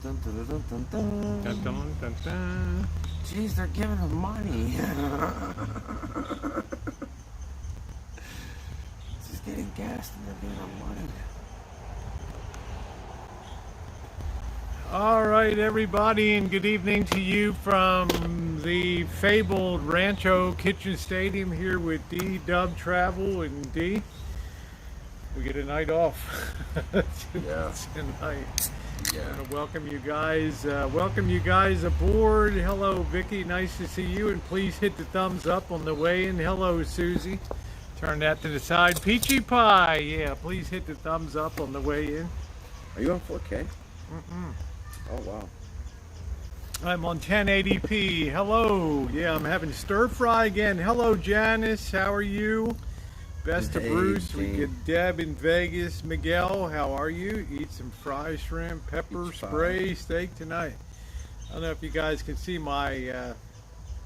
Dun, dun, dun, dun, dun. Dun, dun, dun, dun. Jeez, they're giving him money. He's getting gassed and they're giving him money. All right, everybody, and good evening to you from the fabled Rancho Kitchen Stadium here with D Dub Travel and D. We get a night off Yeah. tonight. Yeah. I want to welcome you guys. Welcome you guys aboard. Hello, Vicky. Nice to see you. And please hit the thumbs up on the way in. Hello, Susie. Turn that to the side. Peachy Pie. Yeah, please hit the thumbs up on the way in. Are you on 4K? Mm-mm. Oh, wow. I'm on 1080p. Hello. Yeah, I'm having stir fry again. Hello, Janice. How are you? Best of Hey, Bruce. We Gene. get Deb in Vegas. Miguel, how are you? Eat some fried shrimp, pepper Eat spray steak tonight. I don't know if you guys can see my.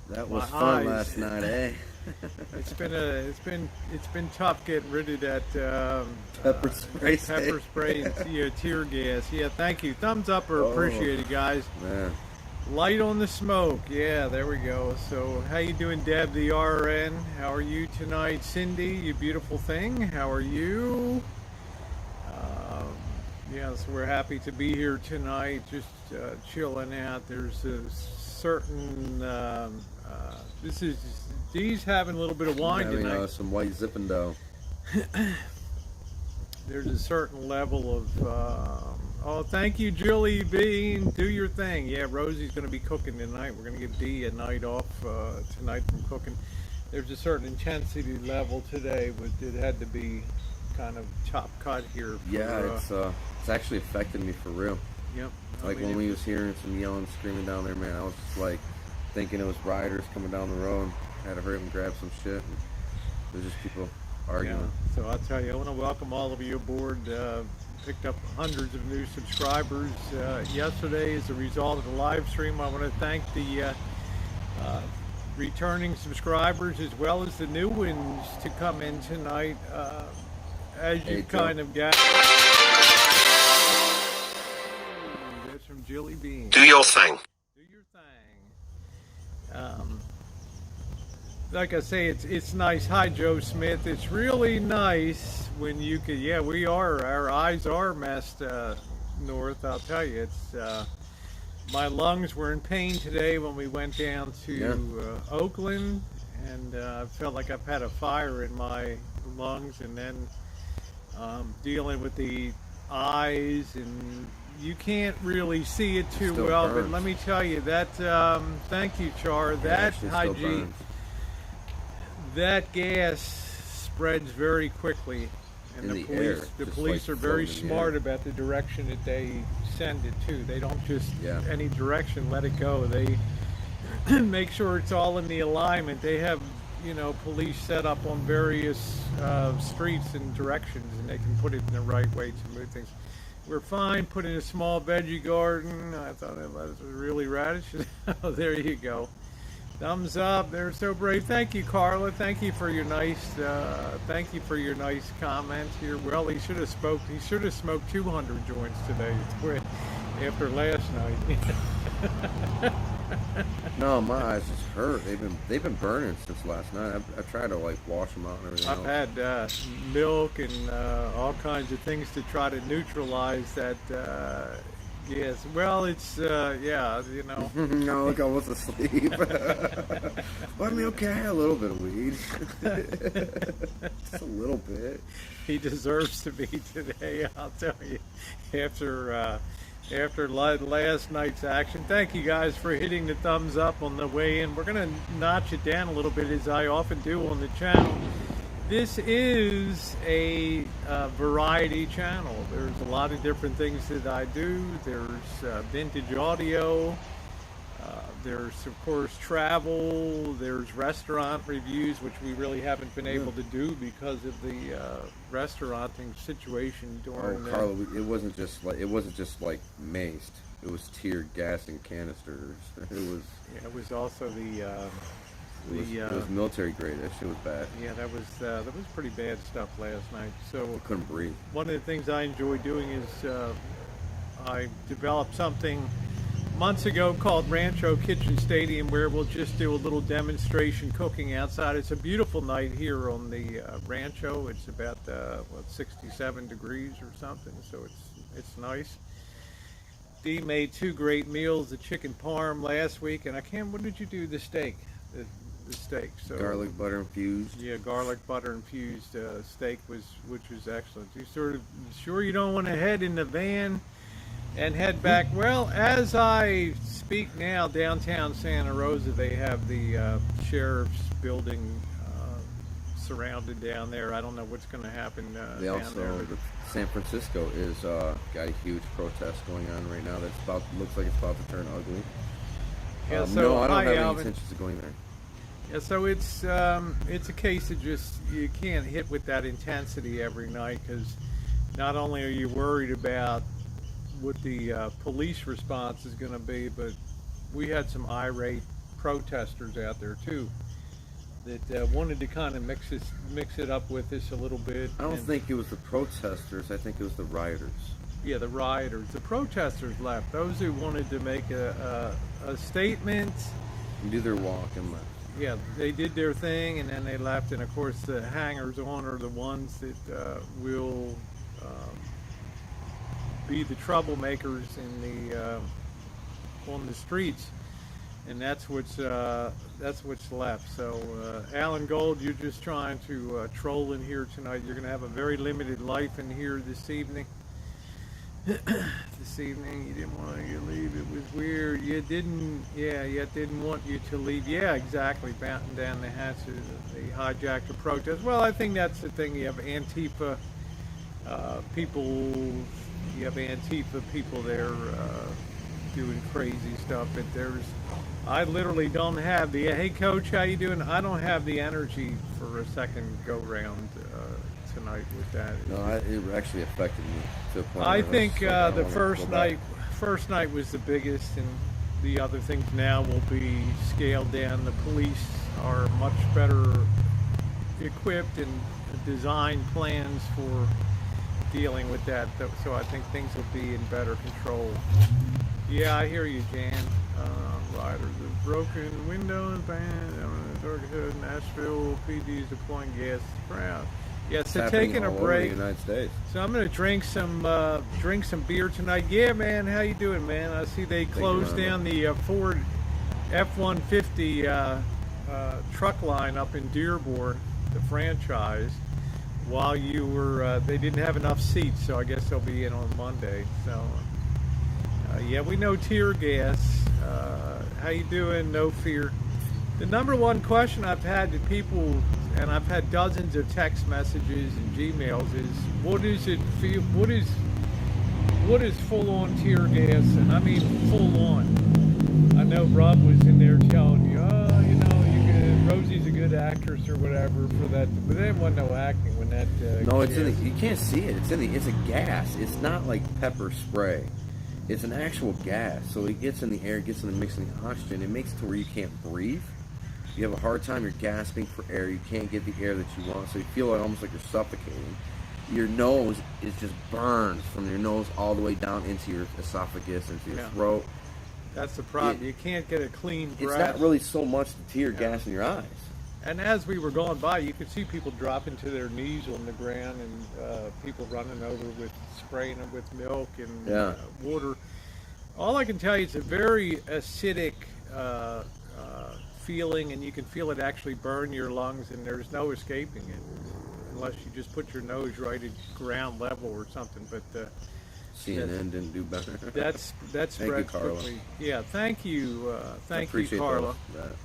That was My fun eyes. last night, eh? It's been tough getting rid of that Pepper spray steak. pepper spray and tear gas. Yeah, thank you. Thumbs up or Oh. appreciate it, guys. Man. Light on the smoke. Yeah, there we go. So, how you doing, Deb, the RN? How are you tonight? Cindy, you beautiful thing. How are you? Yes, we're happy to be here tonight, just chilling out. There's a certain, Dee's having a little bit of wine Having, tonight. some white Zippendale. There's a certain level of, oh, thank you, Julie Bean. Do your thing. Yeah, Rosie's going to be cooking tonight. We're going to give Dee a night off tonight from cooking. There's a certain intensity level today, but it had to be kind of top cut here. For, Yeah, it's actually affected me for real. Yep. Like when we was hearing some yelling, screaming down there, man, I was just like thinking it was rioters coming down the road. I had to hurry up and grab some shit. And there's just people arguing. Yeah, so I'll tell you, I want to welcome all of you aboard. Picked up hundreds of new subscribers yesterday as a result of the live stream. I want to thank the returning subscribers as well as the new ones to come in tonight. As you Hey, kind Joe. of got. That's from Jilly Bean. Do your thing. Do your thing. Like I say, it's nice. Hi, Joe Smith. It's really nice when you could. Yeah, we are. Our eyes are messed north. I'll tell you, it's. My lungs were in pain today when we went down to Oakland, and I felt like I've had a fire in my lungs, and then dealing with the eyes, and you can't really see it too Still well. burns. But let me tell you that. Thank you, Char. Yeah, That shit still hygiene. burns. That gas spreads very quickly, and In the the air, police, the just police like are very floating in the smart air. about the direction that they send it to. They don't just Yeah. any direction let it go. They make sure it's all in the alignment. They have police set up on various streets and directions, and they can put it in the right way to move things. We're fine. Put in a small veggie garden. I thought that was really radish. Oh, there you go. Thumbs up. They're so brave. Thank you, Carla. Thank you for your nice. Thank you for your nice comment here. Well, he should have smoked 200 joints today after last night. No, my eyes just hurt. They've been burning since last night. I've tried to like wash them out and everything. I've had milk and all kinds of things to try to neutralize that. Yes. Well, it's No, look, I was asleep. But I mean, okay, I had a little bit of weed. Just a little bit. He deserves to be today. I'll tell you. After last night's action. Thank you guys for hitting the thumbs up on the way in. We're going to notch it down a little bit, as I often do on the channel. This is a variety channel. There's a lot of different things that I do. There's vintage audio. There's, of course, travel. There's restaurant reviews, which we really haven't been able to do because of the restauranting situation during Oh, Carla, it wasn't just like maced. It was tear gas and canisters. It was. Yeah, it was also It was military grade. That shit was bad. Yeah, that was pretty bad stuff last night. So I couldn't breathe. one of the things I enjoy doing is I developed something months ago called Rancho Kitchen Stadium, where we'll just do a little demonstration cooking outside. It's a beautiful night here on the Rancho. It's about 67 degrees or something, so it's nice. Dee made two great meals: the chicken parm last week, and what did you do? The steak, the steak. So Garlic butter infused. yeah, garlic butter infused steak which was excellent. You sort of sure you don't want to head in the van and head back? Well, as I speak now, downtown Santa Rosa, they have the sheriff's building surrounded down there. I don't know what's going to happen They down also, there. San Francisco is got a huge protest going on right now. Looks like it's about to turn ugly. Yeah, No, I don't have any Alvin. intentions of going there. Yeah, so it's a case of just you can't hit with that intensity every night, because not only are you worried about what the police response is going to be, but we had some irate protesters out there too that wanted to kind of mix it up with us a little bit. I don't think it was the protesters. I think it was the rioters. Yeah, the rioters. The protesters left. Those who wanted to make a statement. And do their walk and left. Yeah, they did their thing, and then they left. And of course, the hangers-on are the ones that will be the troublemakers in the on the streets, and that's what's left. So, Alan Gold, you're just trying to troll in here tonight. You're going to have a very limited life in here this evening. This evening, you didn't want you to leave. It was weird. You didn't want you to leave. Yeah, exactly. Batten down the hatches. They hijacked the protest. Well, I think that's the thing. You have Antifa people. You have Antifa people there doing crazy stuff. But I literally don't have the. Hey, Coach, how you doing? I don't have the energy for a second go round tonight with that. No, it actually affected me to a point. I where think was like, the I wanna go back. first night was the biggest, and the other things now will be scaled down. The police are much better equipped and designed plans for dealing with that, so I think things will be in better control. Yeah, I hear you, Jan. Riders of broken window and van. Nashville PD is deploying gas crowd. Yeah, so It's taking a happening all over break. the United States. So I'm gonna drink some beer tonight. Yeah, man, how you doing, man? I see they closed down the Ford F-150 truck line up in Dearborn, the franchise, while you were. They didn't have enough seats, so I guess they'll be in on Monday. So yeah, we know tear gas. How you doing? No fear. The number one question I've had to people, and I've had dozens of text messages and Gmails, is what does it feel? What is full-on tear gas? And I mean full-on. I know Rob was in there telling you, Rosie's a good actress or whatever for that, but there wasn't no acting when that. No, you can't see it. It's a gas. It's not like pepper spray. It's an actual gas. So it gets in the air, gets in the mix of the oxygen. It makes it to where you can't breathe. You have a hard time. You're gasping for air. You can't get the air that you want. So you feel it almost like you're suffocating. Your nose is just burned from your nose all the way down into your esophagus, into your throat. That's the problem. You can't get a clean breath. It's not really so much the tear gas in your eyes. And as we were going by, you could see people dropping to their knees on the ground, and people running over with spraying them with milk and water. All I can tell you, it's a very acidic feeling, and you can feel it actually burn your lungs, and there's no escaping it unless you just put your nose right at ground level or something. But CNN didn't do better. That's Thank you, Carla. quickly. Yeah, thank you, Appreciate Carla. that.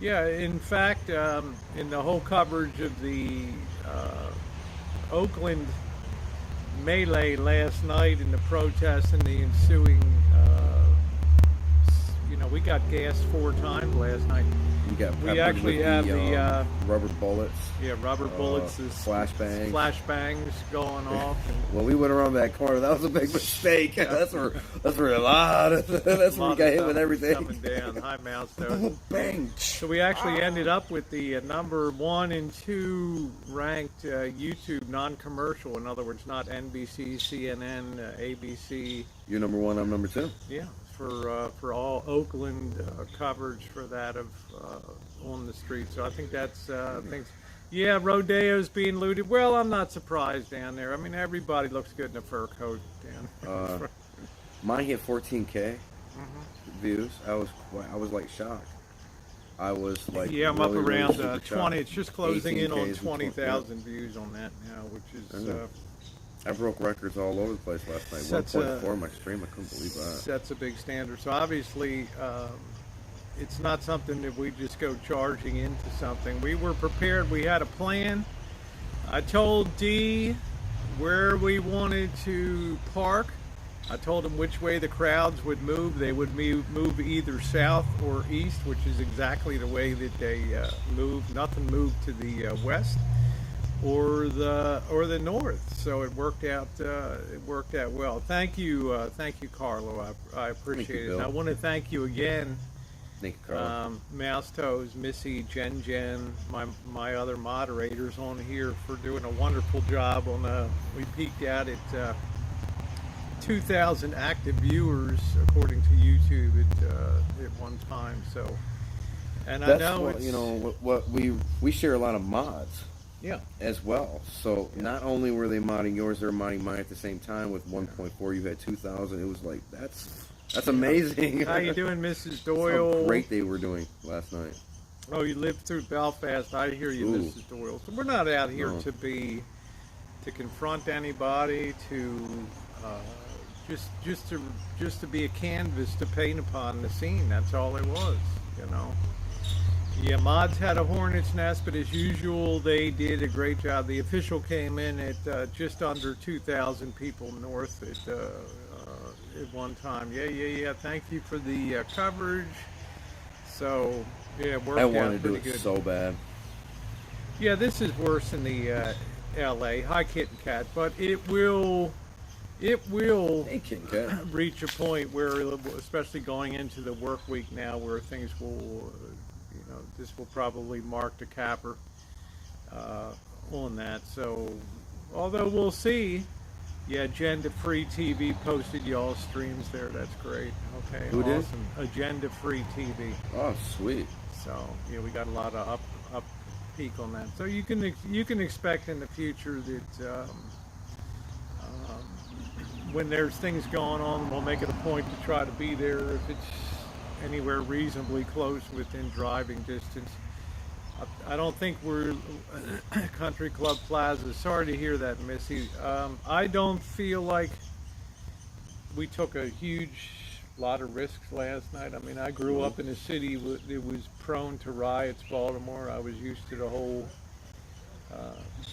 Yeah, in fact, in the whole coverage of the Oakland melee last night and the protests and the ensuing, we got gassed 4 times last night. You got We peppered actually with have the rubber bullets. yeah, rubber bullets, is flashbangs. flashbangs going off. And Well, we went around that corner. That was a big mistake. That's where a lot of that's where we got hit with everything. Coming down, high milestone. Bang! So we actually ended up with the number 1 and 2 ranked YouTube non-commercial. In other words, not NBC, CNN, ABC. You're number 1. I'm number 2. Yeah, for all Oakland coverage for that of on the street. So I think that's things. Yeah, Rodeo's being looted. Well, I'm not surprised down there. I mean, everybody looks good in a fur coat down there. Mine hit 14K views. I was like shocked. I was like, yeah, I'm really, up really around super 20. shocked. It's just closing in on 18Ks and 20,000 views on that now, which is I broke records all over the place last night. 1.4 my stream. I couldn't believe that. sets a big standard. So obviously, it's not something that we just go charging into something. We were prepared. We had a plan. I told D where we wanted to park. I told them which way the crowds would move. They would move either south or east, which is exactly the way that they moved. Nothing moved to the west or the north. So it worked out. It worked out well. Thank you, Carlo. I appreciate it. And I want to thank you again. Thank you, Carl. Mouse Toes, Missy, Jen, my other moderators on here for doing a wonderful job on we peaked out at 2,000 active viewers according to YouTube at one time. So, and That's I know what, it's, you know what we share a lot of mods. Yeah. As well. So not only were they modding yours, they were modding mine at the same time. With 1.4, you had 2,000. It was like that's amazing. How you doing, Mrs. Doyle? How great they were doing last night. Oh, you lived through Belfast. I hear you, Ooh. Mrs. Doyle. So we're not out here to confront anybody, to just to be a canvas to paint upon the scene. That's all it was, you know. Yeah, mods had a hornet's nest, but as usual, they did a great job. The official came in at just under 2,000 people north at one time. Yeah. Thank you for the coverage. So, yeah, it worked out pretty good. I wanted to do it so bad. Yeah, this is worse than the L.A. Hi, Kitten Cat, but it will Hey, Kitten Cat. reach a point where, especially going into the work week now, where things will, this will probably mark the capper on that. So, although we'll see. Yeah, Agenda Free TV posted y'all's streams there. That's great. Okay, Who did? awesome. Agenda Free TV. Oh, sweet. So yeah, we got a lot of up peak on that. So you can expect in the future that when there's things going on, we'll make it a point to try to be there if it's anywhere reasonably close within driving distance. I don't think we're Country Club Plaza. Sorry to hear that, Missy. I don't feel like we took a huge lot of risks last night. I mean, I grew up in a city that was prone to riots, Baltimore. I was used to the whole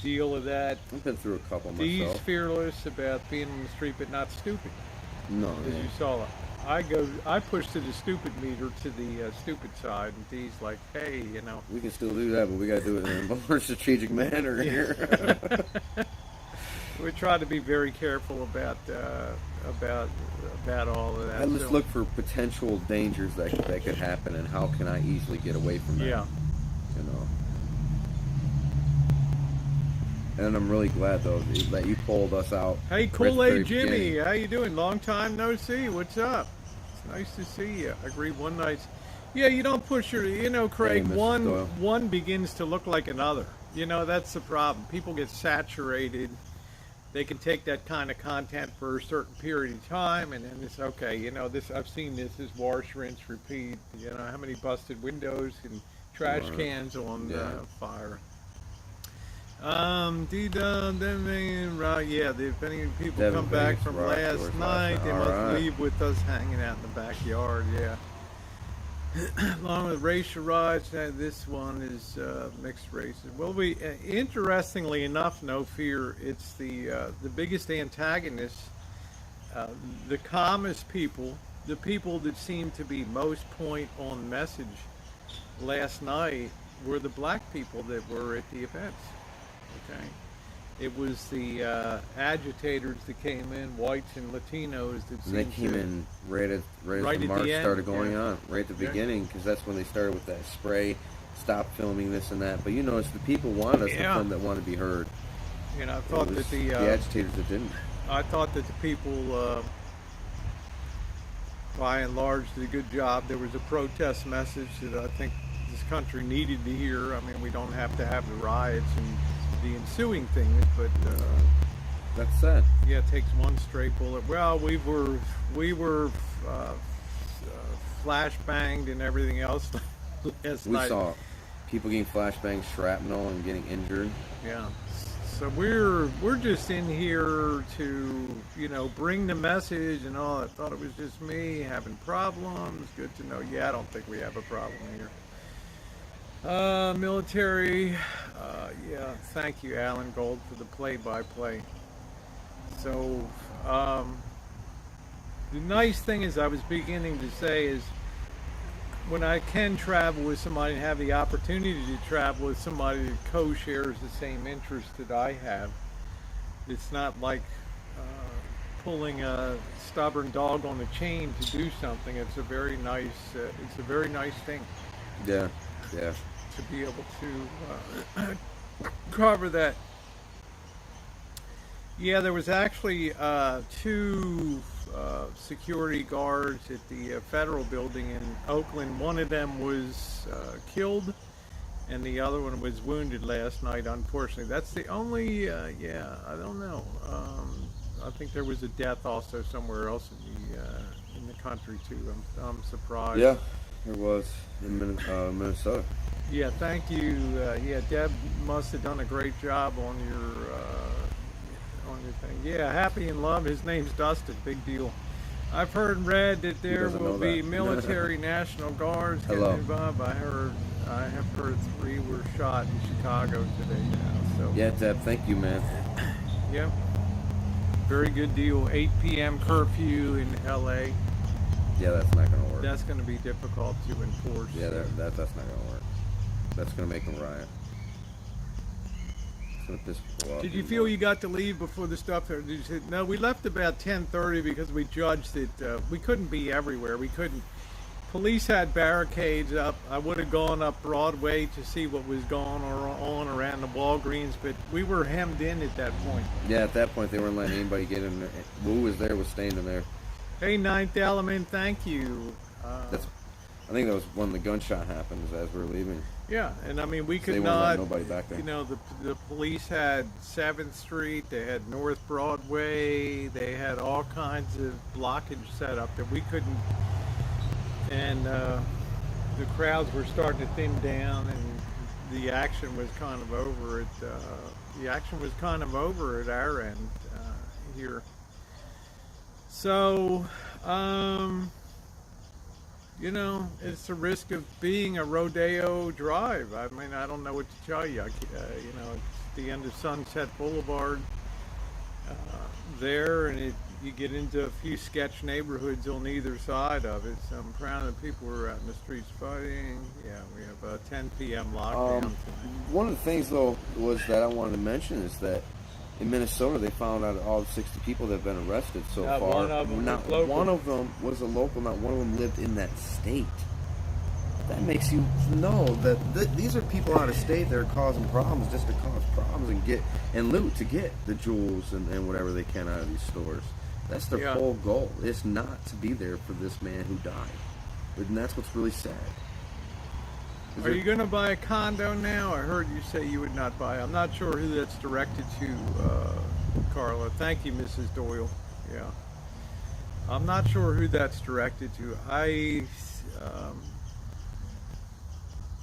deal of that. I've been through a couple He's myself. fearless about being on the street, but not stupid. No, As yeah. you saw, I push to the stupid meter to the stupid side, and Dee's like, hey, We can still do that, but we got to do it in a more strategic manner here. we try to be very careful about all of that. I just look for potential dangers that could happen, and how can I easily get away from that? Yeah. And I'm really glad though that you pulled us out. Hey, right at the Kool-Aid very Jimmy, beginning. how you doing? Long time no see. What's up? It's nice to see you. I agree. One night. Yeah, you don't push your. Craig. Hey, Mrs. Doyle. One begins to look like another. That's the problem. People get saturated. They can take that kind of content for a certain period of time, and then it's okay. This I've seen this is wash, rinse, repeat. How many busted windows and trash cans on fire. If any people Devin come back Vegas, from Rock, last George night, they Washington. must All right. leave with us hanging out in the backyard. Yeah. Along with racial rights, this one is mixed races. Well, interestingly enough, no fear, it's the biggest antagonist, the calmest people, the people that seem to be most point on message, last night were the black people that were at the events. Okay, it was the agitators that came in, whites and Latinos that And they seemed came to, in right as right the at march the end, started going yeah. on, right at the Yeah. beginning, because that's when they started with that spray, stop filming this and that. But you know, it's the people wanted us to Yeah. film that want to be heard. And I It thought was that the agitators that didn't. I thought that the people, by and large, did a good job. There was a protest message that I think this country needed to hear. I mean, we don't have to have the riots and the ensuing things, but That's sad. yeah, it takes one stray bullet. Well, we were flash banged and everything else last We night. saw people getting flashbang shrapnel and getting injured. Yeah. So we're just in here to, bring the message and all. I thought it was just me having problems. Good to know. Yeah, I don't think we have a problem here. Military. Yeah, thank you, Alan Gold, for the play-by-play. So, the nice thing is, I was beginning to say is, when I can travel with somebody and have the opportunity to travel with somebody that co-shares the same interests that I have, it's not like pulling a stubborn dog on a chain to do something. It's a very nice thing Yeah, yeah. to be able to cover that. Yeah, there was actually two security guards at the federal building in Oakland. One of them was killed, and the other one was wounded last night, unfortunately. That's the only, yeah, I don't know. I think there was a death also somewhere else in the country, too. I'm surprised. Yeah, there was in Minnesota. Yeah, thank you. Yeah, Deb must have done a great job on your thing. Yeah, happy in love. His name's Dustin. Big deal. I've heard and read that there doesn't will know be that? military National Guards getting Hello. involved. I have heard 3 were shot in Chicago today now. So Yeah, Deb, thank you, man. yeah, very good deal. 8 p.m. curfew in L.A. Yeah, that's not gonna work. That's going to be difficult to enforce. Yeah, that's not gonna work. That's gonna make them riot. It's gonna piss people off. Did you feel you got to leave before the stuff? Did you say, no, we left about 10:30 because we judged that we couldn't be everywhere. We couldn't. Police had barricades up. I would have gone up Broadway to see what was going on around the Walgreens, but we were hemmed in at that point. Yeah, at that point they weren't letting anybody get in there. Who was there was staying in there. Hey, Ninth Element, thank you. I think that was when the gunshot happens as we were leaving. Yeah, and I mean, we They could wouldn't let not. nobody back there. The police had 7th Street, they had North Broadway, they had all kinds of blockage set up that we couldn't. And the crowds were starting to thin down, and the action was kind of over at our end here. So, it's the risk of being a rodeo drive. I mean, I don't know what to tell you. It's the end of Sunset Boulevard there, and you get into a few sketch neighborhoods on either side of it. So I'm proud of the people who are out in the streets fighting. Yeah, we have a 10 p.m. lockdown tonight. One of the things, though, was that I wanted to mention is that in Minnesota they found out all the 60 people that have been arrested so Not far. one of them not was local. one of them was a local. Not one of them lived in that state. That makes you know that these are people out of state that are causing problems just to cause problems and loot to get the jewels and whatever they can out of these stores. That's their Yeah. whole goal. It's not to be there for this man who died. And that's what's really sad. Are you going to buy a condo now? I heard you say you would not buy. I'm not sure who that's directed to, Carla. Thank you, Mrs. Doyle. Yeah. I'm not sure who that's directed to.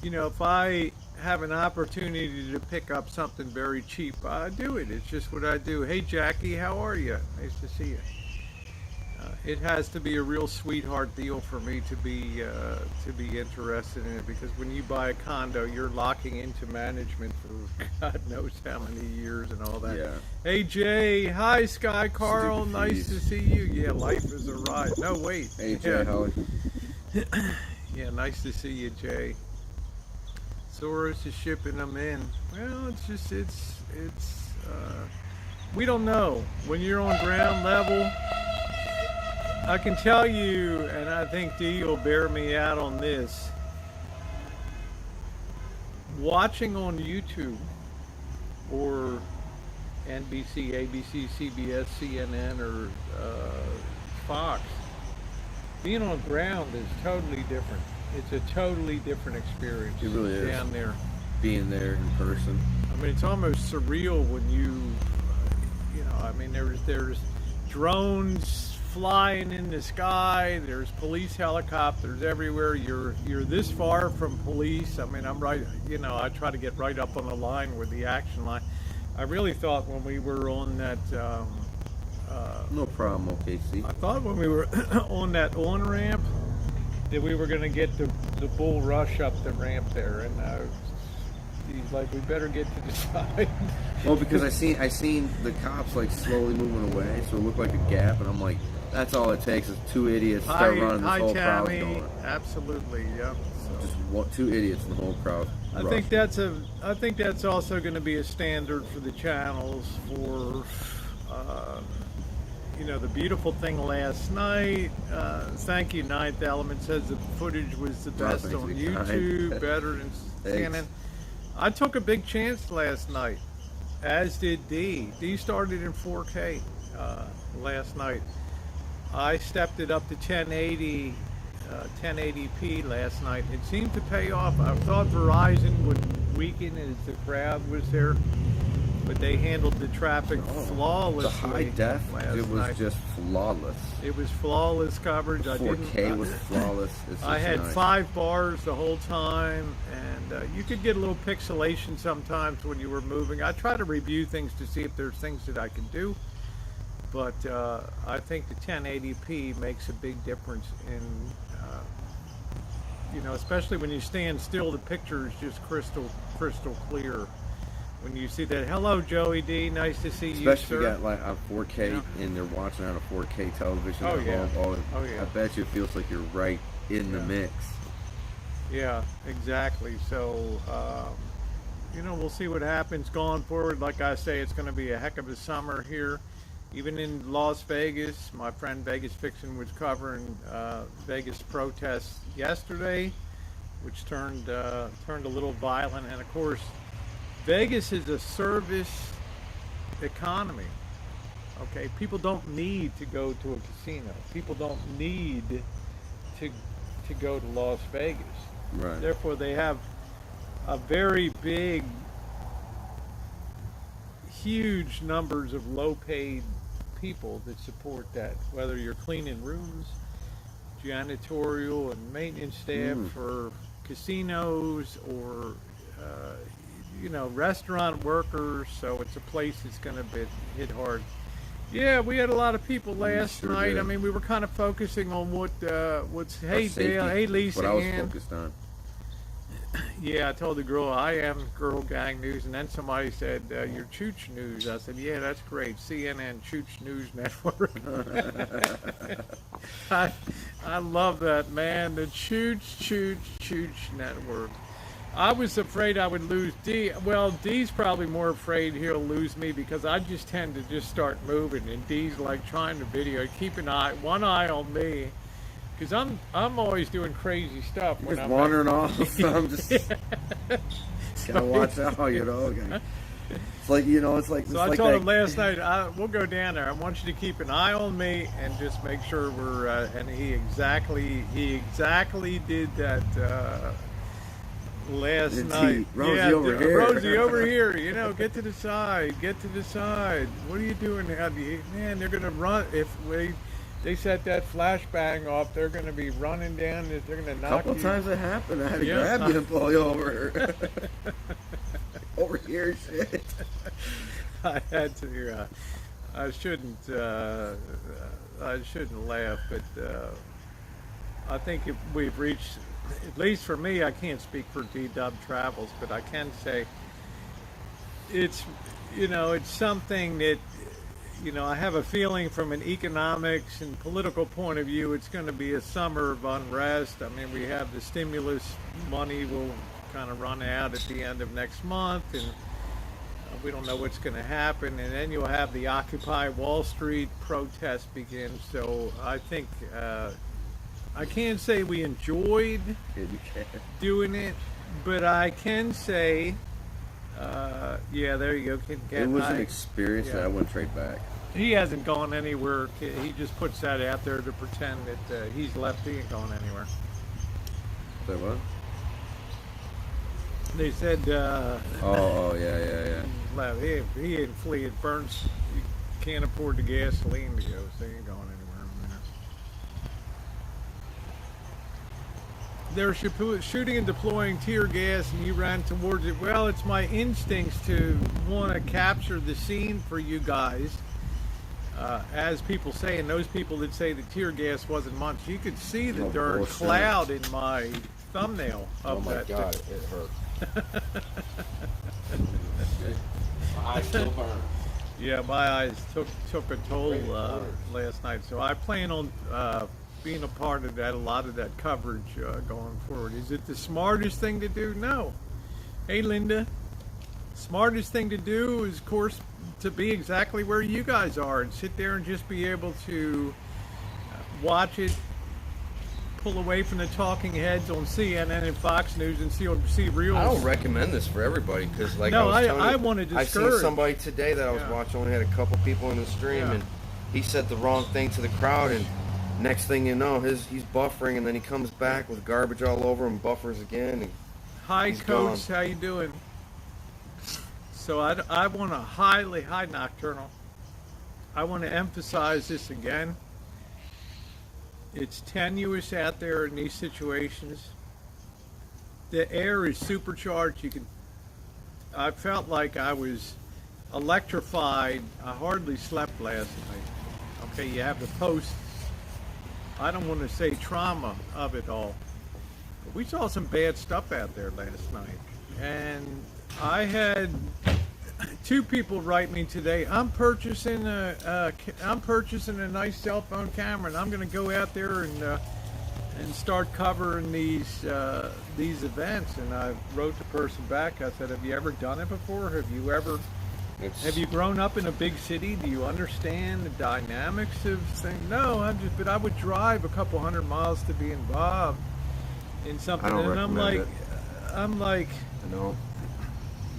If I have an opportunity to pick up something very cheap, I do it. It's just what I do. Hey, Jackie, how are you? Nice to see you. It has to be a real sweetheart deal for me to be interested in it, because when you buy a condo, you're locking into management for God knows how many years and all that. Yeah. Hey Jay, hi Sky Carl, Stupid nice fees. to see you. Yeah, life is a ride. No wait. Hey, Jay, how are you? Yeah, nice to see you, Jay. Soros is shipping them in. Well, we don't know. When you're on ground level, I can tell you, and I think Dee will bear me out on this. Watching on YouTube or NBC, ABC, CBS, CNN, or Fox, being on ground is totally different. It's a totally different experience. It really is. Down there. Being there in person. I mean, it's almost surreal when there's drones flying in the sky. There's police helicopters everywhere. You're this far from police. I mean, I'm right. I try to get right up on the line with the action line. I really thought when we were on that. No problem, OKC. I thought when we were on that on ramp that we were going to get the bull rush up the ramp there, and he's like, we better get to the side. Well, because I seen the cops like slowly moving away, so it looked like a gap, and I'm like, that's all it takes is two idiots start running this whole crowd going. Absolutely, yeah. Just two idiots in the whole crowd. I think that's also going to be a standard for the channels for. The beautiful thing last night. Thank you, Ninth Element says the footage was the best on YouTube, better than CNN. I took a big chance last night, as did Dee. Dee started in 4K last night. I stepped it up to 1080, 1080p last night. It seemed to pay off. I thought Verizon would weaken as the crowd was there, but they handled the traffic flawlessly. The high def, it was just flawless. It was flawless coverage. 4K was flawless. I had 5 bars the whole time, and you could get a little pixelation sometimes when you were moving. I try to review things to see if there's things that I can do, but I think the 1080p makes a big difference in, especially when you stand still, the picture is just crystal clear. When you see that, hello Joey D, nice to see you, especially if you got like a 4K and they're watching on a 4K television at home. Oh yeah. I bet you it feels like you're right in the mix. Yeah, exactly. So, we'll see what happens going forward. Like I say, it's going to be a heck of a summer here. Even in Las Vegas, my friend Vegas Fiction was covering Vegas protests yesterday, which turned a little violent, and of course. Vegas is a service economy. Okay, people don't need to go to a casino. People don't need to go to Las Vegas. Right. Therefore, they have a very big, huge numbers of low-paid people that support that. Whether you're cleaning rooms, janitorial and maintenance staff for casinos, or restaurant workers, so it's a place that's going to be hit hard. Yeah, we had a lot of people last night. I mean, we were kind of focusing on what's hey Dale, hey Lisa, what I was focused on. Yeah, I told the girl I am Girl Gang News, and then somebody said you're Chooch News. I said, yeah, that's great. CNN Chooch News Network. I love that, man. The Chooch Network. I was afraid I would lose D. Well, D's probably more afraid he'll lose me because I just tend to just start moving, and D's like trying to video, keep one eye on me, because I'm always doing crazy stuff when I'm wandering off. I'm just gotta watch out, It's like it's like. So I told him last night, we'll go down there. I want you to keep an eye on me and just make sure we're. And he exactly did that. Last night. Rosie over here. Rosie over here. Get to the side. What are you doing now? Man, they're going to run. If they set that flashbang off, they're going to be running down. They're going to knock you. A couple times it happened. I had to grab you and pull you over. Over here, shit. I had to. I shouldn't laugh, but I think if we've reached. At least for me, I can't speak for D-Dub Travels, but I can say it's something that, I have a feeling from an economics and political point of view, it's going to be a summer of unrest. I mean, we have the stimulus money will kind of run out at the end of next month, and we don't know what's going to happen. And then you'll have the Occupy Wall Street protest begin. So I think I can't say we enjoyed doing it, but I can say, yeah, there you go. It was an experience that I wouldn't trade back. He hasn't gone anywhere. He just puts that out there to pretend that he's left. He ain't going anywhere. Say what? They said. Yeah. Left. He ain't fleeing. Burns. You can't afford the gasoline to go, so he ain't going anywhere. They're shooting and deploying tear gas, and you ran towards it. Well, it's my instincts to want to capture the scene for you guys. As people say, and those people that say the tear gas wasn't much, you could see the darn cloud in my thumbnail of that. Oh my God, it hurt. My eyes still burn. Yeah, my eyes took a toll last night. So I plan on being a part of that, a lot of that coverage going forward. Is it the smartest thing to do? No. Hey, Linda. Smartest thing to do is, of course, to be exactly where you guys are and sit there and just be able to watch it, pull away from the talking heads on CNN and Fox News and see real. I don't recommend this for everybody because, like, no, I want to discourage. I seen somebody today that I was watching only had a couple people in the stream, and he said the wrong thing to the crowd, and next thing you know, he's buffering, and then he comes back with garbage all over him, buffers again. And hi, Coach. Gone. How you doing? So I want to hi Nocturnal. I want to emphasize this again. It's tenuous out there in these situations. The air is supercharged. I felt like I was electrified. I hardly slept last night. Okay, you have the post. I don't want to say trauma of it all. But we saw some bad stuff out there last night. And I had two people write me today. I'm purchasing a nice cell phone camera, and I'm going to go out there and start covering these events. And I wrote the person back. I said, "Have you ever done it before? Have you grown up in a big city? Do you understand the dynamics of things?" No, but I would drive a couple hundred miles to be involved in something. I don't recommend it. I'm like, no.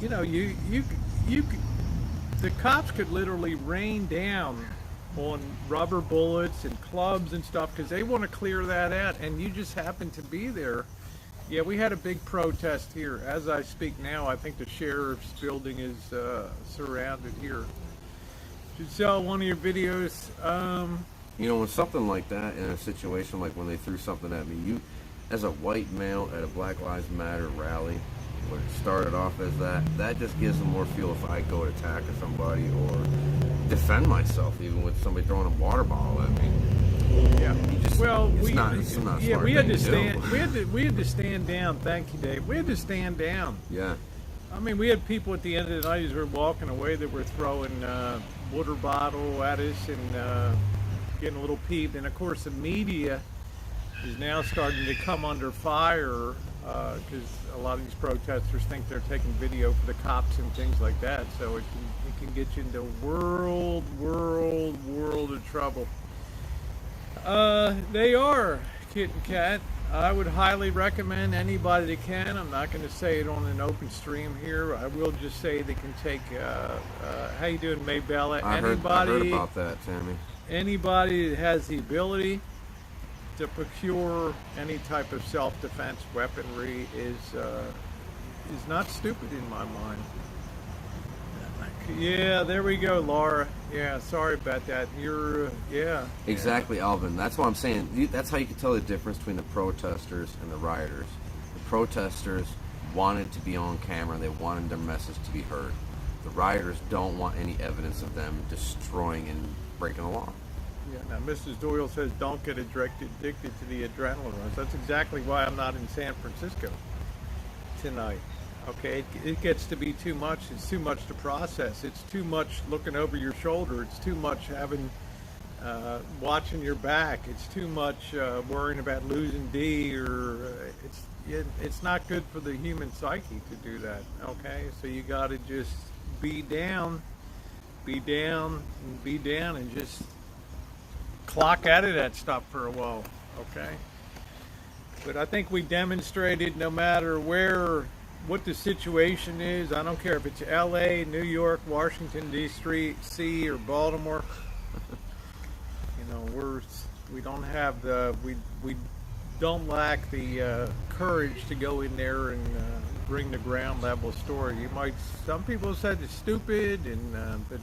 You know, the cops could literally rain down on rubber bullets and clubs and stuff because they want to clear that out, and you just happen to be there. Yeah, we had a big protest here. As I speak now, I think the sheriff's building is surrounded here. Should sell one of your videos. You know, when something like that, in a situation like when they threw something at me, you, as a white male at a Black Lives Matter rally, when it started off as that just gives them more fuel if I go to attack somebody or defend myself, even with somebody throwing a water bottle at me. Yeah. We had to stand down. Thank you, Dave. We had to stand down. Yeah. I mean, we had people at the end of the night as we were walking away that were throwing water bottle at us and getting a little peeved. And of course, the media is now starting to come under fire because a lot of these protesters think they're taking video for the cops and things like that. So it can get you into world of trouble. They are, Kit and Kat. I would highly recommend anybody that can. I'm not going to say it on an open stream here. I will just say they can take. How you doing, Maybella? I heard about that, Tammy. Anybody that has the ability to procure any type of self-defense weaponry is not stupid in my mind. Yeah, there we go, Laura. Yeah, sorry about that. Exactly, Alvin. That's what I'm saying. That's how you can tell the difference between the protesters and the rioters. The protesters wanted to be on camera. They wanted their message to be heard. The rioters don't want any evidence of them destroying and breaking the law. Yeah. Now, Mrs. Doyle says don't get addicted to the adrenaline rush. That's exactly why I'm not in San Francisco tonight. Okay, it gets to be too much. It's too much to process. It's too much looking over your shoulder. It's too much having watching your back. It's too much worrying about losing D, or it's not good for the human psyche to do that. Okay, so you got to just be down, be down, and be down, and just clock out of that stuff for a while. Okay, but I think we demonstrated no matter what the situation is. I don't care if it's L.A., New York, Washington D.C., or Baltimore. You know, we don't have we don't lack the courage to go in there and bring the ground level story. Some people said it's stupid, but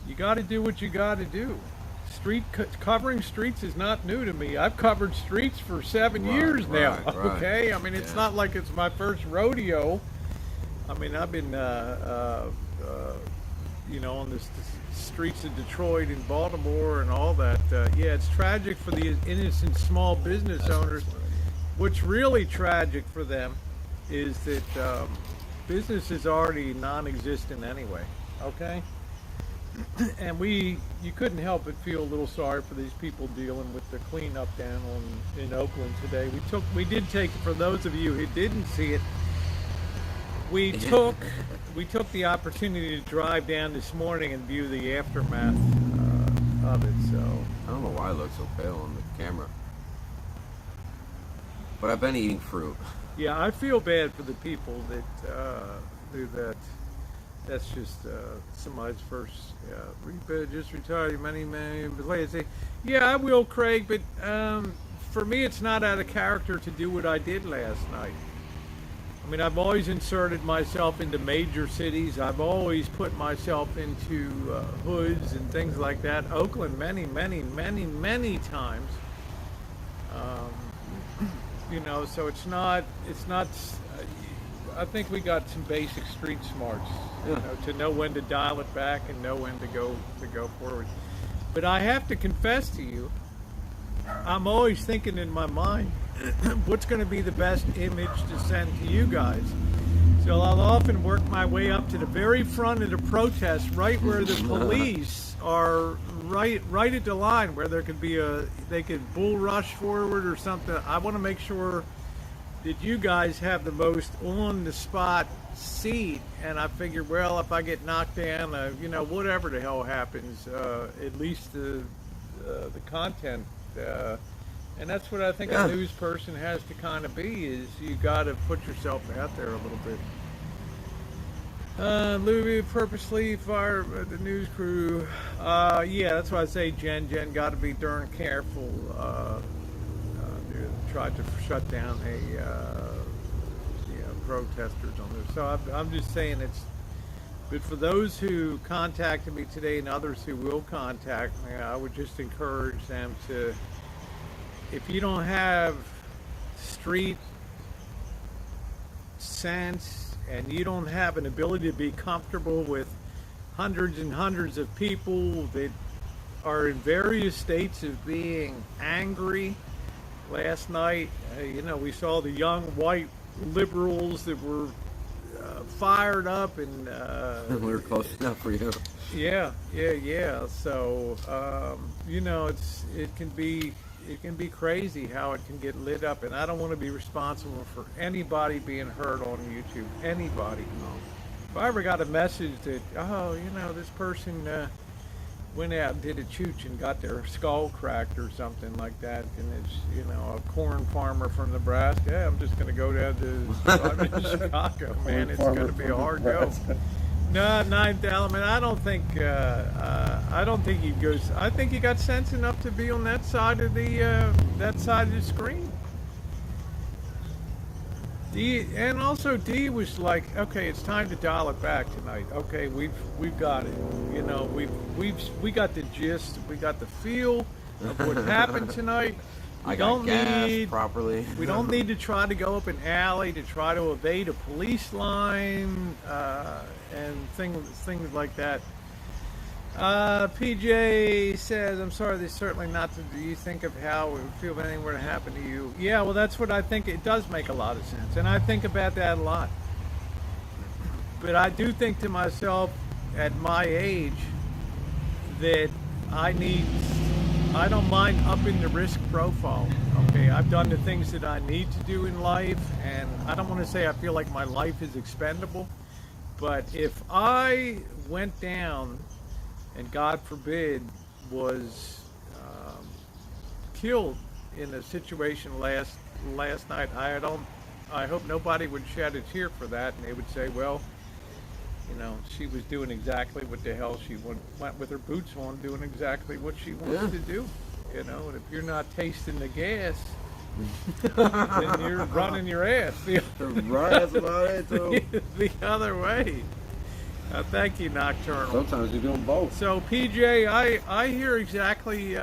you got to do what you got to do. Covering streets is not new to me. I've covered streets for 7 years now. Right. Okay, I mean it's not like it's my first rodeo. I mean I've been on the streets of Detroit and Baltimore and all that. Yeah, it's tragic for the innocent small business owners. What's really tragic for them is that business is already non-existent anyway. Okay. And you couldn't help but feel a little sorry for these people dealing with the cleanup down in Oakland today. We did take, for those of you who didn't see it, we took the opportunity to drive down this morning and view the aftermath of it. So I don't know why I look so pale on the camera, but I've been eating fruit. Yeah, I feel bad for the people that do that. That's just somebody's first. Just retired. Many. Yeah, I will, Craig. But for me, it's not out of character to do what I did last night. I mean, I've always inserted myself into major cities. I've always put myself into hoods and things like that. Oakland, many times. So it's not. I think we got some basic street smarts, to know when to dial it back and know when to go forward. But I have to confess to you, I'm always thinking in my mind, what's going to be the best image to send to you guys? So I'll often work my way up to the very front of the protest, right where the police are, right at the line where there could be they could bull rush forward or something. I want to make sure that you guys have the most on-the-spot seat, and I figured, well, if I get knocked down, whatever the hell happens, at least the content, and that's what I think a news person has to kind of be, is you got to put yourself out there a little bit. Louis purposely fired the news crew. Yeah, that's why I say Jen got to be darn careful. Tried to shut down protesters on this. So I'm just saying but for those who contacted me today and others who will contact me, I would just encourage them to, if you don't have street sense and you don't have an ability to be comfortable with hundreds and hundreds of people that are in various states of being angry. Last night, we saw the young white liberals that were fired up, and we were close enough for you. Yeah. So it can be crazy how it can get lit up, and I don't want to be responsible for anybody being hurt on YouTube. Anybody. If I ever got a message that this person went out and did a chooch and got their skull cracked or something like that, and it's a corn farmer from Nebraska. Yeah, I'm just going to go down to Chicago, man. It's going to be a hard go. No, 9th element. I don't think he goes. I think he got sense enough to be on that side of the screen. And also D was like, okay, it's time to dial it back tonight. Okay, we've got it. We got the gist. We got the feel of what happened tonight. I got gas properly. We don't need to try to go up an alley to try to evade a police line and things like that. PJ says, I'm sorry, there's certainly not to. Do you think of how it would feel if anything were to happen to you? Yeah, well, that's what I think. It does make a lot of sense, and I think about that a lot. But I do think to myself, at my age, that I need I don't mind upping the risk profile. Okay, I've done the things that I need to do in life, and I don't want to say I feel like my life is expendable, but if I went down and God forbid was killed in a situation last night, I hope nobody would shed a tear for that, and they would say, well, you know, she was doing exactly what the hell she went with her boots on, doing exactly what she wants to do. You know, and if you're not tasting the gas, then you're running your ass the other way. Thank you, Nocturnal. Sometimes you're doing both. So, PJ, I hear exactly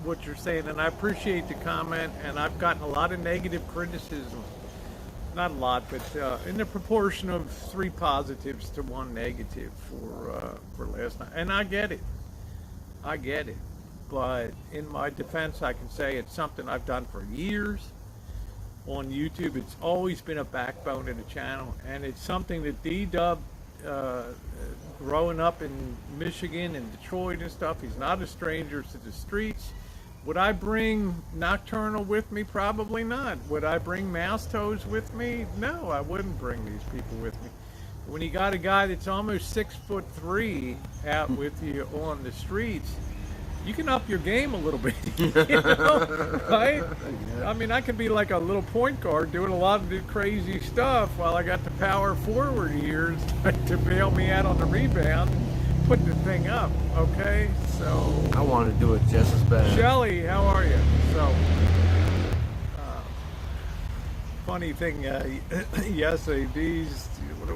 what you're saying, and I appreciate the comment. And I've gotten a lot of negative criticism. Not a lot, but in the proportion of 3 positives to 1 negative for last night. And I get it. But in my defense, I can say it's something I've done for years on YouTube. It's always been a backbone of the channel, and it's something that D-Dub, growing up in Michigan and Detroit and stuff, he's not a stranger to the streets. Would I bring Nocturnal with me? Probably not. Would I bring Mouse Toes with me? No, I wouldn't bring these people with me. When you got a guy that's almost 6'3" out with you on the streets, you can up your game a little bit, you know, right? I mean, I could be like a little point guard doing a lot of crazy stuff while I got the power forward years to bail me out on the rebound. Put the thing up, okay? So I want to do it just as bad. Shelly, how are you? So funny thing, yesterday, these, what do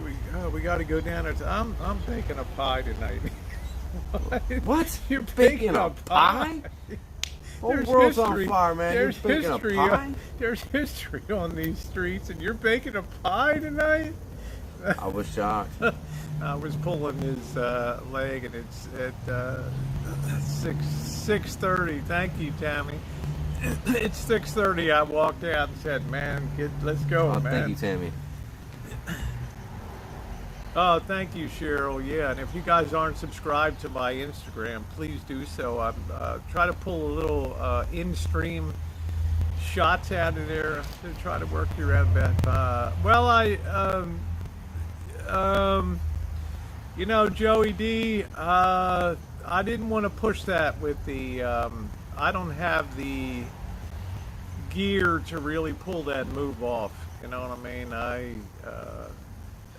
we got to go down there. I'm baking a pie tonight. What? You're baking a pie? Whole world's on fire, man. There's You're baking history. a pie? There's history on these streets, and you're baking a pie tonight? I was shocked. I was pulling his leg, and it's at 6:30. Thank you, Tammy. It's 6:30. I walked out and said, "Man, let's go, man." Thank you, Tammy. Oh, thank you, Cheryl. Yeah, and if you guys aren't subscribed to my Instagram, please do so. I'm try to pull a little in-stream shots out of there to try to work you around that. You know, Joey D, I didn't want to push that with the, I don't have the gear to really pull that move off. You know what I mean?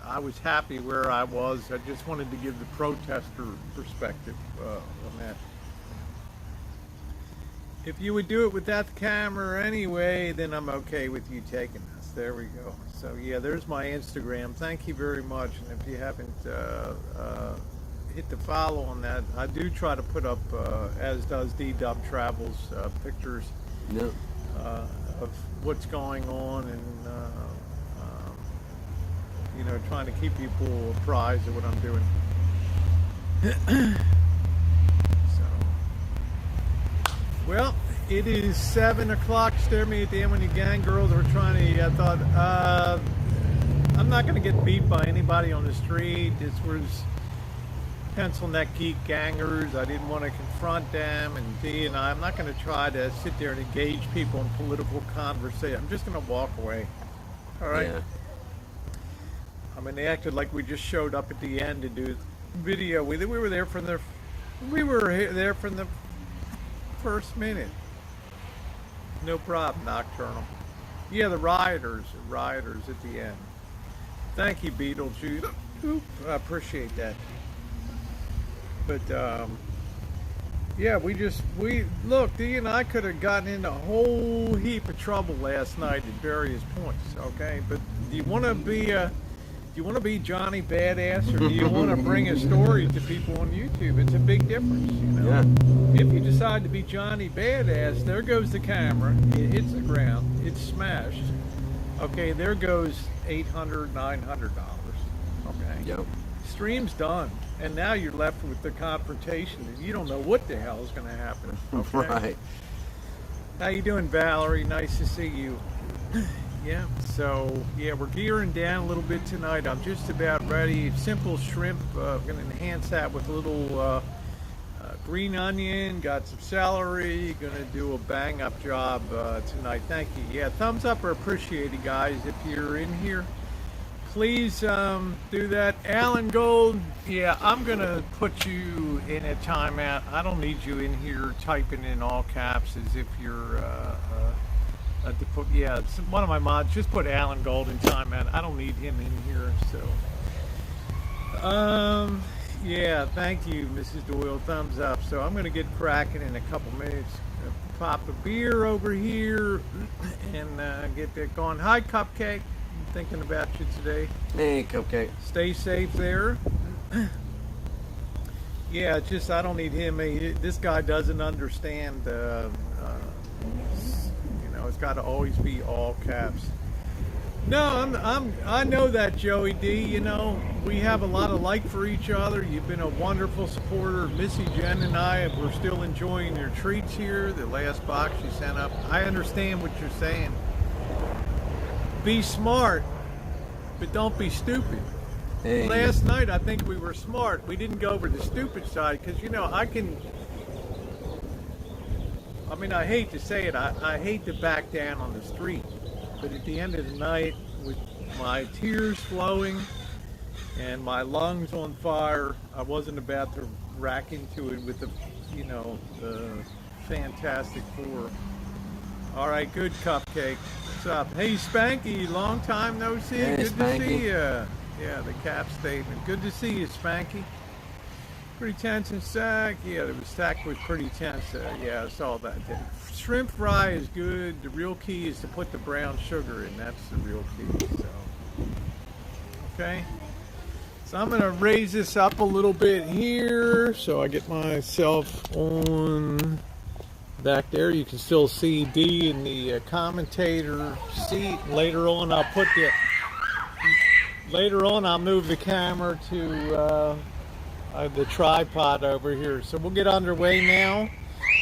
I was happy where I was. I just wanted to give the protester perspective on that. If you would do it without the camera anyway, then I'm okay with you taking this. There we go. So yeah, there's my Instagram. Thank you very much. And if you haven't hit the follow on that, I do try to put up, as does D-Dub Travels, pictures of what's going on, and you know, trying to keep people apprised of what I'm doing. Well, it is 7 o'clock. Stare me at the end when you gang girls are trying to. I thought, I'm not going to get beat by anybody on the street. This was pencil neck geek gangers. I didn't want to confront them, and I'm not going to try to sit there and engage people in political conversation. I'm just going to walk away. All right. Yeah. I mean, they acted like we just showed up at the end to do video. We were there from the first minute. No problem, Nocturnal. Yeah, the rioters at the end. Thank you, Beetlejuice. I appreciate that. But yeah, look, Dee and I could have gotten into a whole heap of trouble last night at various points. Okay, but do you want to be Johnny Badass, or do you want to bring a story to people on YouTube? It's a big difference, you know. Yeah. If you decide to be Johnny Badass, there goes the camera. It hits the ground. It's smashed. Okay, there goes $800, $900. Okay. Yep. Stream's done, and now you're left with the confrontation, and you don't know what the hell is going to happen. Okay? Right. How you doing, Valerie? Nice to see you. Yeah, so yeah, we're gearing down a little bit tonight. I'm just about ready. Simple shrimp. I'm going to enhance that with a little green onion. Got some celery. Going to do a bang up job tonight. Thank you. Yeah, thumbs up are appreciated, guys. If you're in here, please do that. Alan Gold. Yeah, I'm going to put you in a timeout. I don't need you in here typing in all caps as if you're. Yeah, one of my mods just put Alan Gold in timeout. I don't need him in here, so. Yeah, thank you, Mrs. Doyle. Thumbs up. So I'm gonna get cracking in a couple minutes. Pop a beer over here and get that going. Hi, Cupcake. I'm thinking about you today. Hey, Cupcake. Stay safe there. Yeah, it's just I don't need him. This guy doesn't understand. It's got to always be all caps. No, I know that, Joey D. You know, we have a lot of like for each other. You've been a wonderful supporter. Missy Jen and I, we're still enjoying your treats here. The last box you sent up. I understand what you're saying. Be smart, but don't be stupid. Hey. Last night, I think we were smart. We didn't go over the stupid side because, you know, I mean, I hate to say it, I hate to back down on the street, but at the end of the night, with my tears flowing and my lungs on fire, I wasn't about to rack into it with the Fantastic Four. All right, good, Cupcake. What's up? Hey, Spanky, long time no see. Hey, good Spanky. to see you. Yeah, the cap statement. Good to see you, Spanky. Pretty tense and stacked. Yeah, it was stacked with pretty tense. Yeah, I saw that. Shrimp fry is good. The real key is to put the brown sugar in. That's the real key. So, okay. So I'm gonna raise this up a little bit here, so I get myself on back there. You can still see D in the commentator seat. Later on, I'll move the camera to. The tripod over here. So we'll get underway now.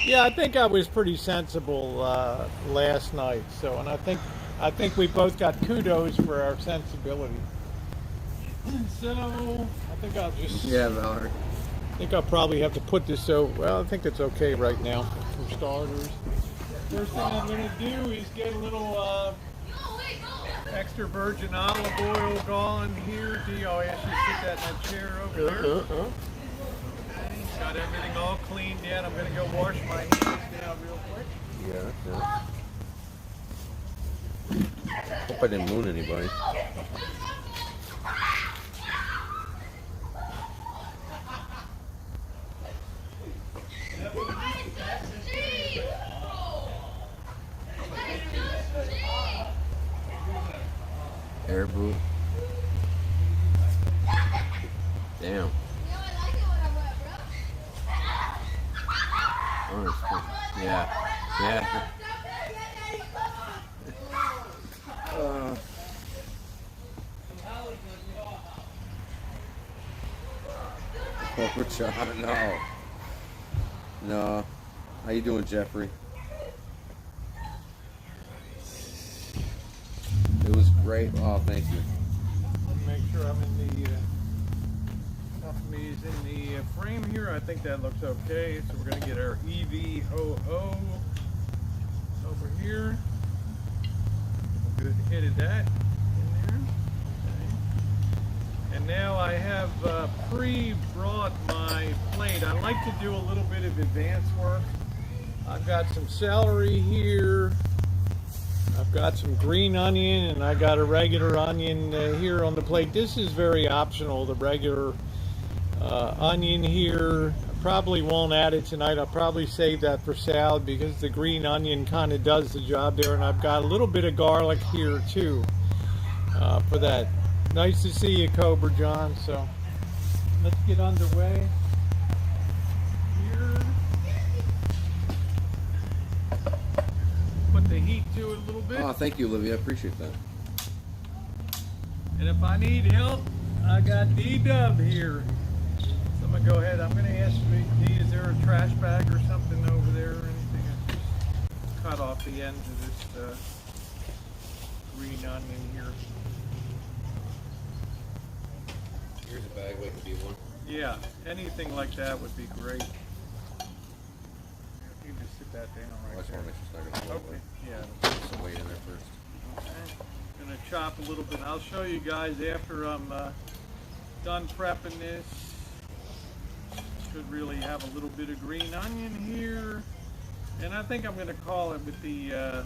Yeah, I think I was pretty sensible last night. So, and I think we both got kudos for our sensibility. So I think I'll just. Yeah, Valerie. I think I'll probably have to put this over. Well, I think it's okay right now for starters. First thing I'm going to do is get a little extra virgin olive oil going here. D, I'll ask you to sit that in that chair over there. Okay. Got everything all cleaned in. I'm going to go wash my hands now real quick. Yeah. Hope I didn't wound anybody. Air boot. Damn. Oh, it's cool. Yeah. Oh, John, no. No. How you doing, Jeffrey? It was great. Oh, thank you. Make sure I'm in the company's in the frame here. I think that looks okay. So we're going to get our EVOO over here. Good hit of that in there. Okay. And now I have pre-brought my plate. I like to do a little bit of advanced work. I've got some celery here. I've got some green onion and I got a regular onion here on the plate. This is very optional, the regular onion here. I probably won't add it tonight. I'll probably save that for salad because the green onion kind of does the job there. And I've got a little bit of garlic here too for that. Nice to see you, Cobra John. So let's get underway. Put the heat to it a little bit. Oh, thank you, Olivia. I appreciate that. And if I need help, I got D-Dub here. So I'm going to go ahead. I'm going to ask D, is there a trash bag or something over there or anything? I just cut off the ends of this green onion here. Here's a bag waiting to be one. Yeah, anything like that would be great. You just sit that down I right just there. want to make sure it's not going to blow Okay, away. yeah. Put some weight in there first. Okay. Gonna chop a little bit. I'll show you guys after I'm done prepping this. Should really have a little bit of green onion here. And I think I'm gonna call it with the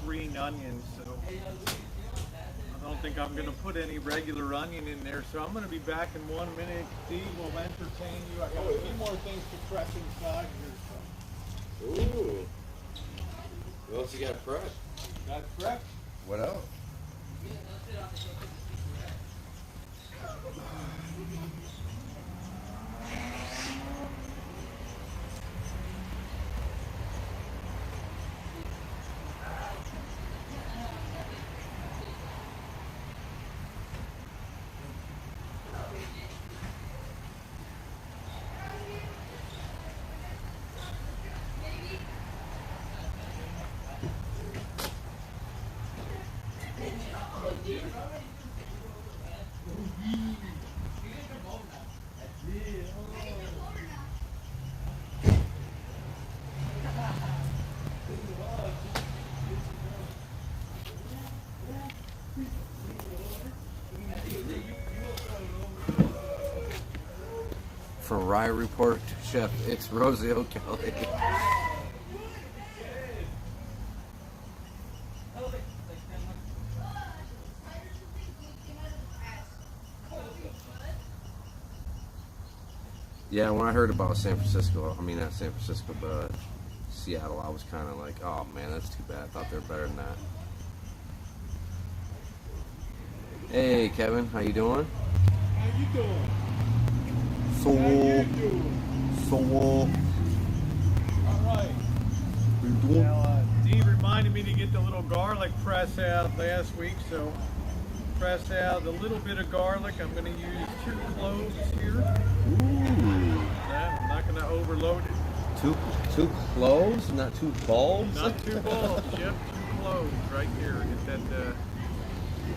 green onion, so I don't think I'm gonna put any regular onion in there. So I'm gonna be back in 1 minute. Steve will entertain you. I got a few more things to press inside here. So. Ooh. What else you got prepped? Got prepped? What else? For Riot Report, Chef, it's Rosie O'Kelly. Yeah, when I heard about San Francisco, I mean not San Francisco, but Seattle, I was kind of like, oh man, that's too bad. I thought they were better than that. Hey, Kevin, how you doing? How you doing? So, All right. What you doing? Now, Dee reminded me to get the little garlic press out last week, so press out a little bit of garlic. I'm going to use 2 cloves here. Ooh. I'm not going to overload it. Two cloves, not 2 bulbs? Not 2 bulbs, yep, 2 cloves right here. Get that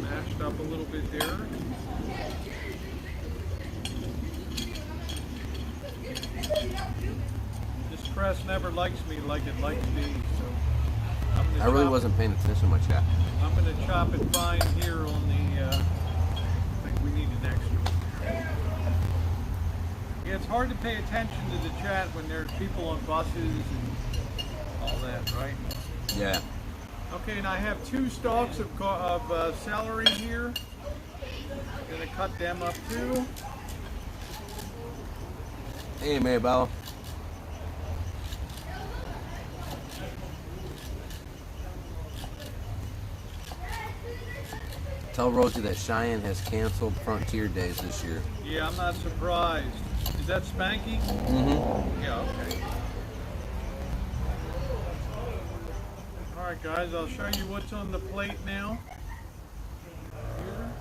mashed up a little bit there. This press never likes me like it likes me, so I'm gonna I really chop- wasn't paying attention to my chat. I'm going to chop it fine here on the, I think we need an extra. Yeah, it's hard to pay attention to the chat when there's people on buses and all that, right? Yeah. Okay, and I have 2 stalks of celery here. I'm going to cut them up too. Hey, Maybell. Tell Rosie that Cheyenne has canceled Frontier Days this year. Yeah, I'm not surprised. Is that Spanky? Mm-hmm. Yeah, okay. All right, guys, I'll show you what's on the plate now. Here.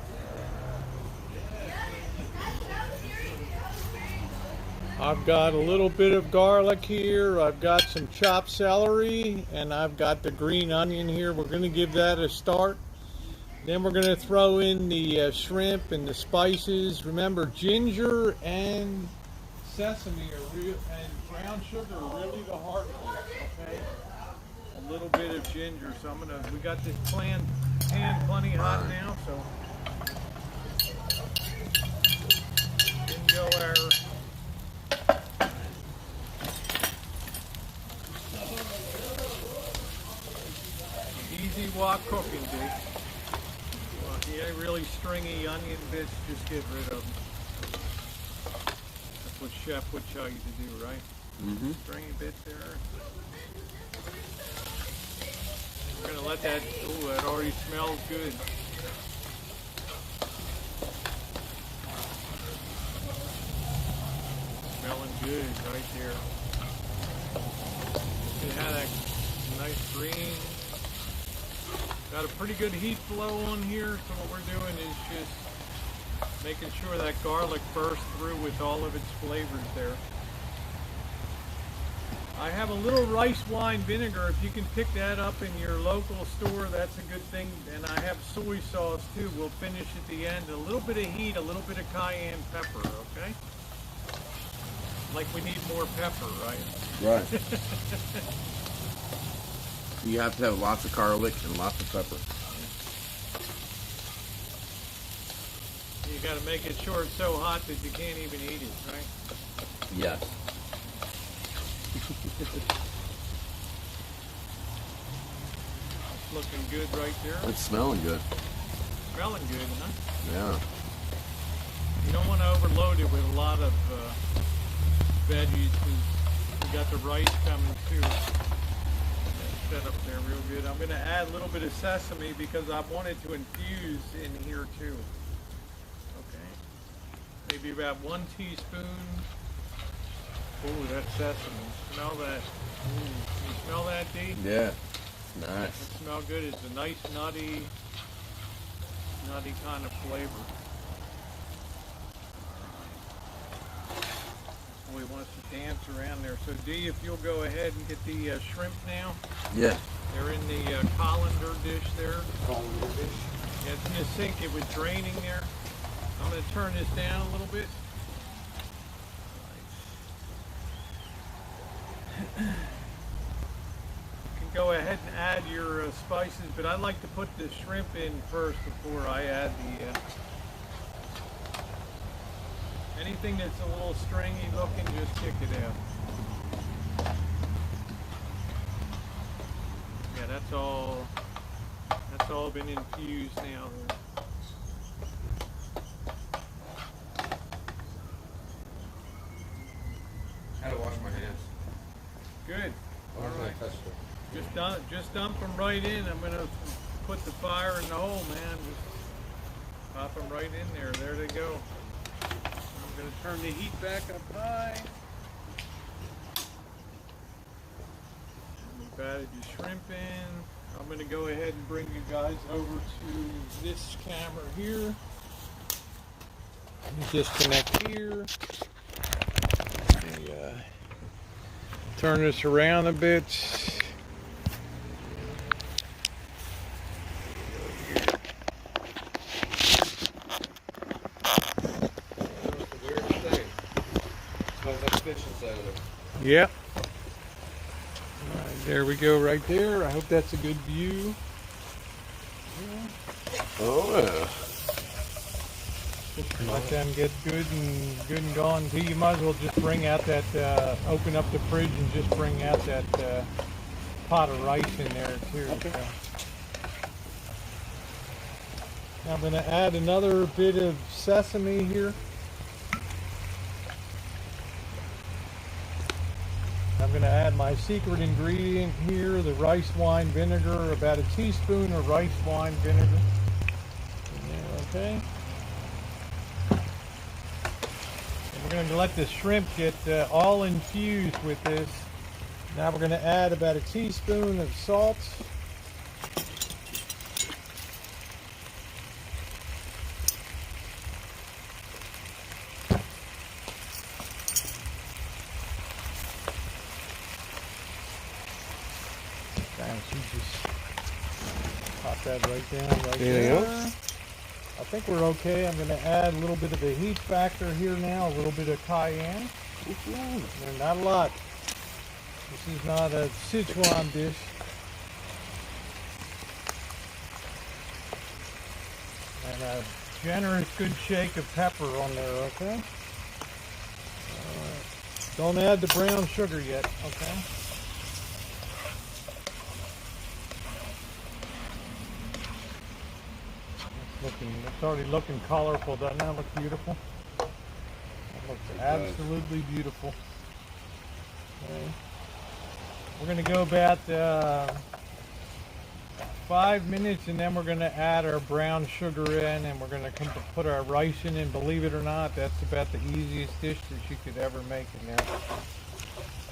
I've got a little bit of garlic here. I've got some chopped celery, and I've got the green onion here. We're going to give that a start. Then we're going to throw in the shrimp and the spices. Remember, ginger and sesame are real, and brown sugar are really the heart of it, okay? A little bit of ginger. So we got this pan plenty hot now, so didn't go our easy walk cooking, dude. Well, yeah, really stringy onion bits, just get rid of them. That's what Chef would tell you to do, right? Mm-hmm. Stringy bits there. We're gonna let that, ooh, that already smells good. Smelling good right there. It had a nice green. Got a pretty good heat flow on here, so what we're doing is just making sure that garlic bursts through with all of its flavors there. I have a little rice wine vinegar. If you can pick that up in your local store, that's a good thing. And I have soy sauce too. We'll finish at the end. A little bit of heat, a little bit of cayenne pepper, okay? Like we need more pepper, right? Right. You have to have lots of garlic and lots of pepper. You got to make it sure it's so hot that you can't even eat it, right? Yes. It's looking good right there. It's smelling good. Smelling good, huh? Yeah. You don't want to overload it with a lot of veggies because we got the rice coming too. Set up there real good. I'm going to add a little bit of sesame because I wanted to infuse in here too. Okay. Maybe about 1 teaspoon. Ooh, that's sesame. Smell that. Ooh, can you smell that, D? Yeah. Nice. It smells good. It's a nice nutty kind of flavor. We want to dance around there. So D, if you'll go ahead and get the shrimp now. Yeah. They're in the colander dish there. Colander dish. Yeah, it's in the sink. It was draining there. I'm going to turn this down a little bit. You can go ahead and add your spices, but I like to put the shrimp in first before I add the anything that's a little stringy looking, just kick it out. Yeah, that's all been infused now. How to wash my hands. Good. All right. Touch it. Just dump them right in. I'm gonna put the fire in the hole, man. Just pop them right in there. There they go. I'm gonna turn the heat back up high. We've added your shrimp in. I'm gonna go ahead and bring you guys over to this camera here. Disconnect here. Turn this around a bit. Yep. Right, there we go right there. I hope that's a good view. Oh yeah. Let them get good and gone. So you might as well just bring out that, open up the fridge and just bring out that pot of rice in there too. Okay. So. Now I'm going to add another bit of sesame here. I'm going to add my secret ingredient here, the rice wine vinegar, about a teaspoon of rice wine vinegar. Okay. And we're going to let the shrimp get all infused with this. Now we're going to add about a teaspoon of salt. Just pop that right down right there. I think we're okay. I'm going to add a little bit of the heat factor here now, a little bit of cayenne. And not a lot. This is not a Sichuan dish. And a generous good shake of pepper on there, okay? Don't add the brown sugar yet, okay? It's already looking colorful, doesn't that look beautiful? That looks absolutely beautiful. Okay. We're going to go about 5 minutes, and then we're going to add our brown sugar in, and we're going to put our rice in, and believe it or not, that's about the easiest dish that you could ever make in there.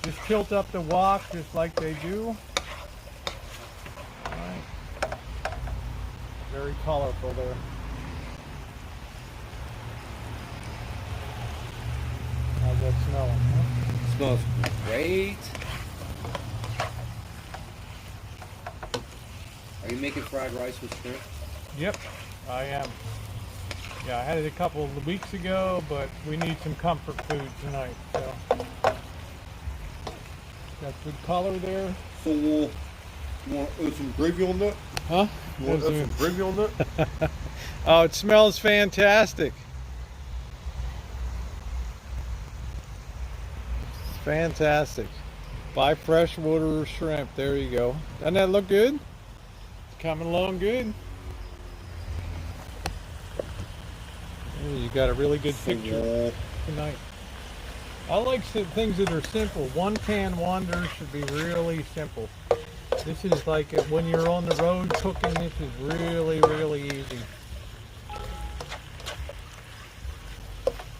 Just tilt up the wok just like they do. All right. Very colorful there. How's that smelling? Huh? Smells great. Are you making fried rice with shrimp? Yep, I am. Yeah, I had it a couple of weeks ago, but we need some comfort food tonight. So got good color there. So you want some gravy on that? Huh? You want some gravy on that? Oh, it smells fantastic. It's fantastic. Buy freshwater shrimp. There you go. Doesn't that look good? It's coming along good. You got a really good picture tonight. I like things that are simple. One can wonder should be really simple. This is like when you're on the road cooking, this is really, really easy.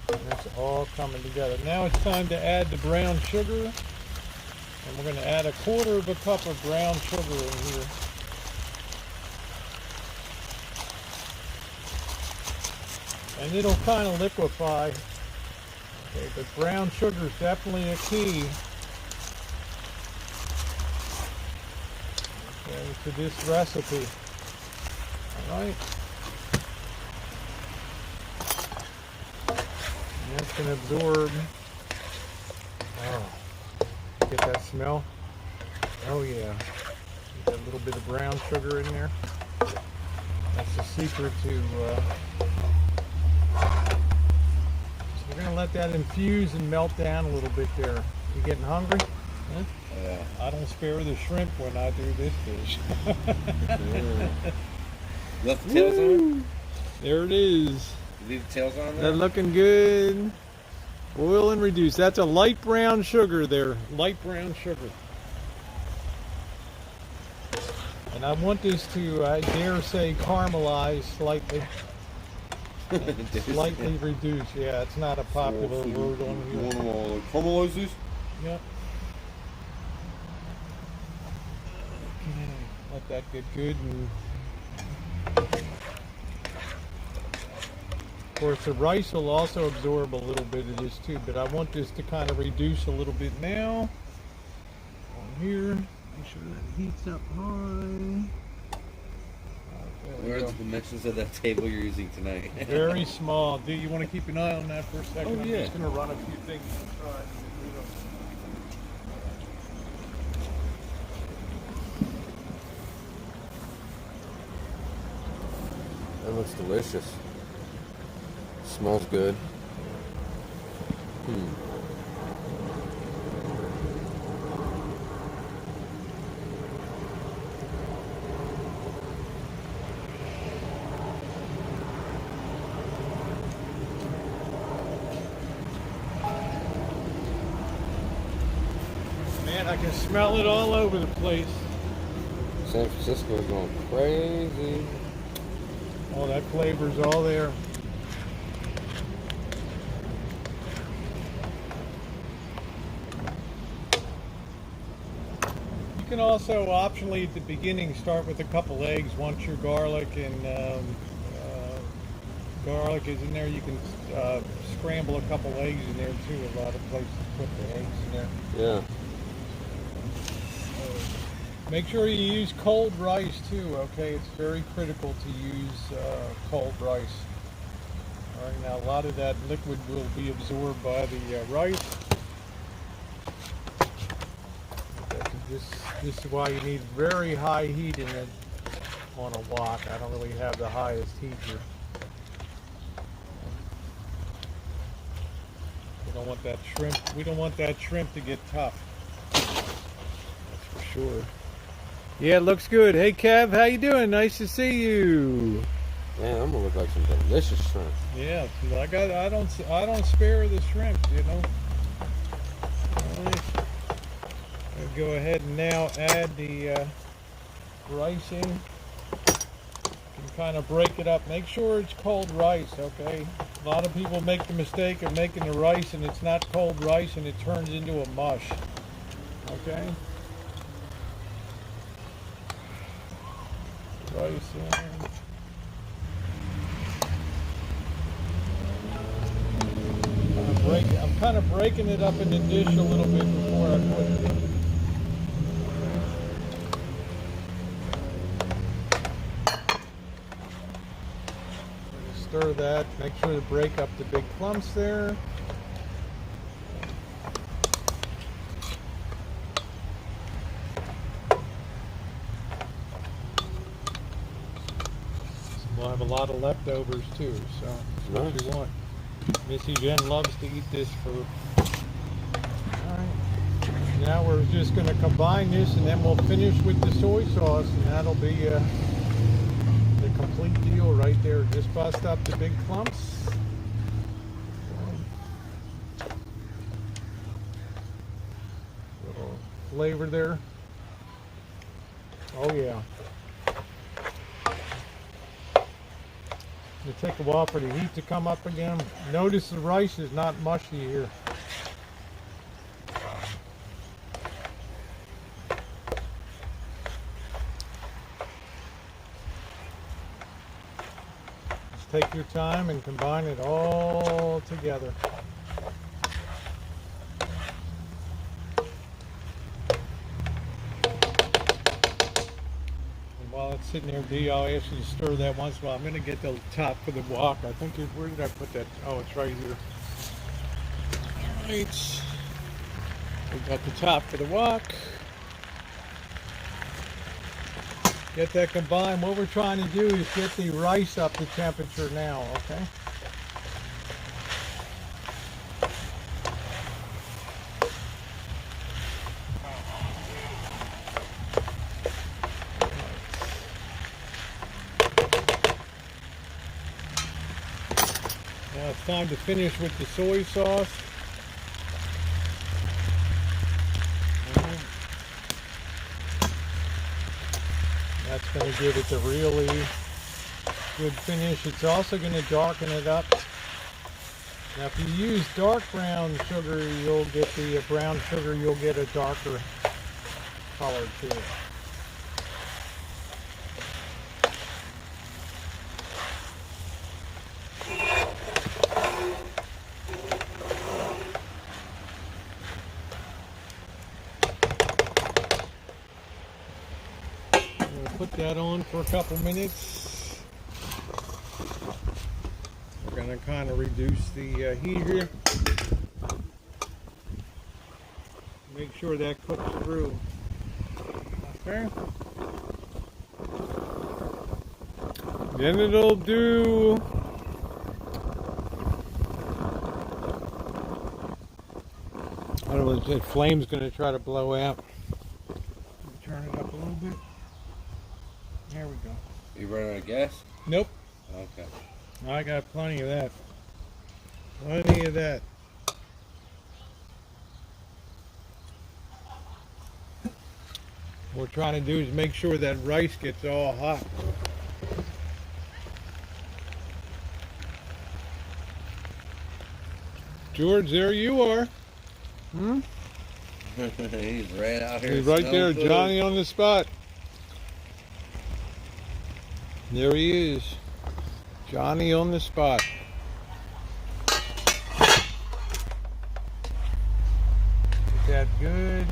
And it's all coming together. Now it's time to add the brown sugar. And we're going to add 1/4 cup of brown sugar in here. And it'll kind of liquefy. Okay, but brown sugar is definitely a key. Okay, to this recipe. All right. And that's going to absorb. Oh, get that smell? Oh yeah. Get a little bit of brown sugar in there. That's the secret to. So we're going to let that infuse and melt down a little bit there. You getting hungry? Huh? Yeah. I don't spare the shrimp when I do this dish. Left the tails on? There it is. You leave the tails on there? They're looking good. Boil and reduce. That's a light brown sugar there. Light brown sugar. And I want this to, I dare say, caramelize slightly. Slightly reduce. Yeah, it's not a popular word on You here. want to caramelize these? Yep. Okay. Let that get good. And of course, the rice will also absorb a little bit of this too, but I want this to kind of reduce a little bit now. On here, make sure that heats up high. Where are the dimensions of that table you're using tonight? Very small. Do you want to keep an eye on that for a second? Oh, I'm yeah. just going to run a few things inside. That looks delicious. Smells good. Man, I can smell it all over the place. San Francisco's going crazy. Oh, that flavor's all there. You can also optionally at the beginning start with a couple eggs. Once your garlic and garlic is in there, you can scramble a couple eggs in there too. A lot of places put the eggs in there. Yeah. Make sure you use cold rice too, okay? It's very critical to use cold rice. All right, now a lot of that liquid will be absorbed by the rice. This is why you need very high heat in it on a wok. I don't really have the highest heat here. We don't want that shrimp. We don't want that shrimp to get tough. That's for sure. Yeah, it looks good. Hey, Kev, how you doing? Nice to see you. Man, I'm gonna look like some delicious shrimp. Yeah, I don't spare the shrimp, you know. All right. I'll go ahead and now add the rice in. You can kind of break it up. Make sure it's cold rice, okay? A lot of people make the mistake of making the rice and it's not cold rice and it turns into a mush. Okay? Rice in. I'm kind of breaking it up in the dish a little bit before I put it in. stir that. Make sure to break up the big clumps there. We'll have a lot of leftovers too, so that's what you want. Missy Jen loves to eat this for. Alright. Now we're just going to combine this and then we'll finish with the soy sauce, and that'll be the complete deal right there. Just bust up the big clumps. Little flavor there. Oh yeah. It'll take a while for the heat to come up again. Notice the rice is not mushy here. Just take your time and combine it all together. While it's sitting there, Dee, I'll ask you to stir that once in a while. I'm going to get the top for the wok. I think, where did I put that? Oh, it's right here. Alright. We got the top for the wok. Get that combined. What we're trying to do is get the rice up to temperature now, okay? Now it's time to finish with the soy sauce. That's going to give it a really good finish. It's also going to darken it up. Now if you use dark brown sugar, you'll get the brown sugar, you'll get a darker color to it. Put that on for a couple minutes. We're going to kind of reduce the heat here. Make sure that cooks through. Okay. Then it'll do. I don't know, the flame's going to try to blow out. Turn it up a little bit. There we go. You running out of gas? Nope. Okay. I got plenty of that. Plenty of that. What we're trying to do is make sure that rice gets all hot. George, there you are. He's right out here. He's right there, Johnny on the spot. There he is. Johnny on the spot. Is that good?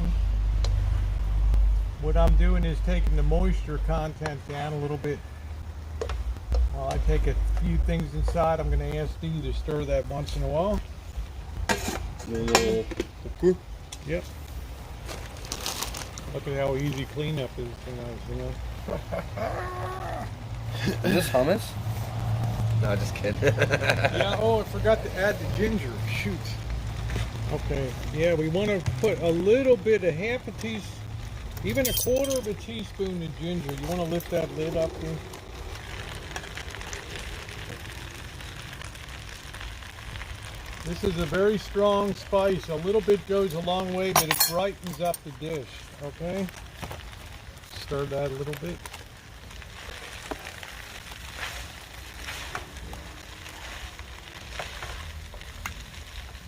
What I'm doing is taking the moisture content down a little bit. While I take a few things inside, I'm going to ask Dee to stir that once in a while. Yep. Look at how easy cleanup is tonight, you know. Is this hummus? No, just kidding. Yeah, oh, I forgot to add the ginger. Shoot. Okay, yeah, we want to put a little bit, a half a teaspoon, even a quarter of a teaspoon of ginger. You want to lift that lid up there? This is a very strong spice. A little bit goes a long way, but it brightens up the dish, okay? Stir that a little bit.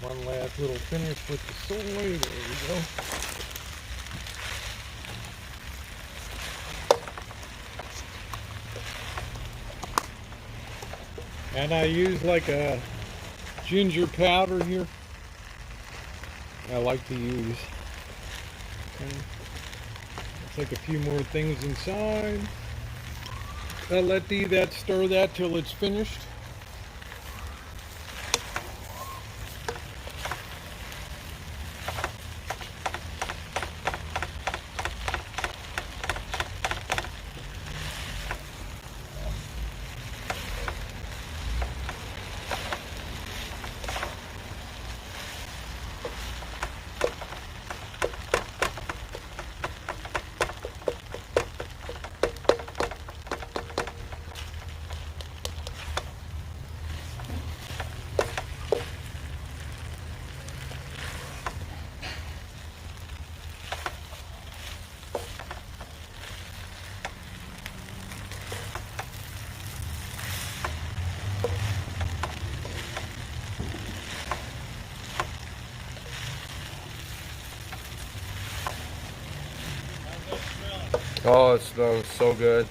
One last little finish with the soy. There we go. And I use like a ginger powder here. I like to use. Okay. Take a few more things inside. I'll let that stir that till it's finished. Oh, it smells so good.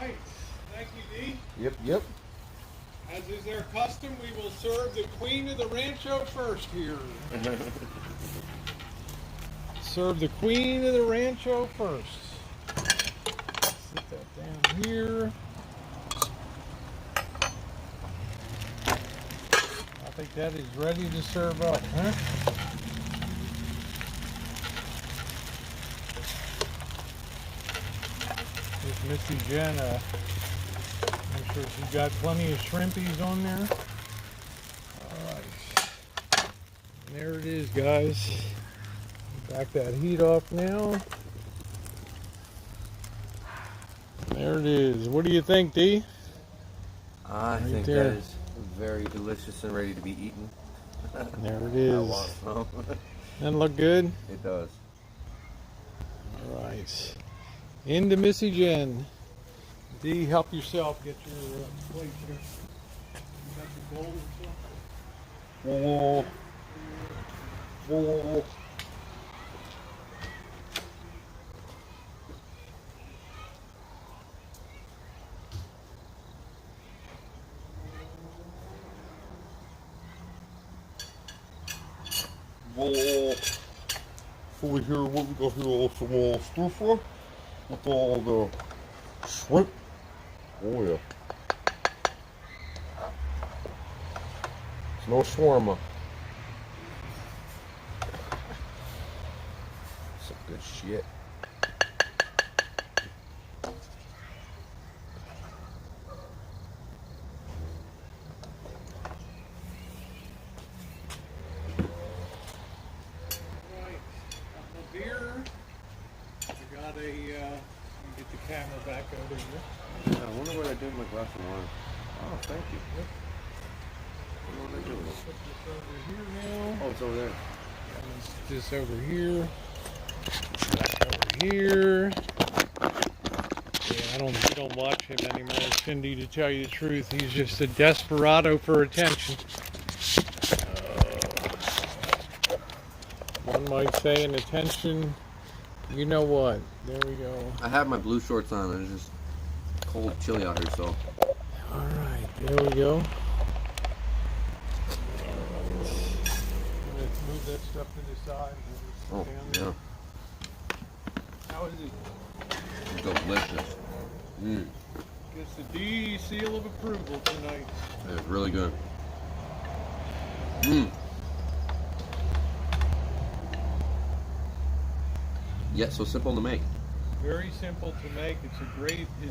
Right. Thank you, D. Yep. As is our custom, we will serve the queen of the Rancho first here. Serve the queen of the Rancho first. Sit that down here. I think that is ready to serve up, huh? Here's Missy Jen. I'm sure she got plenty of shrimpies on there. Alright. There it is, guys. Back that heat off now. There it is. What do you think, D? I think there. that is very delicious and ready to be eaten. There it I is. want some. Doesn't look good? It does. Alright. Into Missy Jen. D, help yourself. Get your plate here. You got your bowl or something? Whoa. Over here, what we got here, some stir fry with all the shrimp. Oh yeah. It's no shawarma. Some good shit. Beer. I got a, get the camera back over here. Yeah, I wonder what I did with my glass of wine. Oh, thank you. What did I do with it? Put this over here now. Oh, it's over there. This over here. Back over here. Yeah, we don't watch him anymore, Cindy, to tell you the truth. He's just a desperado for attention. One might say an attention, you know what? There we go. I have my blue shorts on and it's just cold, chilly out here, so. Alright, there we go. Let's move that stuff to the side. Oh, yeah. How is it? Delicious. Gets the D seal of approval tonight. It's really good. Yet so simple to make. Very simple to make. It's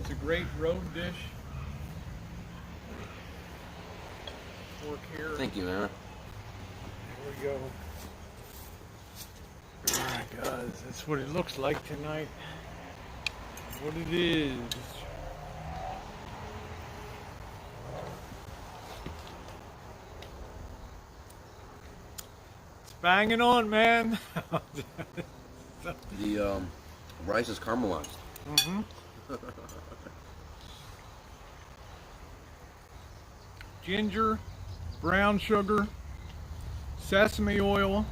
a great road dish. Fork here. Thank you, Anna. There we go. Alright guys, that's what it looks like tonight. What it is. It's banging on, man. The rice is caramelized. Ginger, brown sugar, sesame oil,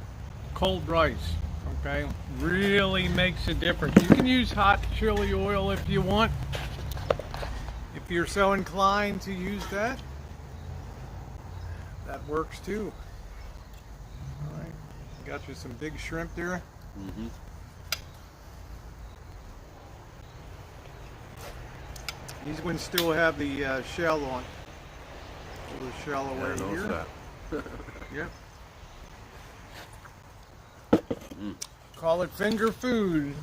cold rice. Okay, really makes a difference. You can use hot chili oil if you want, if you're so inclined to use that. That works too. All right, got you some big shrimp there. These ones still have the shell on. Pull the shell away I noticed here. that. Yep. Call it finger food.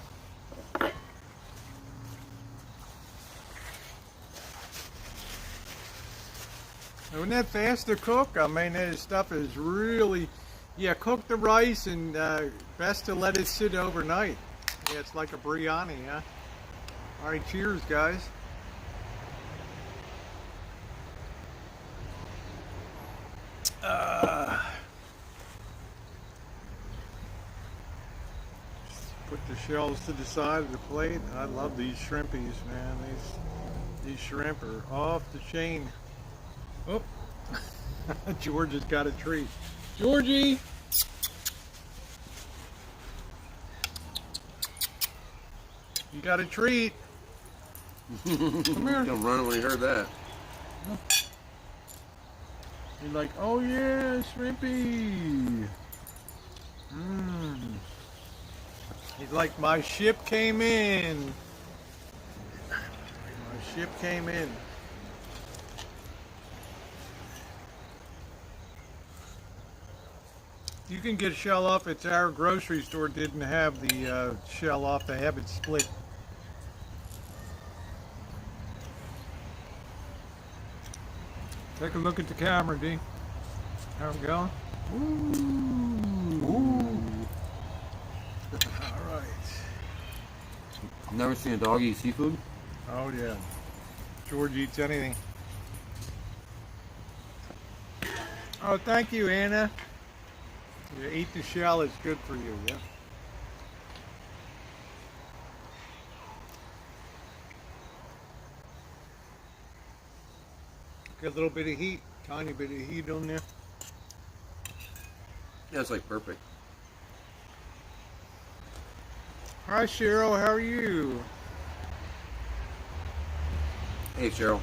Isn't that fast to cook? I mean, this stuff is really, yeah, cook the rice and best to let it sit overnight. Yeah, it's like a biryani, huh? All right, cheers, guys. Put the shells to the side of the plate. I love these shrimpies, man. These shrimp are off the chain. Oh, George has got a treat. Georgie! You got a treat. Come here. He'll run when he heard that. You're like, oh yeah, shrimpy. He's like, my ship came in. My ship came in. You can get shell off. It's our grocery store didn't have the shell off. They have it split. Take a look at the camera, D. How we going? Ooh. All right. Never seen a dog eat seafood? Oh yeah. George eats anything. Oh, thank you, Anna. You eat the shell, it's good for you, yeah. Get a little bit of heat, tiny bit of heat on there. Yeah, it's like perfect. Hi, Cheryl, how are you? Hey, Cheryl.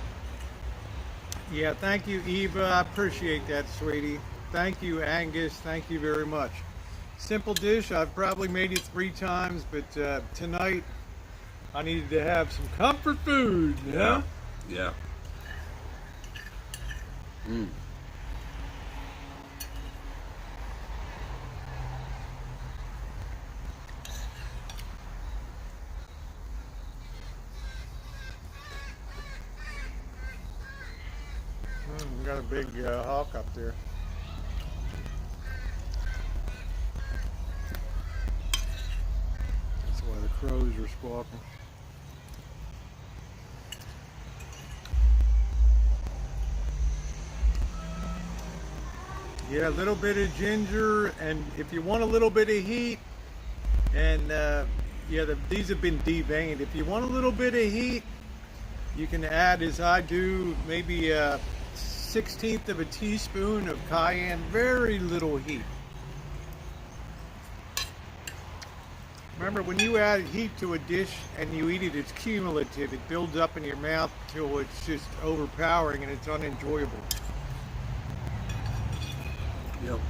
Yeah, thank you, Eva. I appreciate that, sweetie. Thank you, Angus. Thank you very much. Simple dish. I've probably made it 3 times, but tonight I needed to have some comfort food. Yeah. Yeah. Mm. We got a big hawk up there. That's why the crows are squawking. Yeah, a little bit of ginger, and if you want a little bit of heat, and these have been deveined. If you want a little bit of heat, you can add, as I do, maybe a 1/16 of a teaspoon of cayenne, very little heat. Remember, when you add heat to a dish and you eat it, it's cumulative. It builds up in your mouth till it's just overpowering and it's unenjoyable. Yep.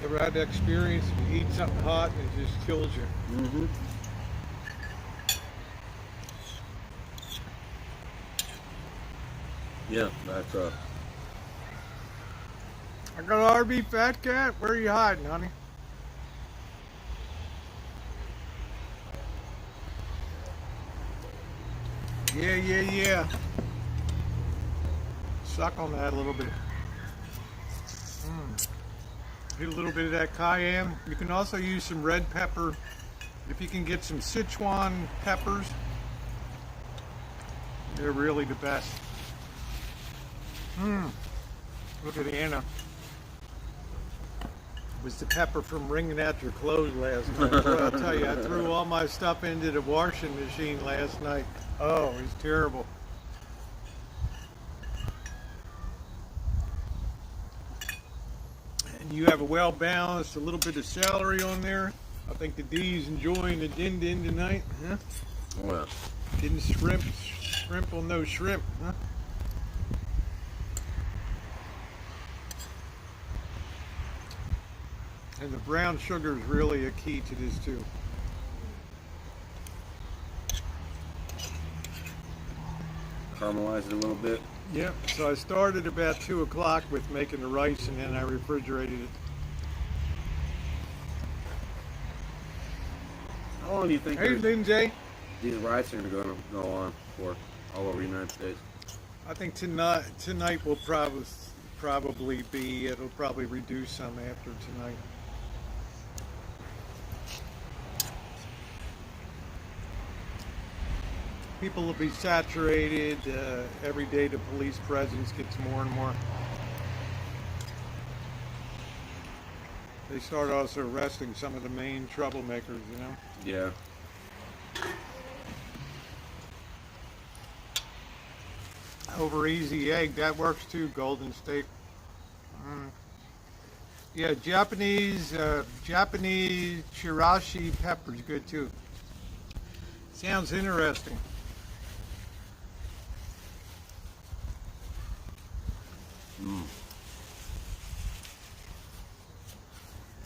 Ever had that experience? You eat something hot and it just kills you. Mm-hmm. Yeah, that's I got an RV Fat Cat. Where are you hiding, honey? Yeah. Suck on that a little bit. Get a little bit of that cayenne. You can also use some red pepper. If you can get some Sichuan peppers, they're really the best. Look at Anna. It was the pepper from wringing out your clothes last night. Boy, I'll tell you, I threw all my stuff into the washing machine last night. Oh, it was terrible. And you have a well-balanced, a little bit of celery on there. I think the D's enjoying the din-din tonight, huh? well. Didn't shrimp on no shrimp, huh? And the brown sugar is really a key to this too. Caramelize it a little bit. Yep. So I started about 2 o'clock with making the rice, and then I refrigerated it. How long do you think Hey, Lindsay. these rice are going to go on for all over the United States? I think tonight will probably be. It'll probably reduce some after tonight. People will be saturated. Every day the police presence gets more and more. They start also arresting some of the main troublemakers, you know? Yeah. Over easy egg, that works too, Golden State. Yeah, Japanese chirashi pepper's good too. Sounds interesting.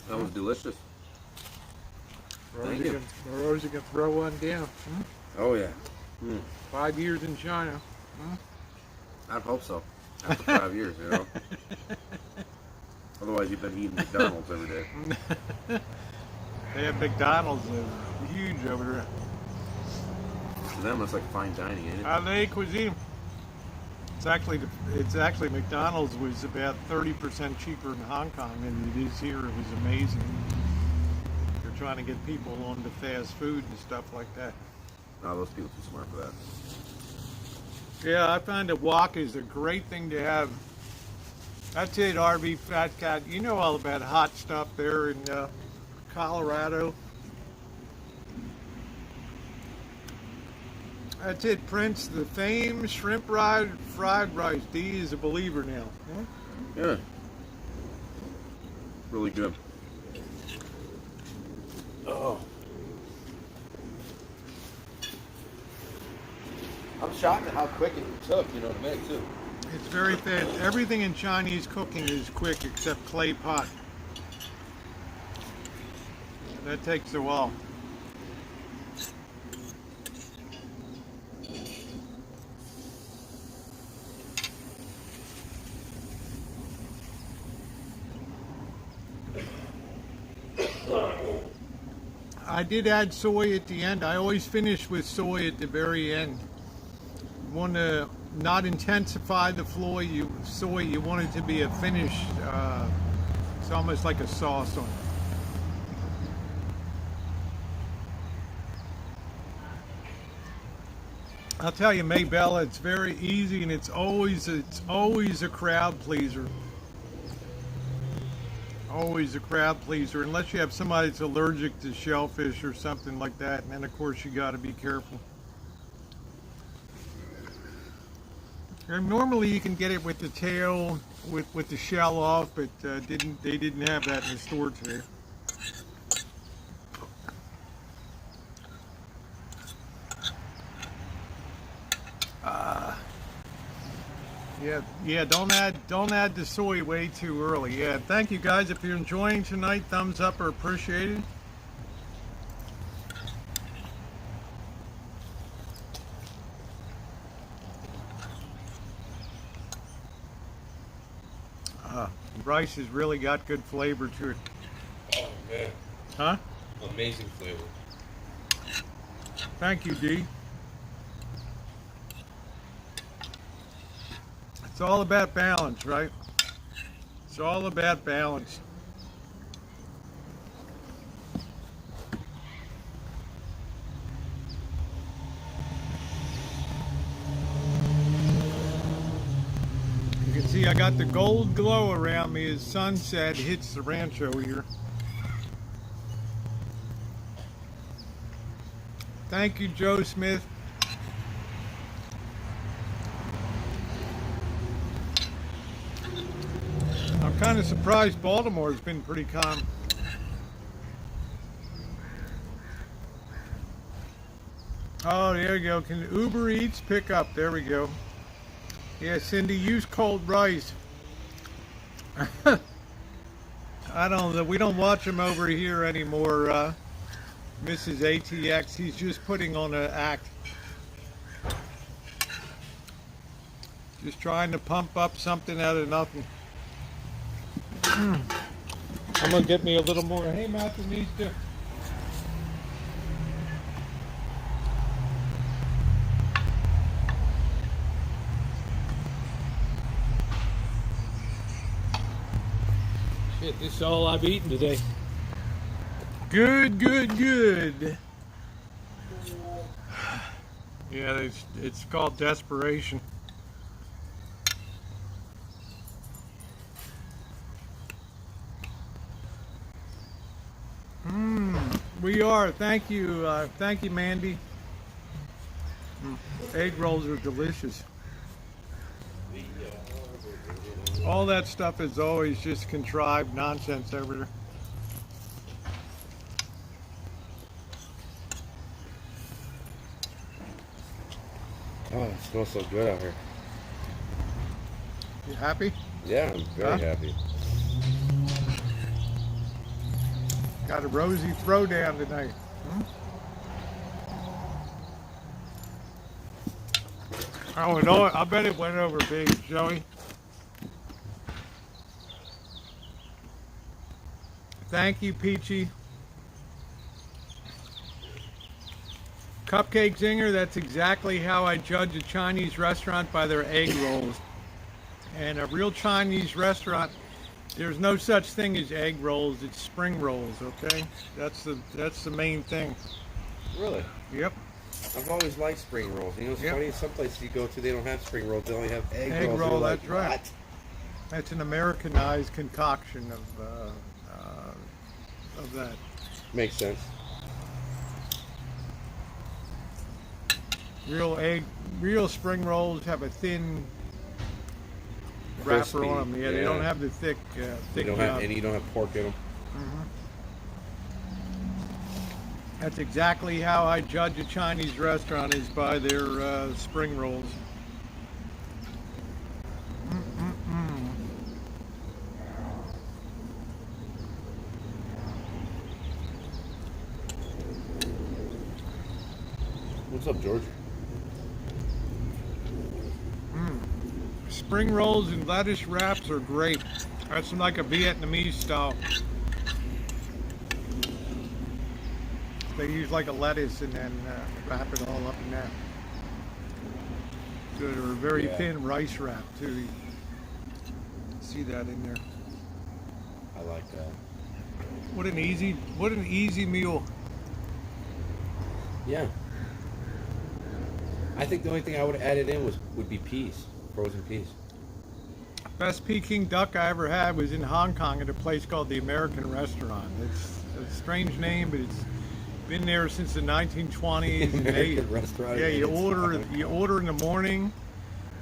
That was delicious. Thank you. Rosie can throw one down. Oh yeah. 5 years in China. I'd hope so. After 5 years, you know. Otherwise, you've been eating McDonald's every day. They have McDonald's huge over there. To them, it's like fine dining, ain't it? LA cuisine. It's actually McDonald's was about 30% cheaper in Hong Kong than it is here. It was amazing. They're trying to get people on to fast food and stuff like that. No, those people are too smart for that. Yeah, I find a wok is a great thing to have. That's it, RV Fat Cat. You know all about hot stuff there in Colorado. That's it, Prince. The famed shrimp fried rice. D is a believer now. Huh? Yeah. Really good. Oh. I'm shocked at how quick it took, you know, to make too. It's very fast. Everything in Chinese cooking is quick except clay pot. That takes a while. I did add soy at the end. I always finish with soy at the very end. You want to not intensify the soy. You want it to be a finish. It's almost like a sauce on it. I'll tell you, Maybella, it's very easy and it's always a crowd pleaser. Always a crowd pleaser, unless you have somebody that's allergic to shellfish or something like that, and then of course you got to be careful. And normally you can get it with the tail, with the shell off, but they didn't have that in the store today. Yeah, don't add the soy way too early. Yeah, thank you guys. If you're enjoying tonight, thumbs up are appreciated. Rice has really got good flavor to it. Oh man. Huh? Amazing flavor. Thank you, D. It's all about balance, right? It's all about balance. You can see I got the gold glow around me as sunset hits the Rancho here. Thank you, Joe Smith. I'm kind of surprised Baltimore's been pretty calm. Oh, there you go. Can Uber Eats pick up? There we go. Yeah, Cindy, use cold rice. I don't know. We don't watch him over here anymore, Mrs. ATX. He's just putting on an act. Just trying to pump up something out of nothing. I'm gonna get me a little more. Hey, Matthew needs to. it. This is all I've eaten today. Good, good, good. Yeah, it's called desperation. We are. Thank you, Mandy. Egg rolls are delicious. All that stuff is always just contrived nonsense over there. Oh, it smells so good out here. You happy? Yeah, I'm very happy. Got a Rosie throwdown tonight. Oh, no, I bet it went over big, Joey. Thank you, Peachy. Cupcake Zinger, that's exactly how I judge a Chinese restaurant, by their egg rolls. And a real Chinese restaurant, there's no such thing as egg rolls, it's spring rolls, okay? That's the main thing. Really? Yep. I've always liked spring rolls. You know, it's Yep. funny, some places you go to, they don't have spring rolls, they only have egg rolls. Egg roll, You're that's like, right. "What?" That's an Americanized concoction of that. Makes sense. Real spring rolls have a thin wrapper Crispy, on them. Yeah, they yeah. don't have the thick You don't have, and you don't have pork in them. That's exactly how I judge a Chinese restaurant, is by their spring rolls. What's up, George? Spring rolls and lettuce wraps are great. That's like a Vietnamese style. They use like a lettuce and then wrap it all up in that. So they're a very thin rice wrap too. You see that in there. I like that. What an easy meal. Yeah. I think the only thing I would have added in would be peas, frozen peas. Best Peking duck I ever had was in Hong Kong at a place called the American Restaurant. It's a strange name, but it's been there since the 1920s. American Restaurant. Yeah, you order in the morning,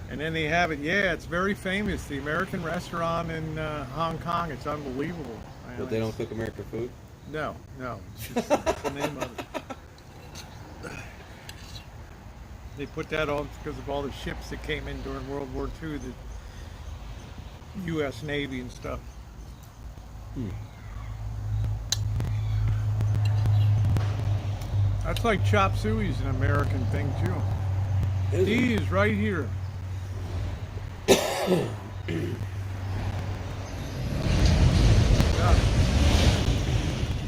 and then they have it. Yeah, it's very famous. The American Restaurant in Hong Kong. It's unbelievable. But they don't cook American food? No. It's just the name of it. They put that on because of all the ships that came in during World War II, the U.S. Navy and stuff. That's like chop suey's an American thing too. These right here.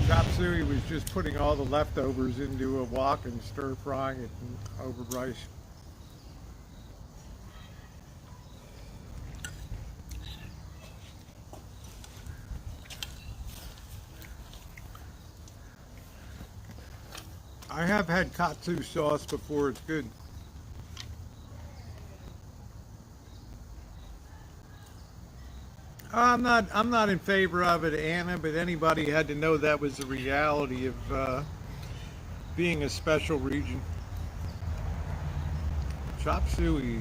Chop suey was just putting all the leftovers into a wok and stir frying it over rice. I have had katsu sauce before. It's good. I'm not in favor of it, Anna, but anybody had to know that was the reality of being a special region. Chop suey.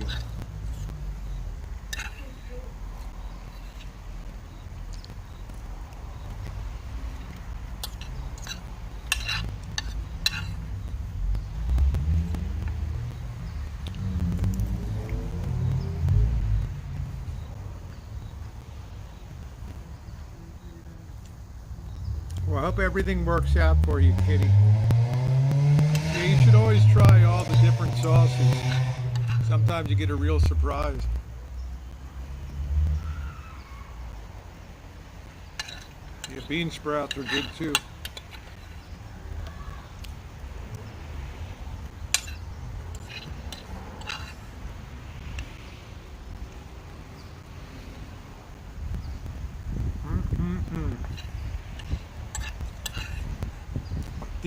Well, I hope everything works out for you, Kitty. Yeah, you should always try all the different sauces. Sometimes you get a real surprise. Yeah, bean sprouts are good too. Mm-mm-mm.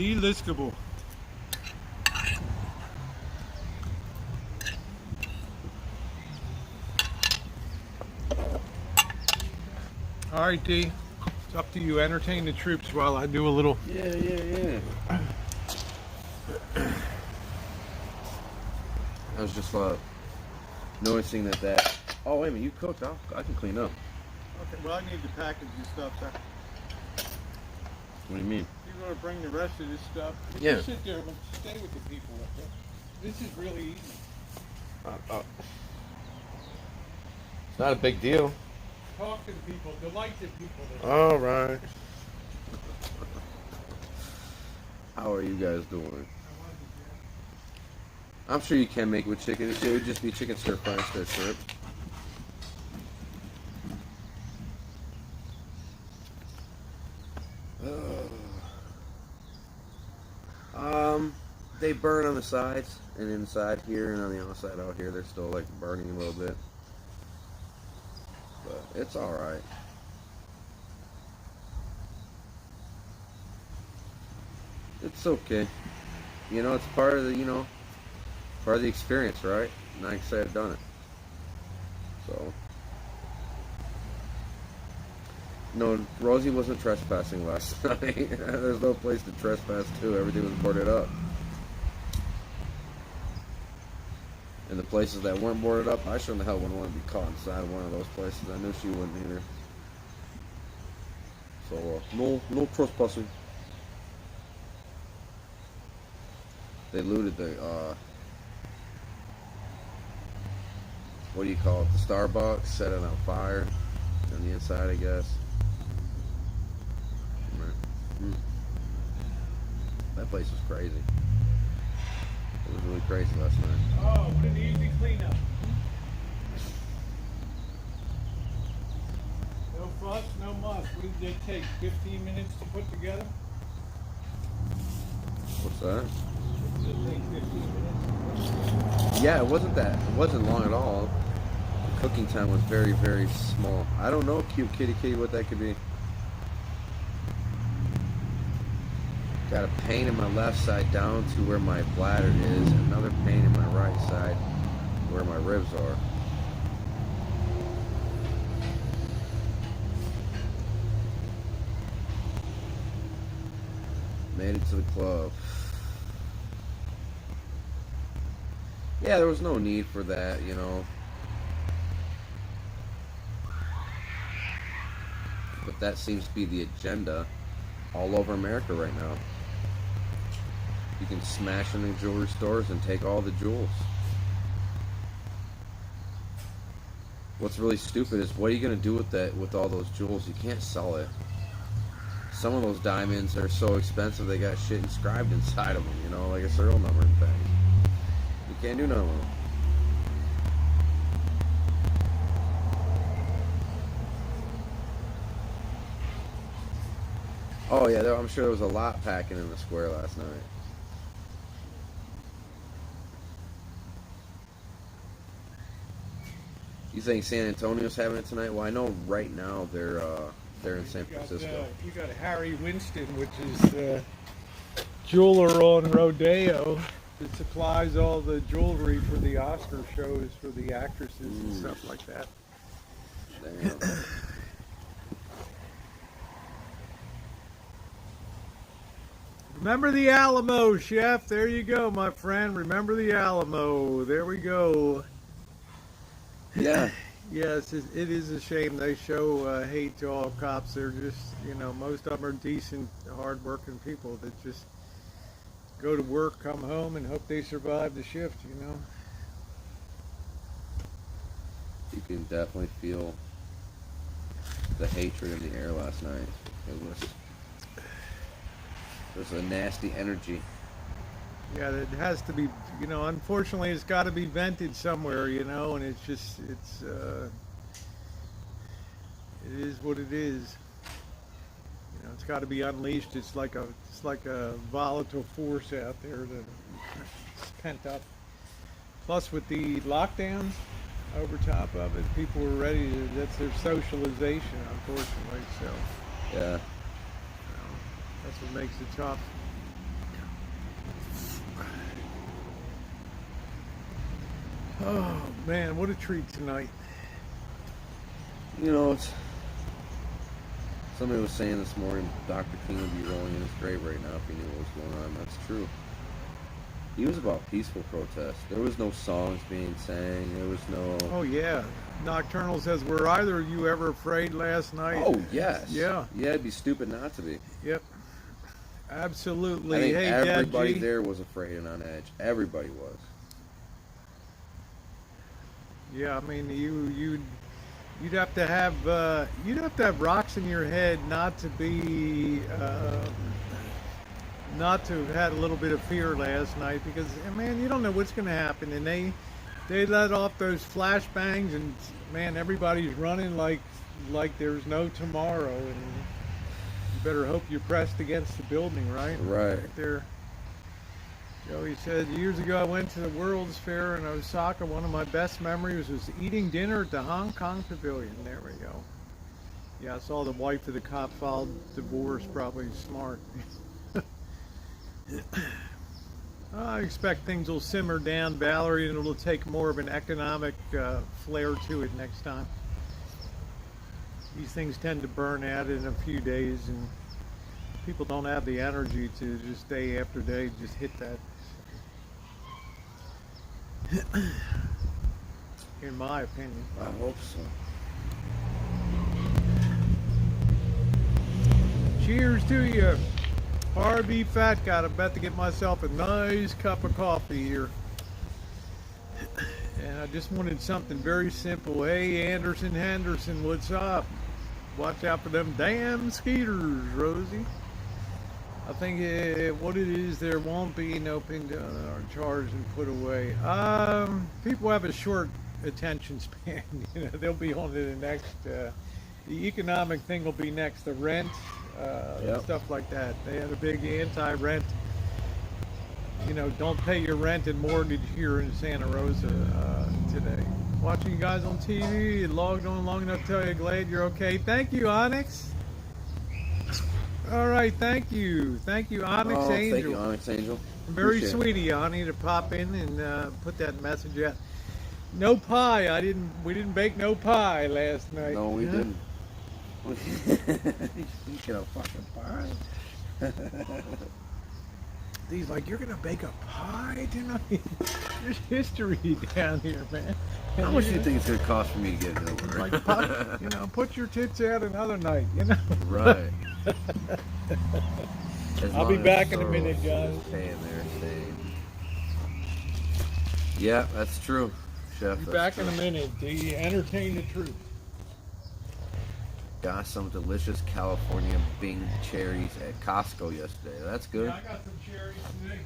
Delistable. All right, D. It's up to you. Entertain the troops while I do a little. Yeah. I was just noticing that. Oh wait a minute, you cooked. I can clean up. Okay. Well, I need to package this stuff. So What do you mean? you're going to bring the rest of this stuff. You Yeah. just sit there and stay with the people. Okay? This is really easy. It's not a big deal. Talk to the people. Delight the people. All right. How are you guys doing? I'm sure you can make it with chicken. It would just be chicken stir fry instead of shrimp. They burn on the sides and inside here, and on the outside out here, they're still like burning a little bit. But it's all right. It's okay. You know, it's part of the part of the experience, right? And like I say, I've done it. So. No, Rosie wasn't trespassing last night. There's no place to trespass to. Everything was boarded up. And the places that weren't boarded up, I sure in the hell wouldn't want to be caught inside one of those places. I knew she wouldn't either. So, no trespassing. They looted the, what do you call it? The Starbucks, set it on fire on the inside, I guess. That place was crazy. It was really crazy last night. Oh, what an easy cleanup. No fuss, no muss. What did it take? 15 minutes to put together? What's that? Did it take 15 minutes? Yeah, it wasn't long at all. The cooking time was very, very small. I don't know, cute kitty, what that could be. Got a pain in my left side down to where my bladder is, another pain in my right side where my ribs are. Made it to the club. Yeah, there was no need for that, you know. But that seems to be the agenda all over America right now. You can smash into jewelry stores and take all the jewels. What's really stupid is what are you going to do with all those jewels? You can't sell it. Some of those diamonds are so expensive they got shit inscribed inside of them, you know, like a serial number and things. You can't do nothing with them. Oh yeah, I'm sure there was a lot packing in the square last night. You think San Antonio's having it tonight? Well, I know right now they're in San Francisco. You got Harry Winston, which is jeweler on Rodeo that supplies all the jewelry for the Oscar shows for the actresses and stuff like that. Damn. Remember the Alamo, Chef. There you go, my friend. Remember the Alamo. There we go. Yeah. Yes, it is a shame they show hate to all cops. They're just, most of them are decent, hard-working people that just go to work, come home, and hope they survive the shift, You can definitely feel the hatred in the air last night. There's a nasty energy. Yeah, it has to be, unfortunately it's got to be vented somewhere, and it's just, it is what it is. It's got to be unleashed. It's like a volatile force out there that's pent up. Plus with the lockdowns over top of it, people were ready to, that's their socialization, unfortunately, so. Yeah. That's what makes it tough. Oh man, what a treat tonight. You know, it's somebody was saying this morning, Dr. King would be rolling in his grave right now if he knew what was going on. That's true. He was about peaceful protest. There was no songs being sang. There was no. Oh yeah, Nocturnal says, "Were either of you ever afraid last night?" Oh yes. Yeah. Yeah, it'd be stupid not to be. Yep. Absolutely. I think Hey, everybody Dad G. there was afraid and on edge. Everybody was. Yeah, I mean, you'd have to have rocks in your head not to be not to have had a little bit of fear last night, because man, you don't know what's going to happen, and they let off those flashbangs, and man, everybody's running like there's no tomorrow, and you better hope you're pressed against the building, right? Right. Right there. Joey said, years ago I went to the World's Fair in Osaka. One of my best memories was eating dinner at the Hong Kong Pavilion. There we go. Yeah, I saw the wife of the cop filed divorce. Probably smart. I expect things will simmer down, Valerie, and it'll take more of an economic flair to it next time. These things tend to burn out in a few days, and people don't have the energy to just day after day just hit that. In my opinion. I hope so. Cheers to you. RB Fat Cat. I'm about to get myself a nice cup of coffee here. And I just wanted something very simple. Hey, Anderson Henderson, what's up? Watch out for them damn skeeters, Rosie. I think what it is, there won't be no ping down or charged and put away. People have a short attention span. You know, they'll be on to the next. The economic thing will be next. The rent, Yep. stuff like that. They had a big anti-rent. You know, don't pay your rent and mortgage here in Santa Rosa today. Watching you guys on TV, logged on long enough to tell you, glad you're okay. Thank you, Onyx. All right, thank you, Onyx Oh, Angel. thank you, Onyx Angel. Very Appreciate sweet of you, Ani, to pop in and put that message out. No pie. We didn't bake no pie last night. No, we Huh? didn't. Speaking of fucking pie. He's like, you're gonna bake a pie tonight? There's history down here, man. How much do you think it's gonna cost for me to get it over? Like, put your tits out another night, you know. Right. I'll be back in a minute, guys. Staying there, staying. Yeah, that's true, Chef. Be that's back true. in a minute. Do you entertain the truth? Got some delicious California Bing cherries at Costco yesterday. That's good. Yeah, I got some cherries today.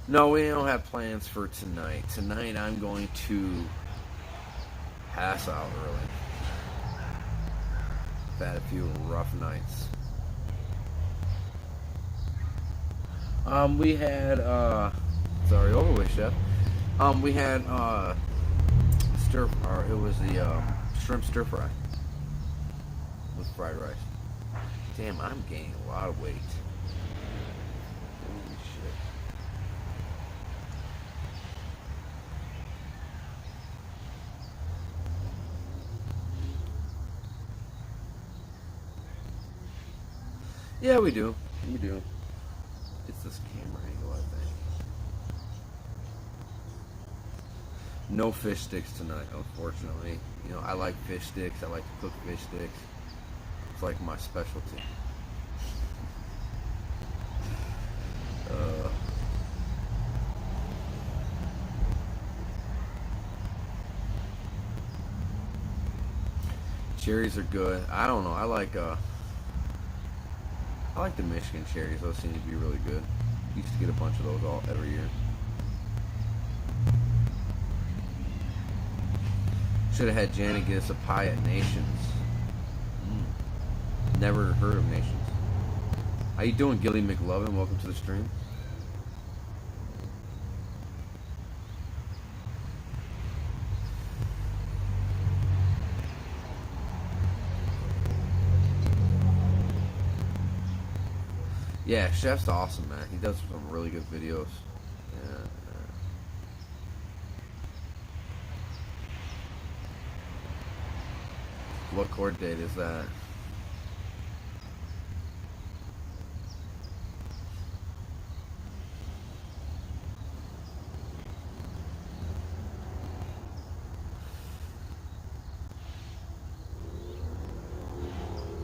No, we don't have plans for tonight. Tonight I'm going to pass out early. I've had a few rough nights. We had sorry, over with, Chef. We had it was the shrimp stir fry with fried rice. Damn, I'm gaining a lot of weight. Holy shit. Yeah, we do. We do. It's this camera angle, I think. No fish sticks tonight, unfortunately. You know, I like fish sticks. I like to cook fish sticks. It's like my specialty. Cherries are good. I don't know. I like the Michigan cherries. Those seem to be really good. Used to get a bunch of those every year. Should have had Janet get us a pie at Nations. Never heard of Nations. How you doing, Gilly McLovin? Welcome to the stream. Yeah, Chef's awesome, man. He does some really good videos. Yeah. What court date is that?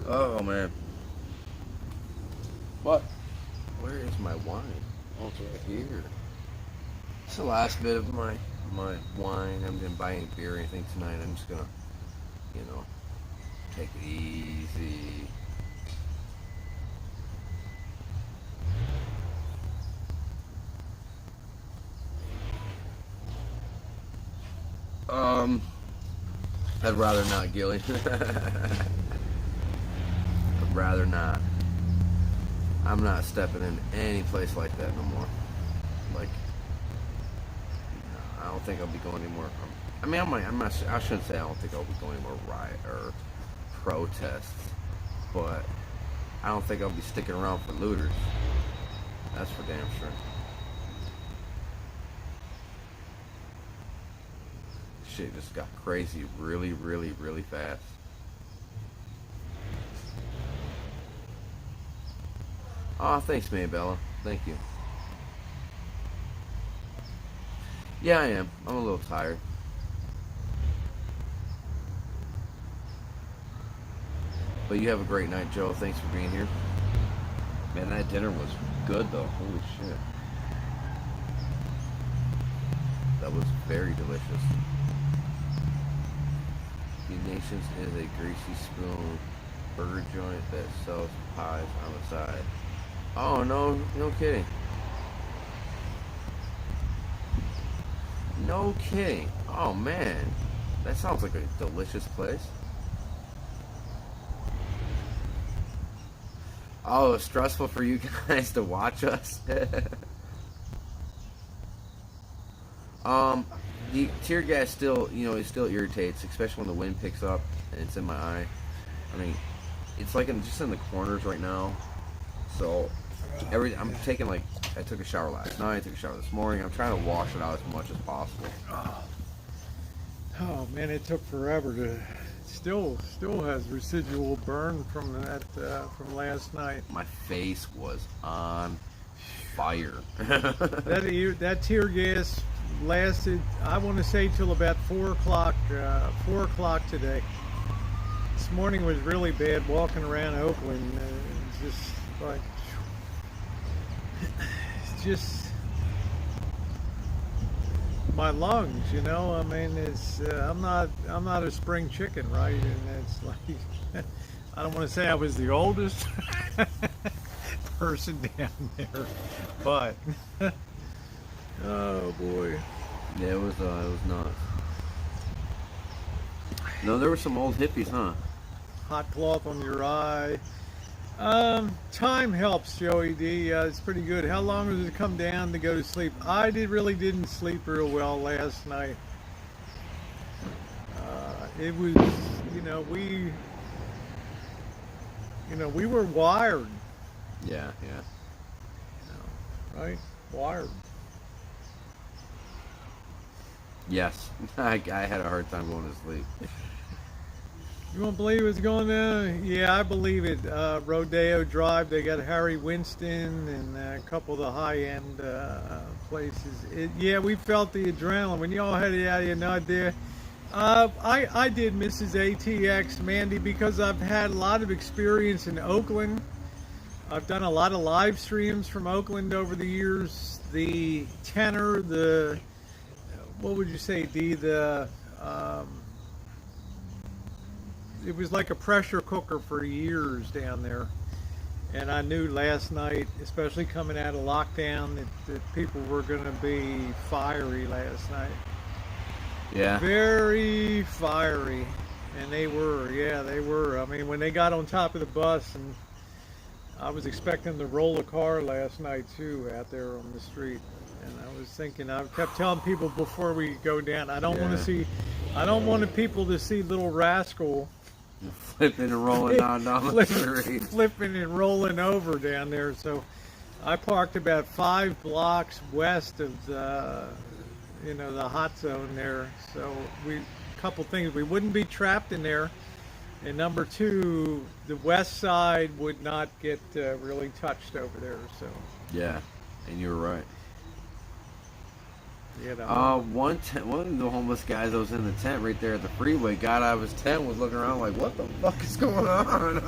Oh man. What? Where is my wine? Oh, it's right Here. It's the last bit of my wine. I didn't buy any beer or anything tonight. I'm just gonna, take it easy. I'd rather not, Gilly. I'd rather not. I'm not stepping in any place like that no more. Like, no, I don't think I'll be going anymore. I mean, I shouldn't say I don't think I'll be going anymore riot or protests, but I don't think I'll be sticking around for looters. That's for damn sure. Shit just got crazy really, really, really fast. Oh, thanks, Maybella. Thank you. Yeah, I am. I'm a little tired. But you have a great night, Joe. Thanks for being here. Man, that dinner was good, though. Holy shit. That was very delicious. Nations is a greasy spoon burger joint that sells pies on the side. Oh, no kidding. No kidding. Oh man, that sounds like a delicious place. Oh, it's stressful for you guys to watch us. The tear gas still, it still irritates, especially when the wind picks up and it's in my eye. I mean, it's like just in the corners right now. So I'm taking I took a shower last night, I took a shower this morning. I'm trying to wash it out as much as possible. Oh man, it took forever to. Still has residual burn from that from last night. My face was on fire. That tear gas lasted, I want to say, till about 4 o'clock. 4 o'clock today. This morning was really bad. Walking around Oakland, it's just like, it's just my lungs. I mean, it's I'm not a spring chicken, right? And it's like, I don't want to say I was the oldest person down there, but oh boy. Yeah, it was nuts. No, there were some old hippies, huh? Hot cloth on your eye. Time helps, Joey D. It's pretty good. How long does it come down to go to sleep? I really didn't sleep real well last night. It was, we were wired. Yeah. Right? Wired. Yes, I had a hard time going to sleep. You won't believe what's going on? Yeah, I believe it. Rodeo Drive, they got Harry Winston and a couple of the high-end places. Yeah, we felt the adrenaline. When y'all had it out of your nut there, I did Mrs. ATX, Mandy, because I've had a lot of experience in Oakland. I've done a lot of live streams from Oakland over the years. The tenor, what would you say, it was like a pressure cooker for years down there. And I knew last night, especially coming out of lockdown, that people were going to be fiery last night. Yeah. Very fiery. And they were, they were. I mean, when they got on top of the bus, and I was expecting to roll a car last night too out there on the street. And I was thinking, I kept telling people before we go down, I don't want people to see Little Rascal Flipping and rolling down the street. Flipping and rolling over down there. So I parked about 5 blocks west of the, the hot zone there. So couple things, we wouldn't be trapped in there. And number 2, the west side would not get really touched over there. So Yeah, and you're right. One of the homeless guys that was in the tent right there at the freeway got out of his tent, was looking around like, what the fuck is going on?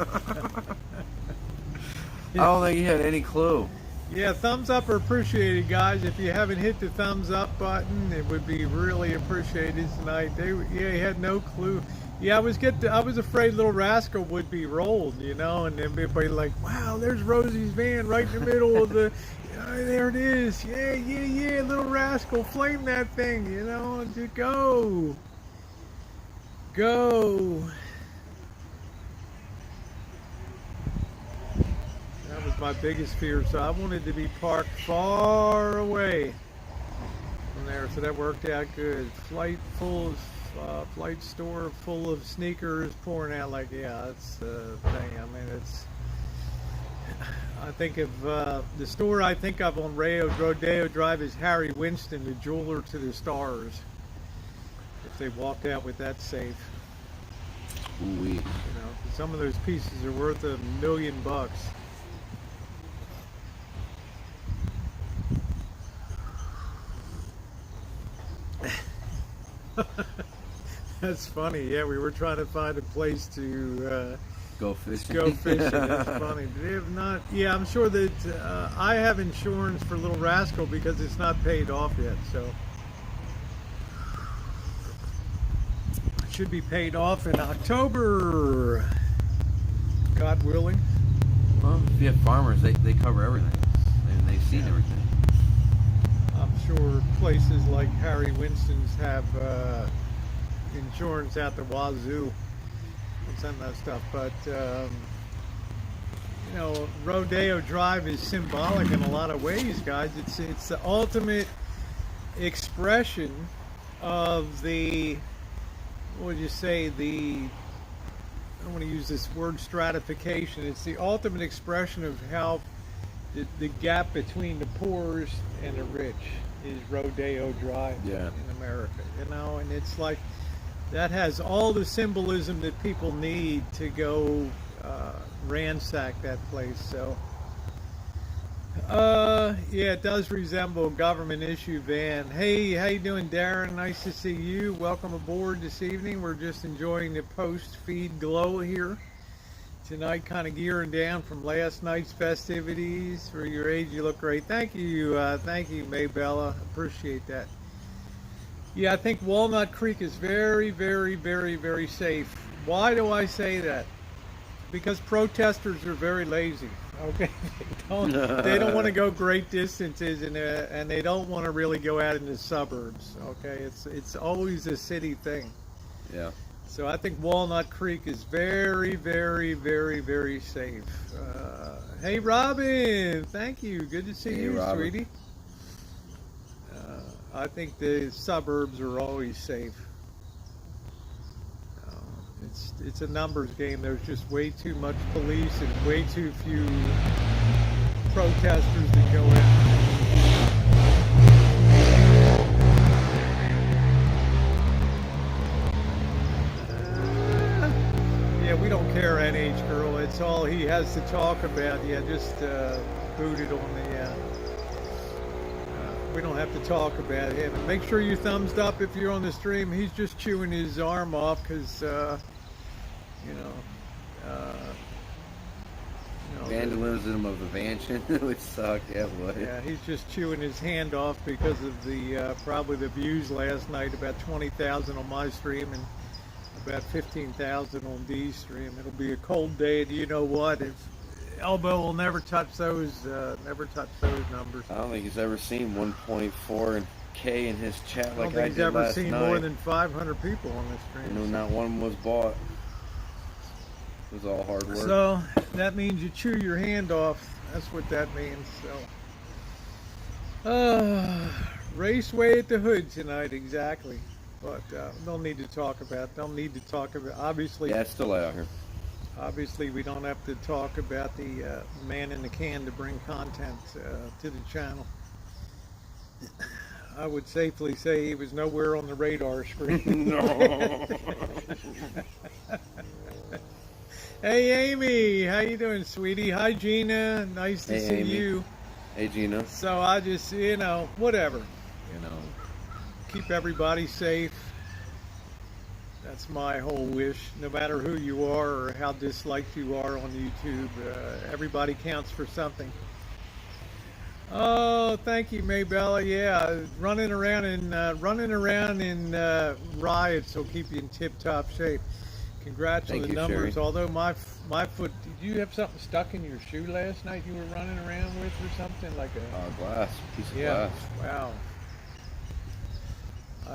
I don't think he had any clue. Yeah, thumbs up are appreciated, guys. If you haven't hit the thumbs up button, it would be really appreciated tonight. He had no clue. Yeah, I was afraid Little Rascal would be rolled, and everybody like, wow, there's Rosie's van right in the middle of the. There it is. Yeah, Little Rascal, flame that thing, just go. That was my biggest fear, so I wanted to be parked far away from there, so that worked out good. Flight store full of sneakers pouring out that's the thing. I mean, I think of the store I think of on Rodeo Drive is Harry Winston, the jeweler to the stars. If they walked out with that safe, Ooh-wee. Some of those pieces are worth $1 million. That's funny. Yeah, we were trying to find a place to go fishing. It's funny. They have not. Yeah, I'm sure that I have insurance for Little Rascal because it's not paid off yet. So it should be paid off in October, God willing. Well, if you have farmers, they cover everything, and they've seen everything. I'm sure places like Harry Winston's have insurance out the wazoo and some of that stuff, but Rodeo Drive is symbolic in a lot of ways, guys. It's the ultimate expression of the, what would you say, I don't want to use this word stratification. It's the ultimate expression of how the gap between the poor and the rich is Rodeo Drive in America, and it's like that has all the symbolism that people need to go ransack that place. So it does resemble a government issue van. Hey, how you doing, Darren? Nice to see you. Welcome aboard this evening. We're just enjoying the post feed glow here tonight, kind of gearing down from last night's festivities. For your age, you look great. Thank you, Maybella. Appreciate that. Yeah, I think Walnut Creek is very, very, very, very safe. Why do I say that? Because protesters are very lazy. Okay, they don't want to go great distances, and they don't want to really go out in the suburbs. Okay, it's always a city thing. Yeah. So I think Walnut Creek is very, very, very, very safe. Hey, Robin, thank you. Good to see you, Robin. sweetie. I think the suburbs are always safe. It's a numbers game. There's just way too much police and way too few protesters that go in. We don't care, NH girl. It's all he has to talk about. Yeah, just booted on the. We don't have to talk about him. And make sure you thumbs up if you're on the stream. He's just chewing his arm off because, vandalism of the mansion, which sucked. Yeah, boy. Yeah, he's just chewing his hand off because of the probably the views last night. About 20,000 on my stream and about 15,000 on D's stream. It'll be a cold day, and you know what? Elbow will never touch those numbers. I don't think he's ever seen 1.4K in his chat like I did last night. He's ever seen more than 500 people on this stream. Not one was bought. It was all hard work. So that means you chew your hand off. That's what that means. So, Raceway at the Hood tonight, exactly. But don't need to talk about. Don't need to talk about. Obviously, Yeah, it's still out here. obviously, we don't have to talk about the man in the can to bring content to the channel. I would safely say he was nowhere on the radar screen. No. Hey, Amy, how you doing, sweetie? Hi, Gina. Nice to Hey, see Amy. you. Hey, Gina. So I just, whatever. You Keep everybody safe. That's my whole wish. No matter who you are or how disliked you are on YouTube, everybody counts for something. Oh, thank you, Maybella. Yeah, running around in riots will keep you in tip-top shape. Congrats on Thank the you, numbers. Sherry. Although my foot, did you have something stuck in your shoe last night? You were running around with or something like a glass. Piece of yeah. glass. Wow.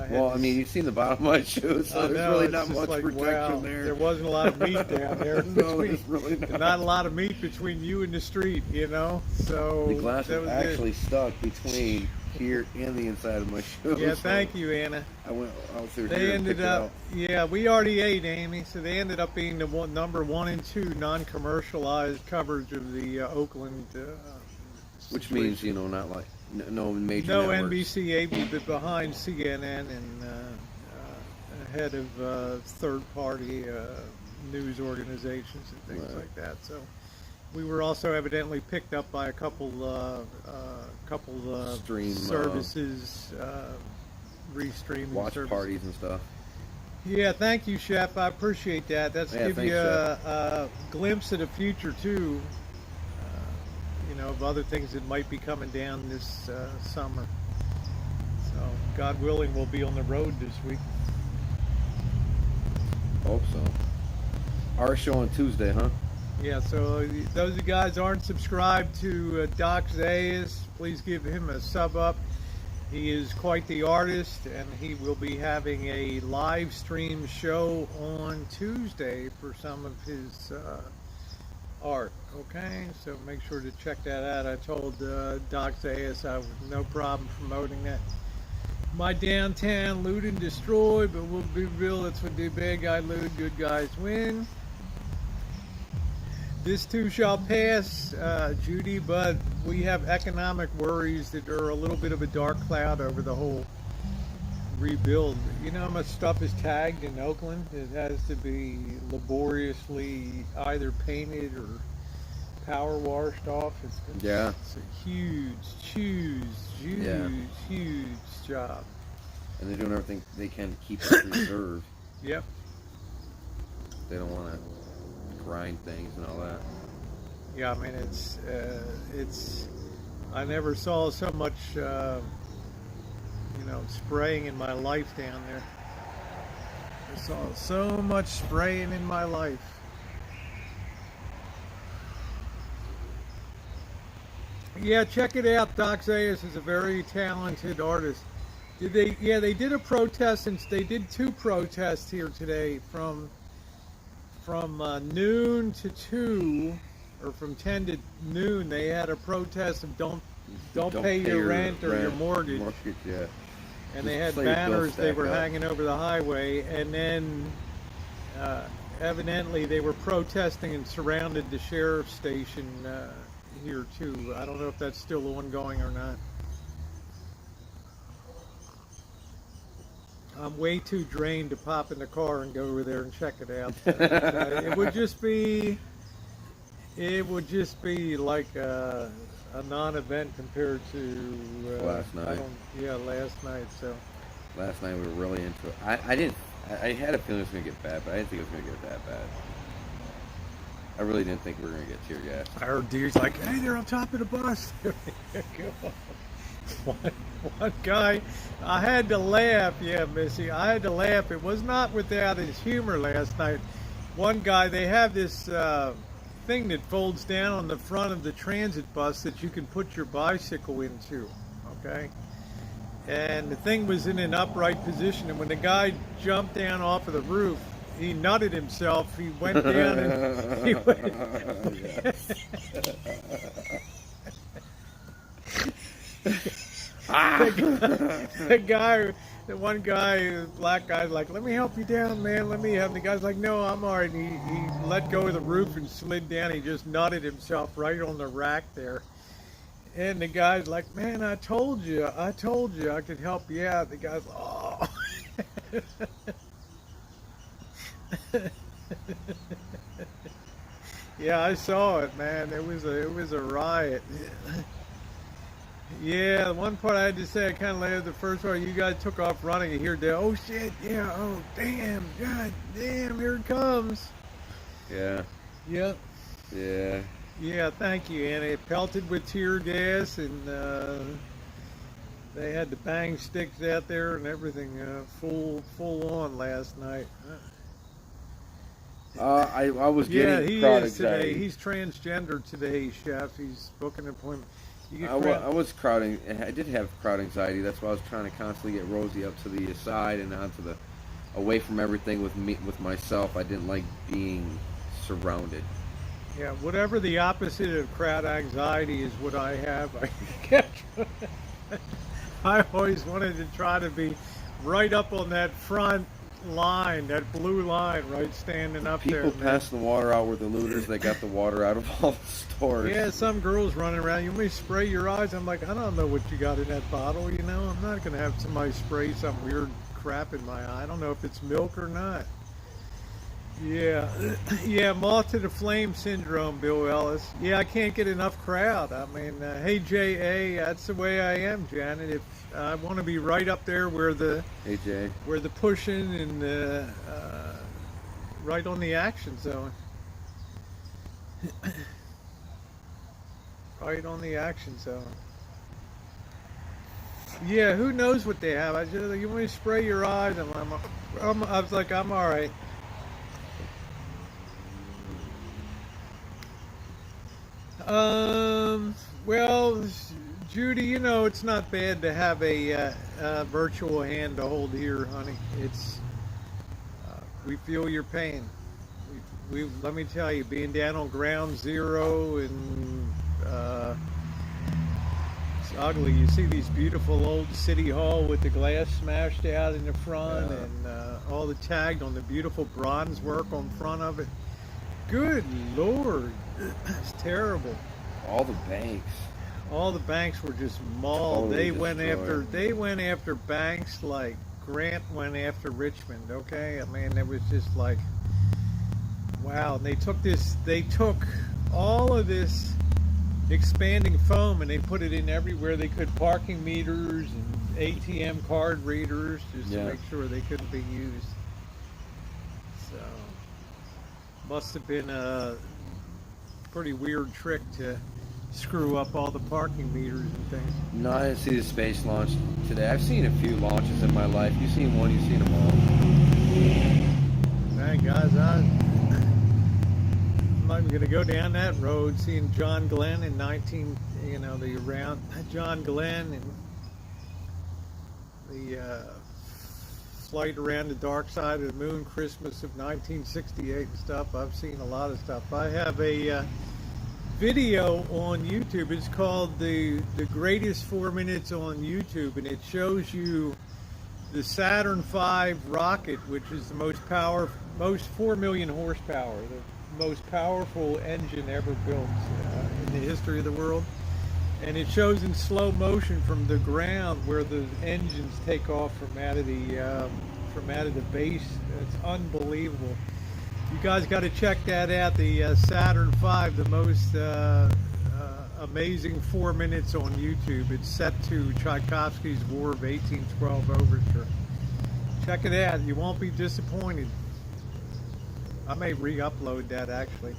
Well, I mean, you've seen the bottom of my shoe, so there's really not much protection there. There wasn't a lot of meat down there. No, there's really not. A lot of meat between you and the street, So The glass that was was it. actually stuck between here and the inside of my shoe. Yeah, so thank you, Anna. I was through They here and ended picked it up, out. yeah, we already ate, Amy. So they ended up being the number 1 and 2 non-commercialized coverage of the Oakland. Which situation. means, not like no major No networks. NBC able, but behind CNN and ahead of third-party news organizations and things Right. like that. So we were also evidently picked up by a couple Stream, services, restreaming Watch services. parties and stuff. Yeah, thank you, Chef. I appreciate that. That's Yeah, give thanks, you a glimpse of the future too. Of other things that might be coming down this summer. So, God willing, we'll be on the road this week. Hope so. Our show on Tuesday, huh? Yeah, so those of you guys aren't subscribed to Doc Zayas, please give him a sub up. He is quite the artist, and he will be having a live stream show on Tuesday for some of his art. Okay, so make sure to check that out. I told Doc Zayas I have no problem promoting that. My downtown loot and destroy, but we'll be real. That's what the bad guy loot, good guys win. This too shall pass, Judy, but we have economic worries that are a little bit of a dark cloud over the whole rebuild. You know how much stuff is tagged in Oakland? It has to be laboriously either painted or power washed off. It's a huge job. And they're doing everything they can to keep it preserved. Yep. They don't want to grind things and all that. Yeah, I mean it's. I never saw so much, spraying in my life down there. I saw so much spraying in my life. Yeah, check it out. Doc Zayas is a very talented artist. Did they? Yeah, they did a protest, and they did 2 protests here today from noon to 2, or from 10 to noon. They had a protest of don't pay your rent or your mortgage. Yeah. And they had Just let your bill banners they stack were up. hanging over the highway, and then evidently they were protesting and surrounded the sheriff's station here too. I don't know if that's still ongoing or not. I'm way too drained to pop in the car and go over there and check it out. It would just be like a non-event compared to Last night. Last night. So Last night we were really into it. I had a feeling it was going to get bad, but I didn't think it was going to get that bad. I really didn't think we were going to get tear gas. I heard dudes like, "Hey, they're on top of the bus." One guy, I had to laugh. Yeah, Missy, I had to laugh. It was not without his humor last night. One guy, they have this thing that folds down on the front of the transit bus that you can put your bicycle into, okay? And the thing was in an upright position, and when the guy jumped down off of the roof, he nutted himself. He went down and he went. The one guy, black guy's like, let me help you down, man. Let me help. The guy's like, no, I'm all right. And he let go of the roof and slid down. He just nutted himself right on the rack there. And the guy's like, man, I told you I could help you out. The guy's like, oh. Yeah, I saw it, man. It was a riot. Yeah, the one part I had to say, I kind of laughed the first part. You guys took off running, and hear the, oh shit, yeah, oh damn, god damn, here it comes. Yeah. Yep. Yeah. Yeah, thank you, Anna. It pelted with tear gas, and they had the bang sticks out there and everything, full on last night. I was Yeah, getting he crowd is today. anxiety. He's transgender today, chef. He's booking an appointment. You get I was crowding. I did have crowd anxiety. That's why I was trying to constantly get Rosie up to the side and onto the, away from everything with me, with myself. I didn't like being surrounded. Yeah, whatever the opposite of crowd anxiety is what I have. I always wanted to try to be right up on that front line, that blue line, right, standing up there. People passing the water out were the looters that got the water out of all the stores. Yeah, some girls running around. You may spray your eyes. I'm like, I don't know what you got in that bottle. You know, I'm not going to have somebody spray some weird crap in my eye. I don't know if it's milk or not. Yeah, yeah, moth to the flame syndrome, Bill Ellis. Yeah, I can't get enough crowd. I mean, hey, J.A., that's the way I am, Janet. If I want to be right up there where the pushing and right on the action zone. Right on the action zone. Yeah, who knows what they have? I just, you want to spray your eyes? I was like, I'm all right. Well, Judy, you know, it's not bad to have a virtual hand to hold here, honey. It's, we feel your pain. Let me tell you, being down on ground zero and it's ugly. You see these beautiful old city hall with the glass smashed out in the front, and all the tagged on the beautiful bronze work on front of it. Good Lord, it's terrible. All the banks. All the banks were just mauled. Totally They went after banks like Grant went after Richmond. Okay, I mean it was just like, wow. And they took all of this expanding foam and they put it in everywhere they could, parking meters and ATM card readers, just to make sure they couldn't be used. So must have been a pretty weird trick to screw up all the parking meters and things. No, I didn't see the space launch today. I've seen a few launches in my life. You've seen one, you've seen them all. Man, guys, I'm not going to go down that road. Seeing John Glenn in John Glenn and the flight around the dark side of the moon, Christmas of 1968 and stuff. I've seen a lot of stuff. I have a video on YouTube. It's called the Greatest 4 Minutes on YouTube, and it shows you the Saturn V rocket, which is the most 4 million horsepower, the most powerful engine ever built in the history of the world. And it shows in slow motion from the ground where the engines take off from out of the base. It's unbelievable. You guys got to check that out. The Saturn V, the most amazing 4 minutes on YouTube. It's set to Tchaikovsky's War of 1812 overture. Check it out. You won't be disappointed. I may re-upload that actually.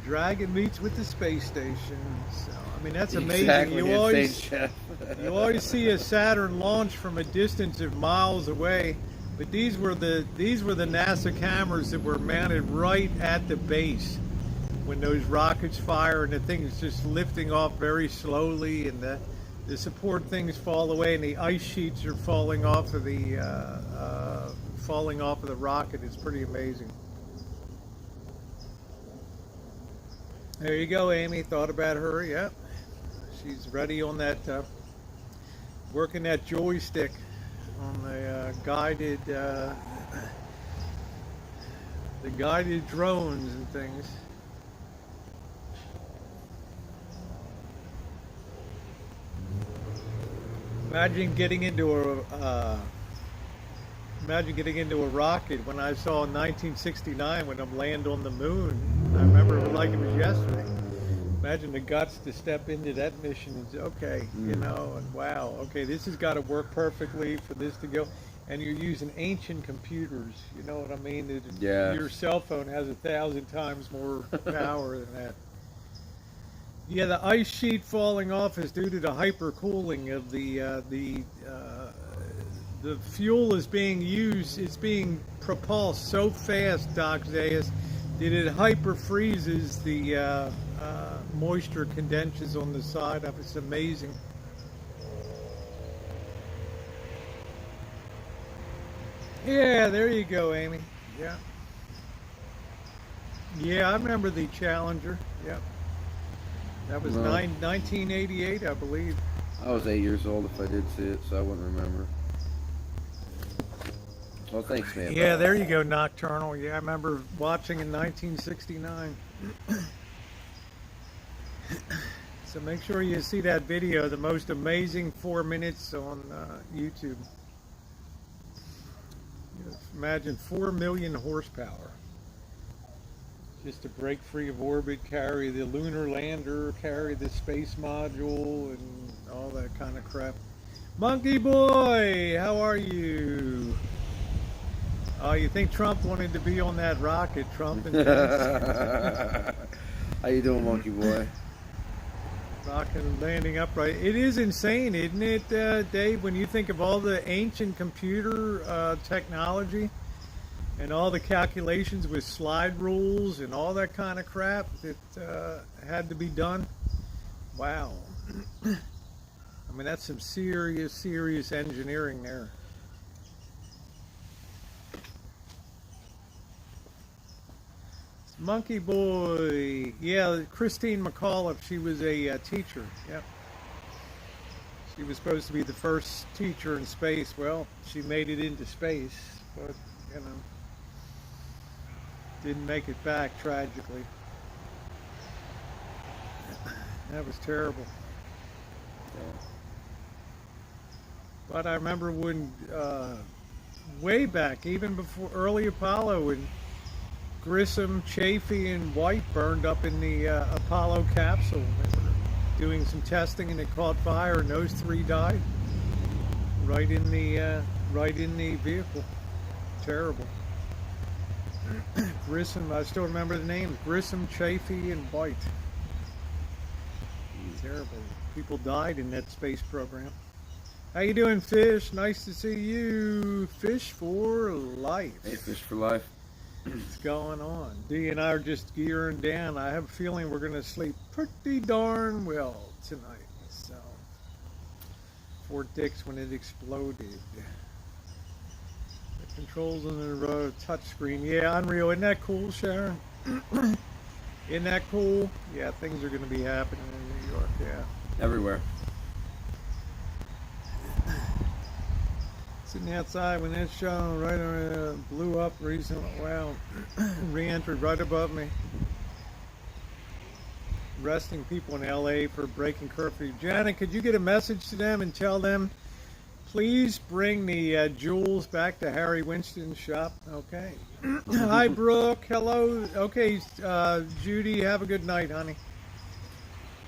Dragon meets with the space station. So, I mean, that's amazing. Exactly, You always see a Saturn launch from a distance of miles away, but these were the NASA cameras that were mounted right at the base when those rockets fire, and the thing's just lifting off very slowly, and the support things fall away, and the ice sheets are falling off of the rocket. It's pretty amazing. There you go, Amy. Thought about her. Yep. She's ready on that working that joystick on the guided drones and things. Imagine getting into a rocket when I saw in 1969 when I'm land on the moon. I remember it like it was yesterday. Imagine the guts to step into that mission and say, okay, you know, and wow, okay, this has got to work perfectly for this to go. And you're using ancient computers, you know what I mean? Yeah. Your cell phone has 1,000 times more power than that. Yeah, the ice sheet falling off is due to the hypercooling of the fuel is being used. It's being propulsed so fast, Doc Zayas, that it hyper freezes the moisture condenses on the side of it. It's amazing. Yeah, there you go, Amy. Yeah. Yeah, I remember the Challenger. Yep. That was 1988, I believe. I was 8 years old if I did see it, so I wouldn't remember. Well, thanks, man. Yeah, there you go, Nocturnal. Yeah, I remember watching in 1969. So make sure you see that video, the most amazing 4 minutes on YouTube. Just imagine 4 million horsepower. Just to break free of orbit, carry the lunar lander, carry the space module, and all that kind of crap. Monkey Boy, how are you? Oh, you think Trump wanted to be on that rocket, Trump and How you doing, Monkey Boy? rocket and landing upright. It is insane, isn't it, Dave, when you think of all the ancient computer technology and all the calculations with slide rules and all that kind of crap that had to be done. Wow. I mean, that's some serious engineering there. Monkey Boy. Yeah, Christine McAuliffe, she was a teacher. Yep. She was supposed to be the first teacher in space. Well, she made it into space, but, you know, didn't make it back, tragically. That was terrible. But I remember when, way back, even before early Apollo, when Grissom, Chafee, and White burned up in the Apollo capsule. They were doing some testing and it caught fire, and those three died right in the vehicle. Terrible. Grissom, I still remember the names: Grissom, Chafee, and White. Terrible. People died in that space program. How you doing, Fish? Nice to see you. Fish for life. Hey, Fish for life. What's going on? Dee and I are just gearing down. I have a feeling we're going to sleep pretty darn well tonight. So, Fort Dix when it exploded. The controls on the road, touchscreen. Yeah, unreal. Isn't that cool, Sharon? Isn't that cool? Yeah, things are going to be happening in New York. Yeah. Everywhere. Sitting outside when that show right blew up recently. Wow. Re-entered right above me. Arresting people in LA for breaking curfew. Janet, could you get a message to them and tell them, please bring the jewels back to Harry Winston's shop? Okay. Hi, Brooke. Hello. Okay, Judy, have a good night, honey.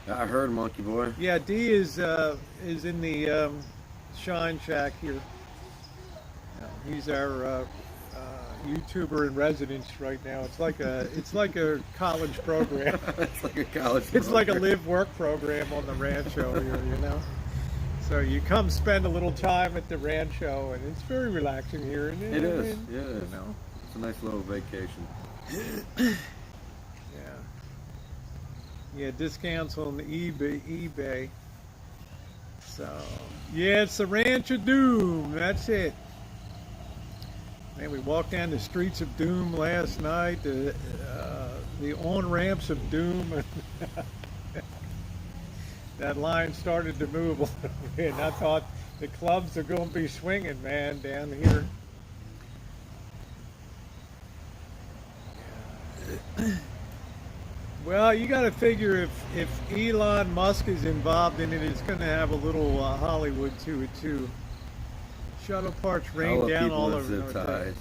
I heard, Monkey Boy. Yeah, Dee is in the Shine Shack here. He's our YouTuber in residence right now. It's like a college program. It's like a college. It's like a live-work program on the Rancho here, you know. So you come spend a little time at the Rancho, and it's very relaxing here. And It is. Yeah, you know. It's a nice little vacation. Yeah, discounts on the eBay. So yeah, it's the Rancho Doom. That's it. Man, we walked down the streets of Doom last night, the on-ramps of Doom. That line started to move a little bit, and I thought, The clubs are going to be swinging, man, down here. Well, you got to figure if Elon Musk is involved in it, it's going to have a little Hollywood to it too. Shuttle parts rain down all over North Texas.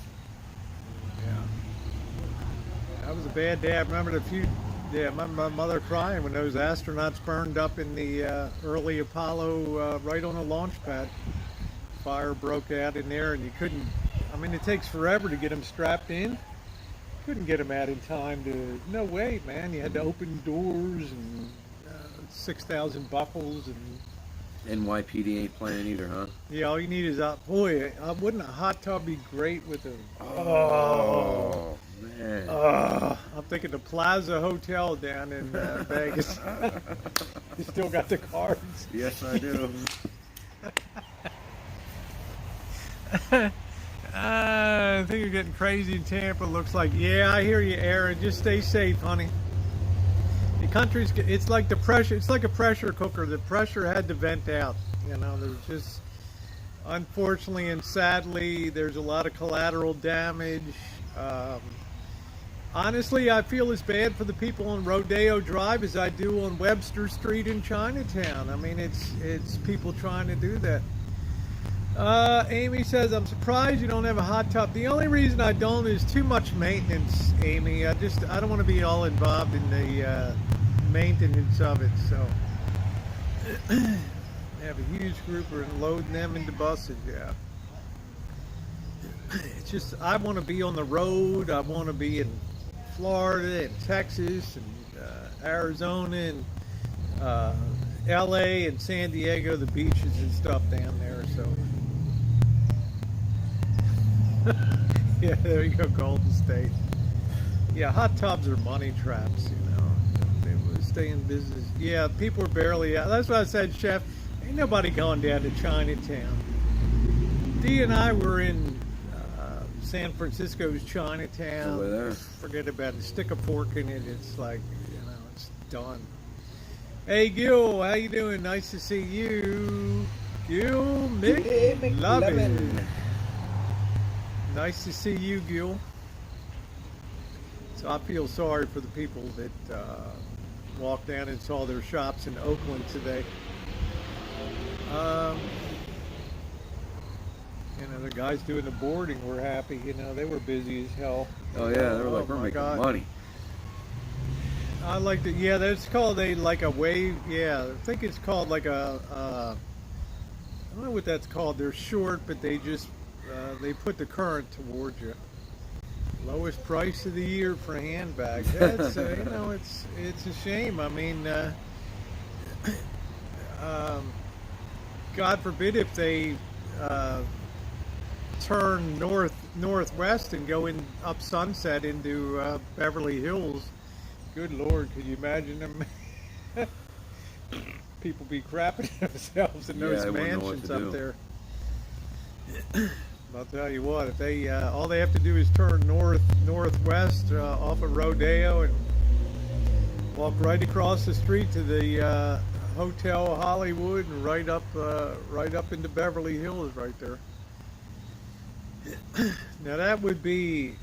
Yeah, that was a bad day. I remember I remember my mother crying when those astronauts burned up in the early Apollo, right on the launch pad. Fire broke out in there, and you couldn't. I mean, it takes forever to get them strapped in. Couldn't get them out in time to. No way, man. You had to open doors and 6,000 buckles and. NYPD ain't playing either, huh? Yeah, all you need is boy. Wouldn't a hot tub be great with a? Oh man. I'm thinking the Plaza Hotel down in Vegas. You still got the cards? Yes, I do. I think you're getting crazy in Tampa. Looks like. Yeah, I hear you, Aaron. Just stay safe, honey. The country's. It's like the pressure. It's like a pressure cooker. The pressure had to vent out. You know, there's just. Unfortunately and sadly, there's a lot of collateral damage. Honestly, I feel as bad for the people on Rodeo Drive as I do on Webster Street in Chinatown. I mean, it's people trying to do that. Amy says, I'm surprised you don't have a hot tub. The only reason I don't is too much maintenance, Amy. I don't want to be all involved in the maintenance of it. So, they have a huge group and loading them into buses, yeah. It's just, I want to be on the road. I want to be in Florida and Texas and Arizona and LA and San Diego, the beaches and stuff down there, so. Yeah, there you go, Golden State. Yeah, hot tubs are money traps, you know. They would stay in business. Yeah, people are barely out. That's what I said, Chef. Ain't nobody going down to Chinatown. Dee and I were in San Francisco's Chinatown. Over there. Forget about it. Stick a fork in it. It's like, you know, it's done. Hey, Gil, how you doing? Nice to see you. Gil McLovin. Nice to see you, Gil. So I feel sorry for the people that walked down and saw their shops in Oakland today. You know, the guys doing the boarding were happy. You know, they were busy as hell. Oh yeah, they were like, we're making money. I like that. Yeah, that's called like a wave. Yeah, I think it's called like a. I don't know what that's called. They're short, but they just they put the current towards you. Lowest price of the year for handbags. That's you know, it's a shame. I mean, God forbid if they turn northwest and go in up Sunset into Beverly Hills. Good Lord, could you imagine them? People be crapping themselves in those mansions up there. I'll tell you what, if they all they have to do is turn northwest off of Rodeo and walk right across the street to the Hotel Hollywood and right up into Beverly Hills right there. Now that would be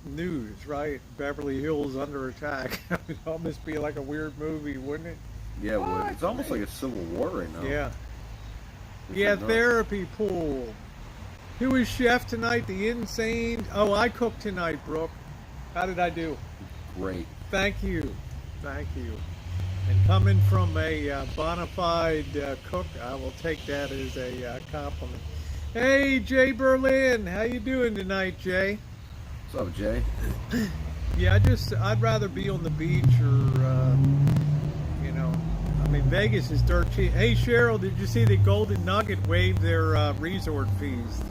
news, right? Beverly Hills under attack. It would almost be like a weird movie, wouldn't it? Yeah, it would. It's almost like a civil war right now. Yeah. Yeah, therapy pool. Who is chef tonight? The insane. Oh, I cooked tonight, Brooke. How did I do? Great. Thank you. Thank you. And coming from a bona fide cook, I will take that as a compliment. Hey, Jay Berlin. How you doing tonight, Jay? What's up, Jay? Yeah, I'd rather be on the beach or, you know, I mean, Vegas is dirt cheap. Hey, Cheryl, did you see the Golden Nugget waived their resort fees?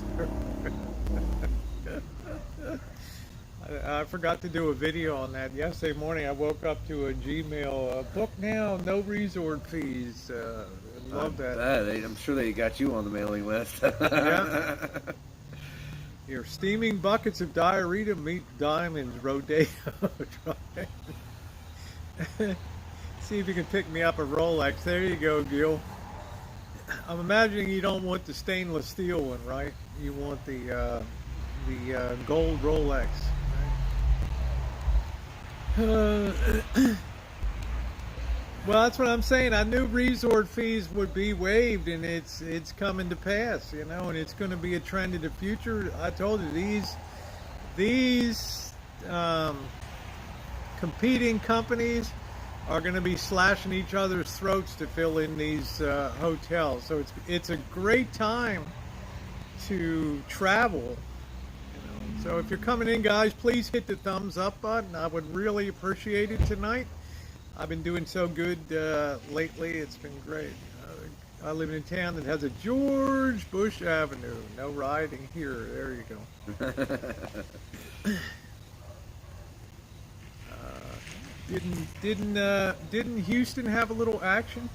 I forgot to do a video on that. Yesterday morning, I woke up to a Gmail, book now, no resort fees. Love that. I'm sure they got you on the mailing list. Yeah. Here, steaming buckets of diarrhea meet diamonds, Rodeo Drive. See if you can pick me up a Rolex. There you go, Gil. I'm imagining you don't want the stainless steel one, right? You want the gold Rolex. Right? Well, that's what I'm saying. I knew resort fees would be waived, and it's coming to pass, you know, and it's going to be a trend in the future. I told you these competing companies are going to be slashing each other's throats to fill in these hotels. So it's a great time to travel. You know? So if you're coming in, guys, please hit the thumbs up button. I would really appreciate it tonight. I've been doing so good lately. It's been great. I live in a town that has a George Bush Avenue. No riding here. There you go. Didn't Houston have a little action?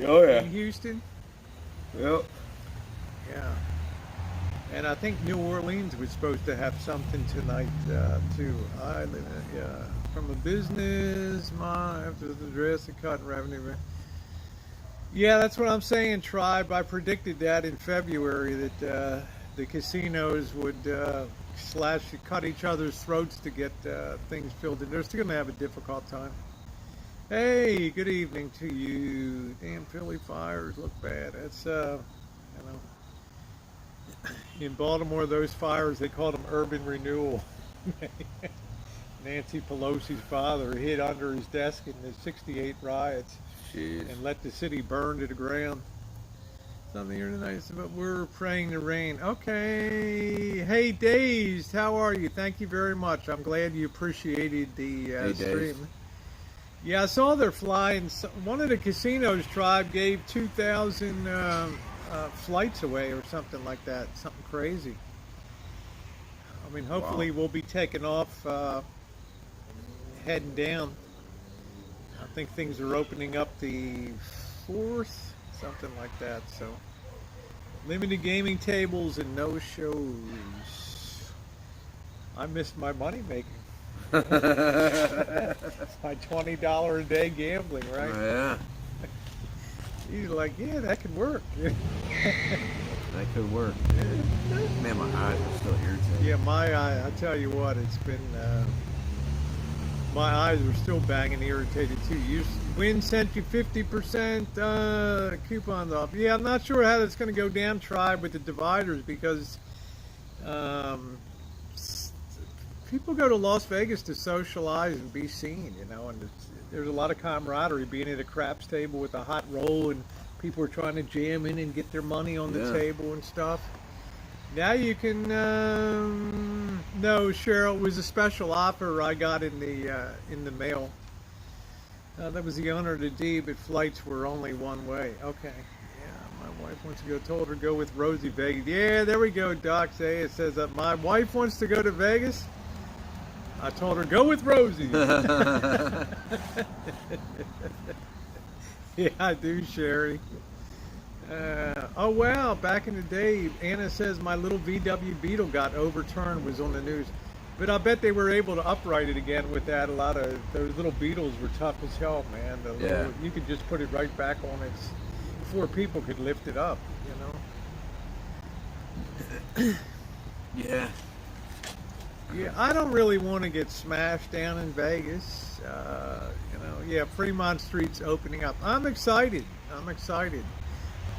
Oh yeah. In Houston? Yep. Yeah. And I think New Orleans was supposed to have something tonight too. I live in from a business, after the dress, the cut and revenue. Yeah, that's what I'm saying, Tribe. I predicted that in February that the casinos would cut each other's throats to get things filled in. They're still going to have a difficult time. Hey, good evening to you. Damn Philly fires look bad. That's, in Baltimore, those fires, they called them urban renewal. Nancy Pelosi's father hid under his desk in the '68 riots. Jeez. And let the city burn to the ground. Something here tonight, but we're praying to rain. Okay. Hey, Dazed, how are you? Thank you very much. I'm glad you appreciated the stream. Yeah, I saw they're flying. One of the casinos, Tribe, gave 2,000 flights away or something like that. Something crazy. I mean, hopefully we'll be taking off, heading down. I think things are opening up the 4th, something like that. So, limited gaming tables and no shows. I missed my money making. My $20 a day gambling, right? Oh, yeah. He's like, yeah, that could work. That could work. Man, my eyes are still irritated. Yeah, my eye. I tell you what, it's been. My eyes are still banging, irritated too. Win sent you 50% coupons off. Yeah, I'm not sure how that's going to go down, Tribe, with the dividers, because people go to Las Vegas to socialize and be seen, you know, and there's a lot of camaraderie being at a craps table with a hot roll, and people are trying to jam in and get their money on the table and stuff. Now you can, no, Cheryl, it was a special offer I got in the mail. That was the owner of the deed, but flights were only one way. Okay. Yeah, my wife wants to go. Told her go with Rosie Vegas. Yeah, there we go, Doc. Say it says that my wife wants to go to Vegas. I told her go with Rosie. Yeah, I do, Sherry. Oh wow, back in the day, Anna says my little VW Beetle got overturned, was on the news. But I bet they were able to upright it again with that. A lot of those little Beetles were tough as hell, man. You could just put it right back on its, 4 people could lift it up, you know. Yeah. Yeah, I don't really want to get smashed down in Vegas. You know, yeah, Fremont Street's opening up. I'm excited.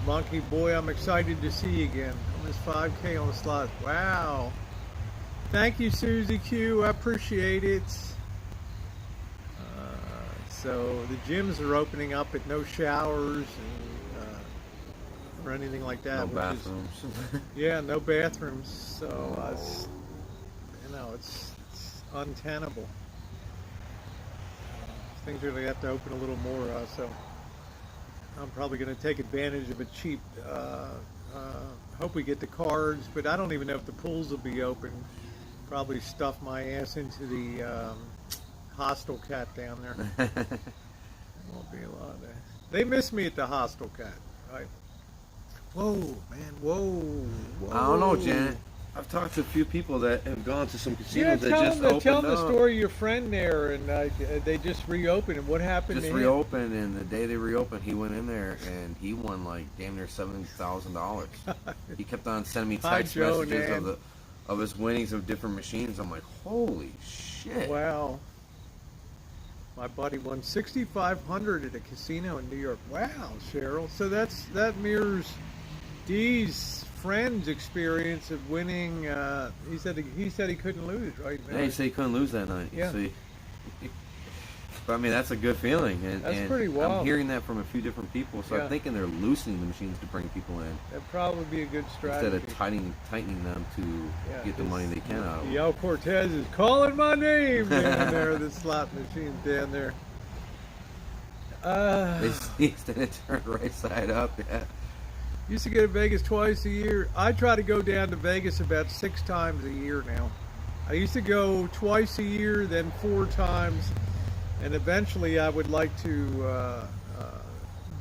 Monkey Boy, I'm excited to see you again. Almost 5K on the slot. Wow. Thank you, Susie Q. I appreciate it. So the gyms are opening up at no showers or anything like that. No bathrooms. Yeah, no bathrooms. So, it's untenable. Things really have to open a little more. So I'm probably going to take advantage of a cheap. Hope we get the cards, but I don't even know if the pools will be open. Probably stuff my ass into the Hostel Cat down there. Won't be a lot of that. They miss me at the Hostel Cat, right? Whoa, man, whoa. I don't know, Janet. I've talked to a few people that have gone to some Yeah, casinos that just tell opened them the up. story of your friend there, and they just reopened. And what happened Just to him? reopened, and the day they reopened, he went in there and he won like damn near $70,000. He kept on sending me Hi, text Joe, messages Nan. of his winnings of different machines. I'm like, holy shit! Wow. My buddy won 6,500 at a casino in New York. Wow, Cheryl. So that mirrors Dee's friend's experience of winning. He said he couldn't lose, right? Yeah, he said he couldn't lose that night. Yeah. See? But I mean, that's a good feeling, and, That's pretty wild. I'm hearing that from a few different people. So Yeah. I'm thinking they're loosening the machines to bring people in That'd probably be a good strategy. instead of tightening them to Yeah, get the money they can out of them. Yao Cortez is calling my name down there. The slot machine's down there. They stand it turned right side up. Yeah. Used to go to Vegas twice a year. I try to go down to Vegas about 6 times a year now. I used to go twice a year, then 4 times, and eventually I would like to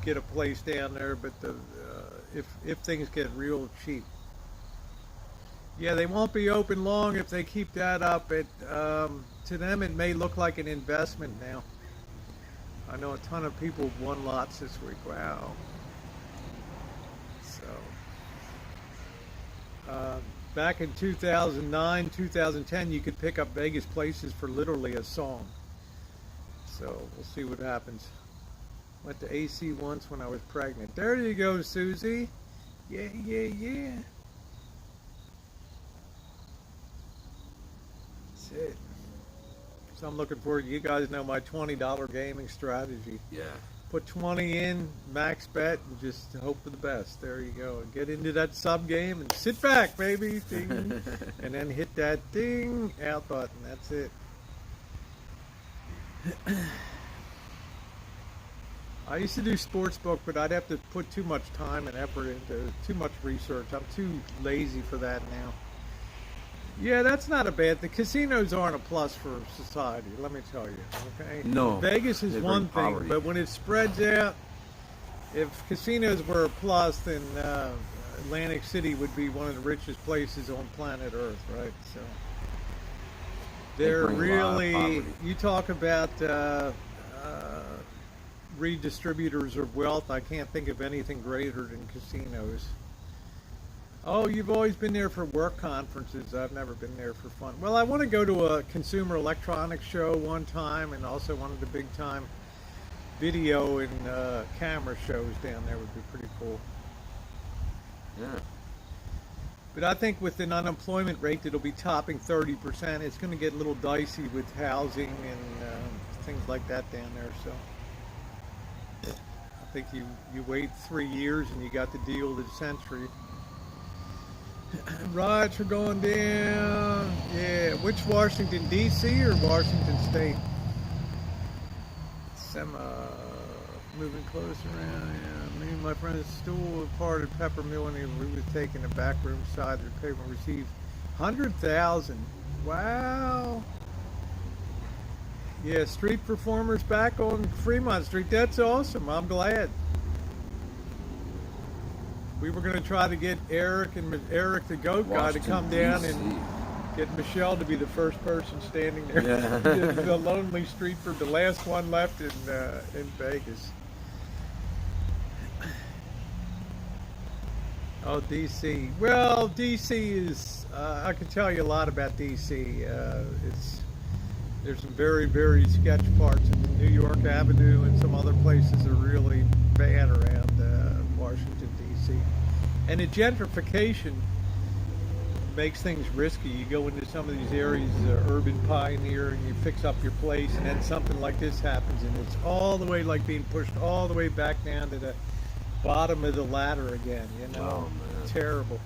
get a place down there. But if things get real cheap, yeah, they won't be open long if they keep that up. To them, it may look like an investment now. I know a ton of people won lots this week. Wow. So, back in 2009, 2010, you could pick up Vegas places for literally a song. So we'll see what happens. Went to AC once when I was pregnant. There you go, Susie. Yeah, yeah, yeah. That's it. So I'm looking forward. You guys know my $20 gaming strategy. Yeah. Put 20 in, max bet, and just hope for the best. There you go. Get into that sub game and sit back, baby. Ding. And then hit that ding out button. That's it. I used to do sportsbook, but I'd have to put too much time and effort into too much research. I'm too lazy for that now. Yeah, that's not a bad thing. Casinos aren't a plus for society, let me tell you. Okay. No, Vegas is they bring one thing, poverty. but when it spreads out, if casinos were a plus, then Atlantic City would be one of the richest places on planet Earth, right? So they're bring a lot of really. poverty. You talk about redistributors of wealth. I can't think of anything greater than casinos. Oh, you've always been there for work conferences. I've never been there for fun. Well, I want to go to a consumer electronics show one time, and also one of the big time video and camera shows down there would be pretty cool. Yeah. But I think with an unemployment rate that'll be topping 30%, it's going to get a little dicey with housing and things like that down there. So I think you wait 3 years and you got the deal of the century. Right, you're going down. Yeah, which Washington, D.C. or Washington State? Moving closer around. Yeah, me and my friend's stool parted Peppermill, and we was taking the back room side of the pavement. Received 100,000. Wow. Yeah, street performers back on Fremont Street. That's awesome. I'm glad. We were going to try to get Eric the goat guy, to come down and get Michelle to be the first person standing there. Yeah. The lonely street for the last one left in Vegas. Oh, DC. Well, DC is. I can tell you a lot about DC. There's some very, very sketch parts in New York Avenue, and some other places are really bad around Washington, D.C. And the gentrification makes things risky. You go into some of these areas, urban pioneer, and you fix up your place, and then something like this happens, and it's all the way like being pushed all the way back down to the bottom of the ladder again. You know, Oh, man. Terrible.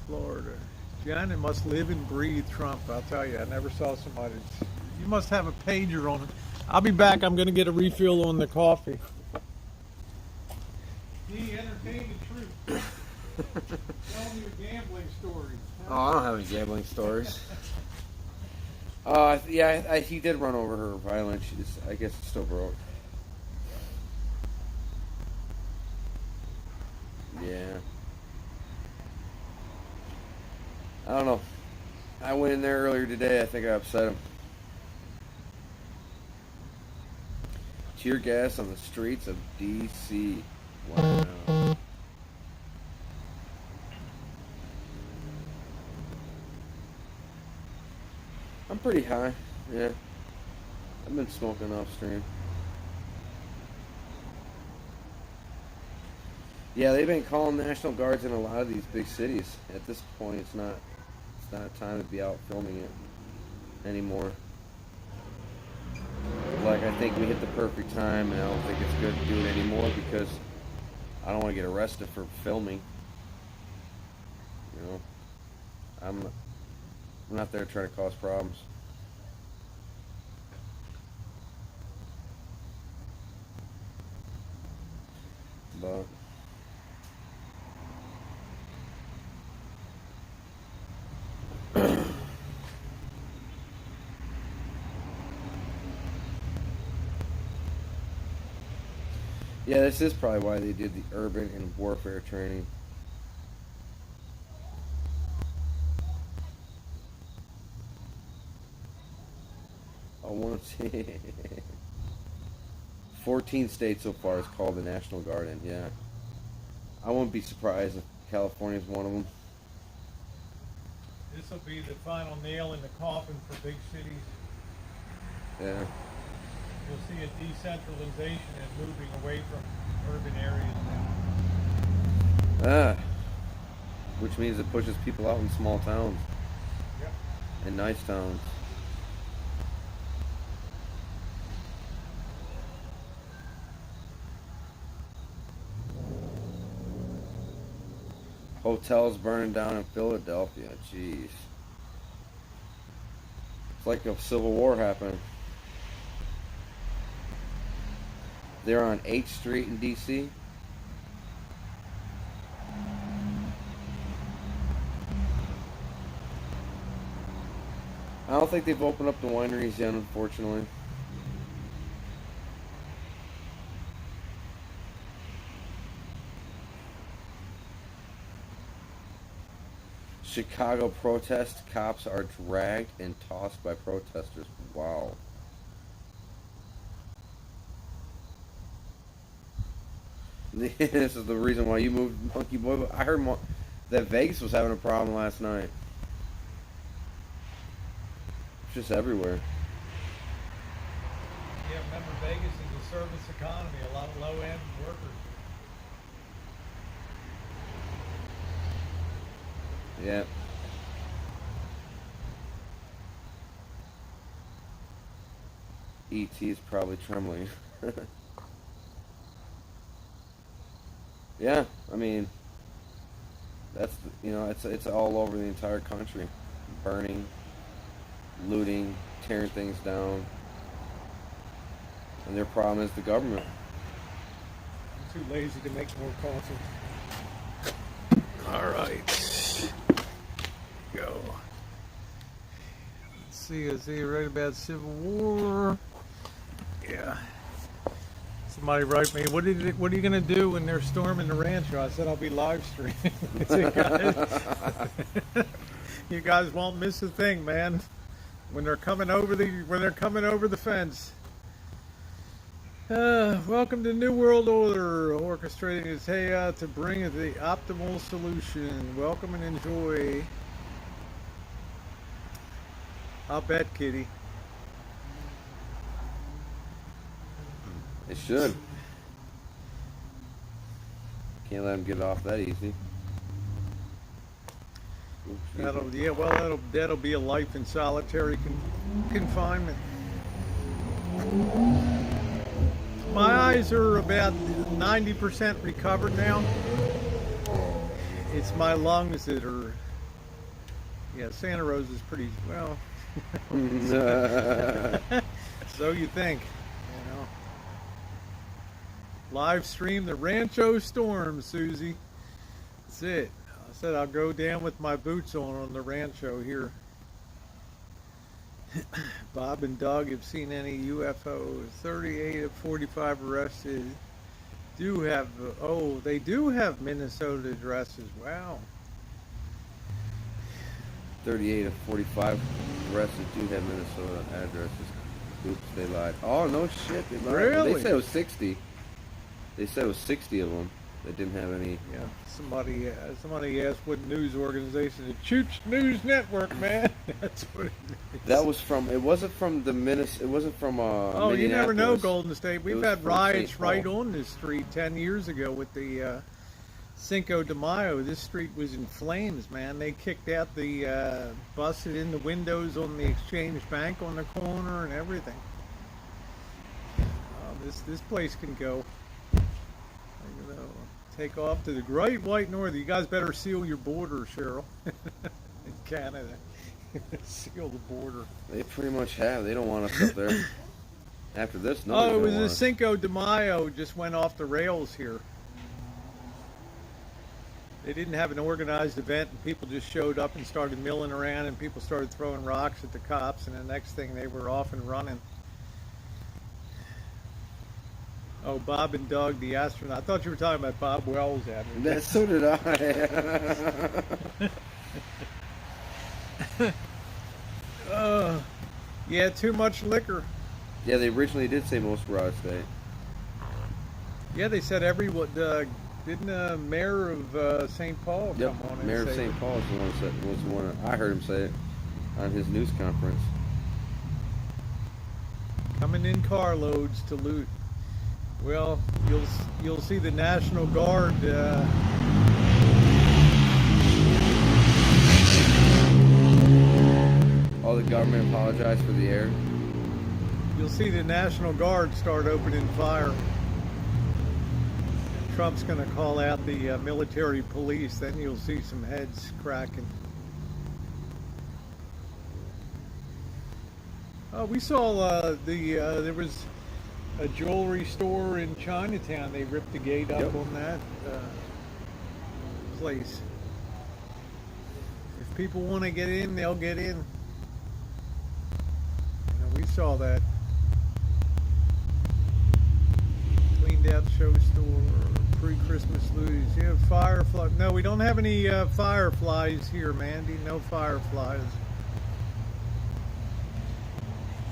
Florida. Janet must live and breathe Trump. I'll tell you, I never saw somebody. You must have a pager on it. I'll be back. I'm going to get a refill on the coffee. The entertaining truth. Tell me your gambling stories. Oh, I don't have any gambling stories. Yeah, he did run over her violence. I guess it's still broke. Yeah. I don't know. I went in there earlier today. I think I upset him. Tear gas on the streets of D.C. Wow. I'm pretty high. Yeah. I've been smoking off stream. Yeah, they've been calling National Guards in a lot of these big cities. At this point, it's not time to be out filming it anymore. Like, I think we hit the perfect time, and I don't think it's good to do it anymore because I don't want to get arrested for filming. You know, I'm not there trying to cause problems. But yeah, this is probably why they did the urban and warfare training. I want to see 14 states so far has called the National Guard in. Yeah, I wouldn't be surprised if California's one of them. This will be the final nail in the coffin for big cities. Yeah. You'll see a decentralization and moving away from urban areas now. Which means it pushes people out in small towns. Yep. And nice towns. Hotels burning down in Philadelphia. Jeez. It's like a civil war happened. They're on 8th Street in D.C. I don't think they've opened up the wineries yet, unfortunately. Chicago protest cops are dragged and tossed by protesters. Wow. This is the reason why you moved, Monkey Boy. I heard that Vegas was having a problem last night. It's just everywhere. Yeah, remember Vegas is a service economy, a lot of low-end workers. Yeah. E.T. is probably trembling. Yeah, I mean, that's, it's all over the entire country. Burning, looting, tearing things down. And their problem is the government. I'm too lazy to make more coffee. All right. Go. Let's see, is he right about Civil War? Yeah. Somebody write me, what are you going to do when they're storming the Rancho? I said, I'll be live streaming. You guys won't miss a thing, man. When they're coming over the fence. Welcome to New World Order, orchestrating its hey to bring the optimal solution. Welcome and enjoy. I'll bet, kitty. It should. Can't let them get it off that easy. That'll be a life in solitary confinement. My eyes are about 90% recovered now. It's my lungs that are. Yeah, Santa Rosa is pretty well. So you think, Live stream the Rancho storm, Susie. That's it. I said I'll go down with my boots on the Rancho here. Bob and Doug have seen any UFOs. 38 of 45 arrested. do have, oh, they do have Minnesota addresses. Wow. 38 of 45 arrested do have Minnesota addresses. Oops, they lied. Oh, no shit, they lied. Really? They said it was 60. They said it was 60 of them that didn't have any. Yeah, somebody asked what news organization. The Chooch News Network, man. That's what it is. That was from, it wasn't from the it wasn't from Oh, you never know, Minneapolis. Golden State. We've was had from riots St. right Paul. on this street 10 years ago with the Cinco de Mayo. This street was in flames, man. They kicked out busted in the windows on the Exchange Bank on the corner and everything. This place can go. You know, take off to the great white north. You guys better seal your border, Cheryl. In Canada. Seal the border. They pretty much have. They don't want us up there. After this, Oh, it gonna was want the us. Cinco de Mayo just went off the rails here. They didn't have an organized event, and people just showed up and started milling around, and people started throwing rocks at the cops, and the next thing they were off and running. Oh, Bob and Doug, the astronaut. I thought you were talking about Bob Wells. So did I. Yeah, too much liquor. Yeah, they originally did say most were out of state. Yeah, they said didn't the mayor of St. Paul Yep, come on and Mayor of say St. Paul was the one I heard him say it on his news conference. coming in carloads to loot? Well, you'll see the National Guard. All the government apologized for the air. You'll see the National Guard start opening fire. Trump's going to call out the military police. Then you'll see some heads cracking. Oh, we saw there was a jewelry store in Chinatown. They ripped the gate up Yep. on that place. If people want to get in, they'll get in. You know, we saw that. Cleaned out show store, pre-Christmas loot. Yeah, firefly. No, we don't have any fireflies here, Mandy. No fireflies.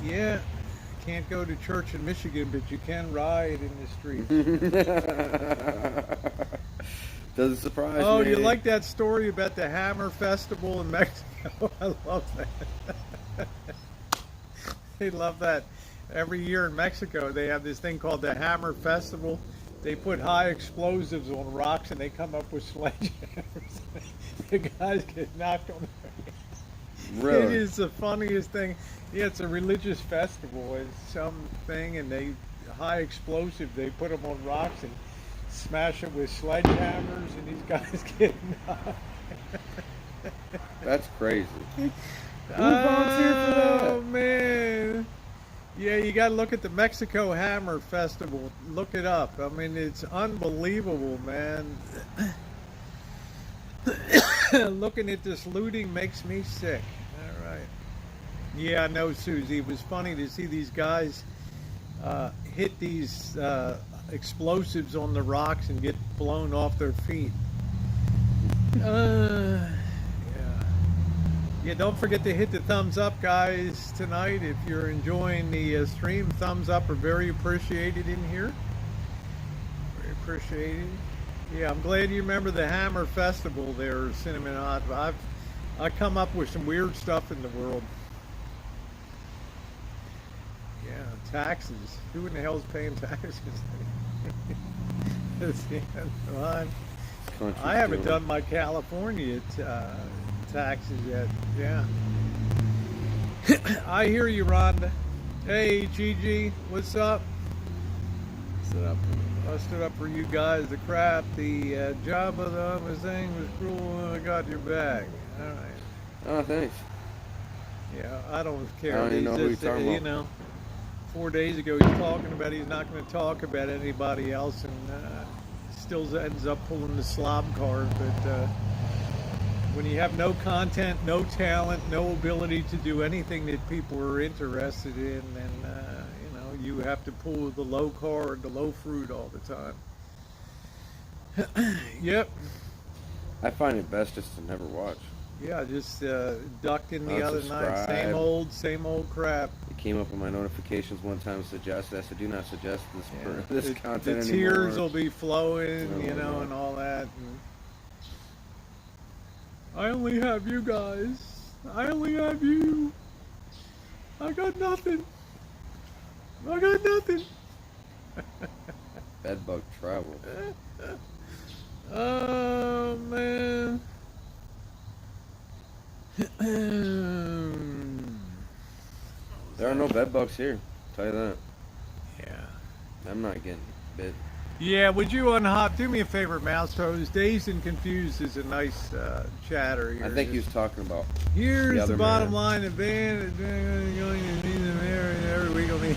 Yeah, can't go to church in Michigan, but you can ride in the streets. Doesn't surprise me. Oh, you like that story about the Hammer Festival in Mexico? I love that. They love that. Every year in Mexico, they have this thing called the Hammer Festival. They put high explosives on rocks, and they come up with sledgehammers. The guys get knocked on their head. Really? It is the funniest thing. Yeah, it's a religious festival. It's something, and they high explosive. They put them on rocks and smash it with sledgehammers, and these guys get knocked. That's crazy. Who volunteered for that? Oh man! Yeah, you got to look at the Mexico Hammer Festival. Look it up. I mean, it's unbelievable, man. Looking at this looting makes me sick. All right. Yeah, I know, Susie. It was funny to see these guys hit these explosives on the rocks and get blown off their feet. Yeah, don't forget to hit the thumbs up, guys, tonight. If you're enjoying the stream, thumbs up are very appreciated in here. Very appreciated. Yeah, I'm glad you remember the Hammer Festival there, Cinnamon Hot. I come up with some weird stuff in the world. Yeah, taxes. Who in the hell's paying taxes? I haven't done my California taxes yet. Yeah. I hear you, Rhonda. Hey, Gigi, what's up? I stood up for you guys. The crap, the job of the other thing was cruel. I got your back. All right. Oh, thanks. Yeah, I don't care. I don't even know who you're talking about. You know, 4 days ago he's talking about he's not going to talk about anybody else, and still ends up pulling the slob card. But when you have no content, no talent, no ability to do anything that people are interested in, then you know, you have to pull the low card, the low fruit all the time. Yep. I find it best just to never watch. Yeah, just ducked in the other night. Unsubscribe. Same old crap. It came up in my notifications one time suggested. I said, do not suggest this Yeah. this The content tears anymore. will be flowing, Oh, you know, yeah. and all that. And I only have you guys. I only have you. I got nothing. I got nothing. Bedbug travel. Oh man. There are no bedbugs here. I'll tell you that. Yeah. I'm not getting bit. Yeah, would you unhop? Do me a favor, Mouse Toes. Dazed and Confused is a nice chatter here. I think he was talking about. Here's the other bottom man. line: the band is going to need them every week. On me.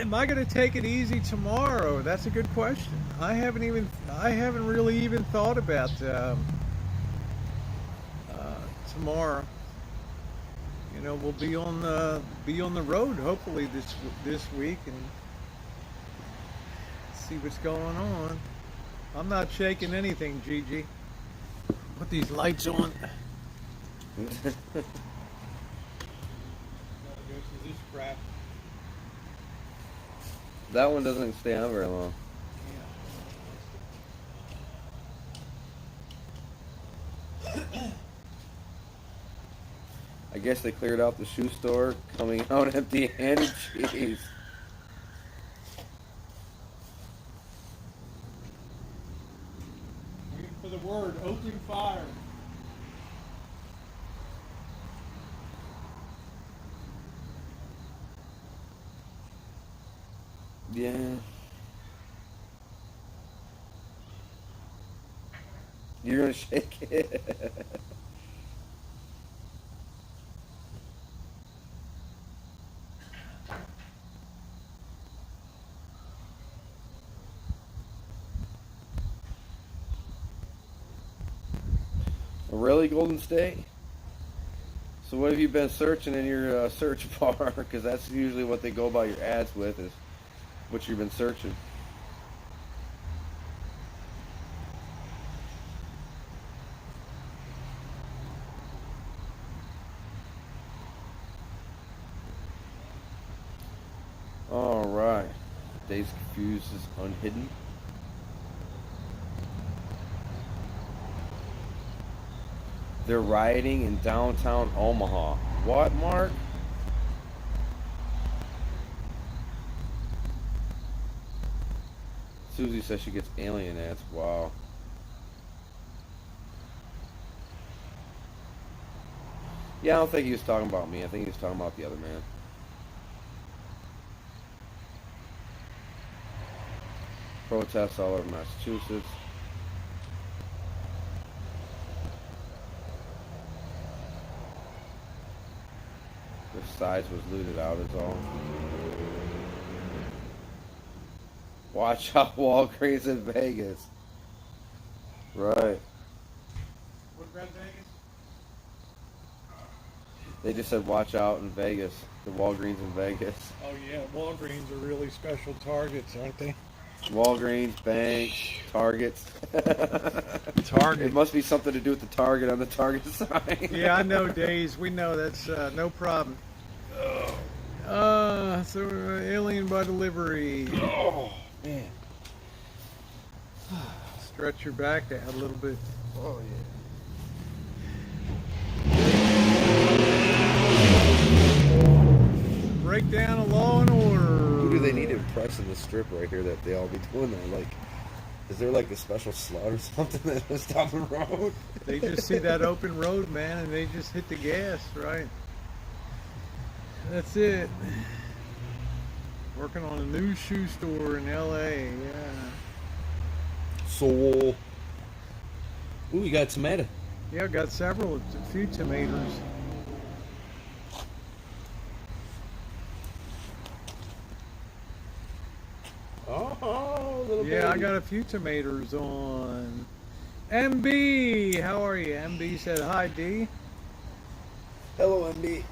Am I going to take it easy tomorrow? That's a good question. I haven't really even thought about tomorrow. You know, we'll be on the road hopefully this week and see what's going on. I'm not shaking anything, Gigi. Put these lights on. This crap. That one doesn't stay on very long. I guess they cleared out the shoe store, coming out empty-handed. Jeez. Waiting for the word, open fire. Yeah. You're gonna shake it. Really, Golden State? So what have you been searching in your search bar? Because that's usually what they go by your ads with, is what you've been searching. All right. Days Confused is unhidden. They're rioting in downtown Omaha. What, Mark? Susie says she gets alien ads. Wow. Yeah, I don't think he was talking about me. I think he was talking about the other man. Protests all over Massachusetts. The size was looted out is all. Watch out, Walgreens in Vegas. Right. What about Vegas? They just said watch out in Vegas. The Walgreens in Vegas. Oh yeah, Walgreens are really special targets, aren't they? Walgreens, bank, Targets. Target. It must be something to do with the Target on the Target sign. Yeah, I know, Days. We know that's no problem. So alien by delivery. Oh, man. Stretch your back out a little bit. Oh, yeah. Break down a Law and Order. Who do they need to impress in the strip right here that they all be doing that? Like, is there like a special slot or something that was down the road? They just see that open road, man, and they just hit the gas, right? That's it. Working on a new shoe store in L.A., yeah. So, ooh, you got tomato. Yeah, got a few tomatoes. Oh, little Yeah, I baby. got a few tomatoes on. MB, how are you? MB said hi, D. Hello, MB.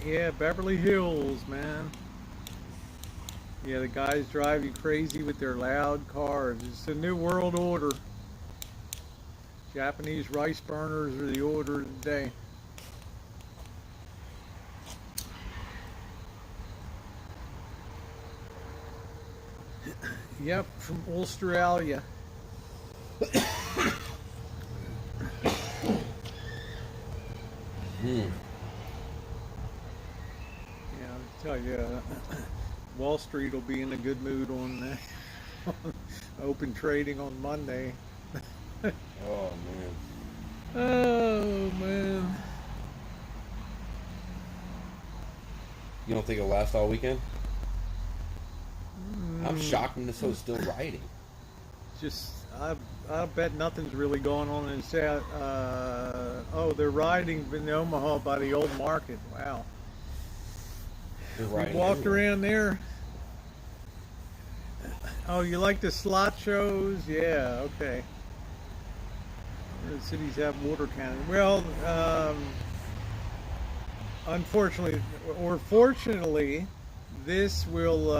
Yeah, Beverly Hills, man. Yeah, the guys drive you crazy with their loud cars. It's the new world order. Japanese rice burners are the order of the day. Yep, from Australia. Yeah, I'll tell you, Wall Street will be in a good mood on open trading on Monday. Oh man. Oh man. You don't think it'll last all weekend? I'm shocked Minnesota's still riding. Just, I bet nothing's really going on in South. Oh, they're riding in Omaha by the old market. Wow. They're We riding walked everywhere. around there. Oh, you like the slot shows? Yeah, okay. The cities have water cannons. Well, unfortunately, or fortunately, this will,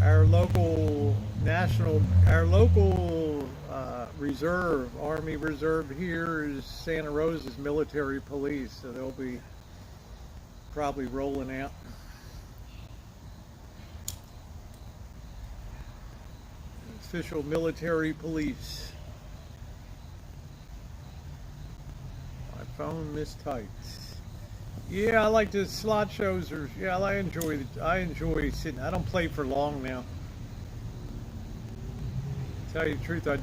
our local reserve, Army Reserve here is Santa Rosa's military police, so they'll be probably rolling out. Official military police. My phone mistyped. Yeah, I like the slot shows. Yeah, I enjoy sitting. I don't play for long now. Tell you the truth, I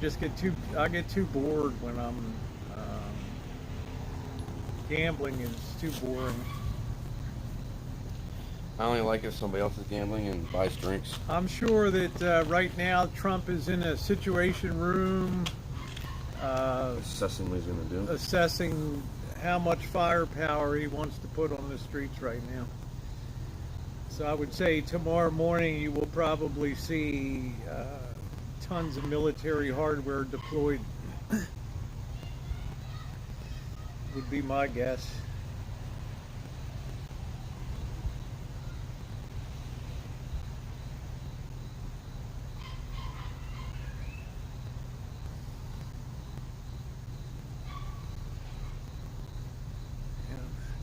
get too bored when I'm gambling is too boring. I only like if somebody else is gambling and buys drinks. I'm sure that right now Trump is in a situation room Assessing what he's going to do. assessing how much firepower he wants to put on the streets right now. So I would say tomorrow morning you will probably see tons of military hardware deployed. Would be my guess.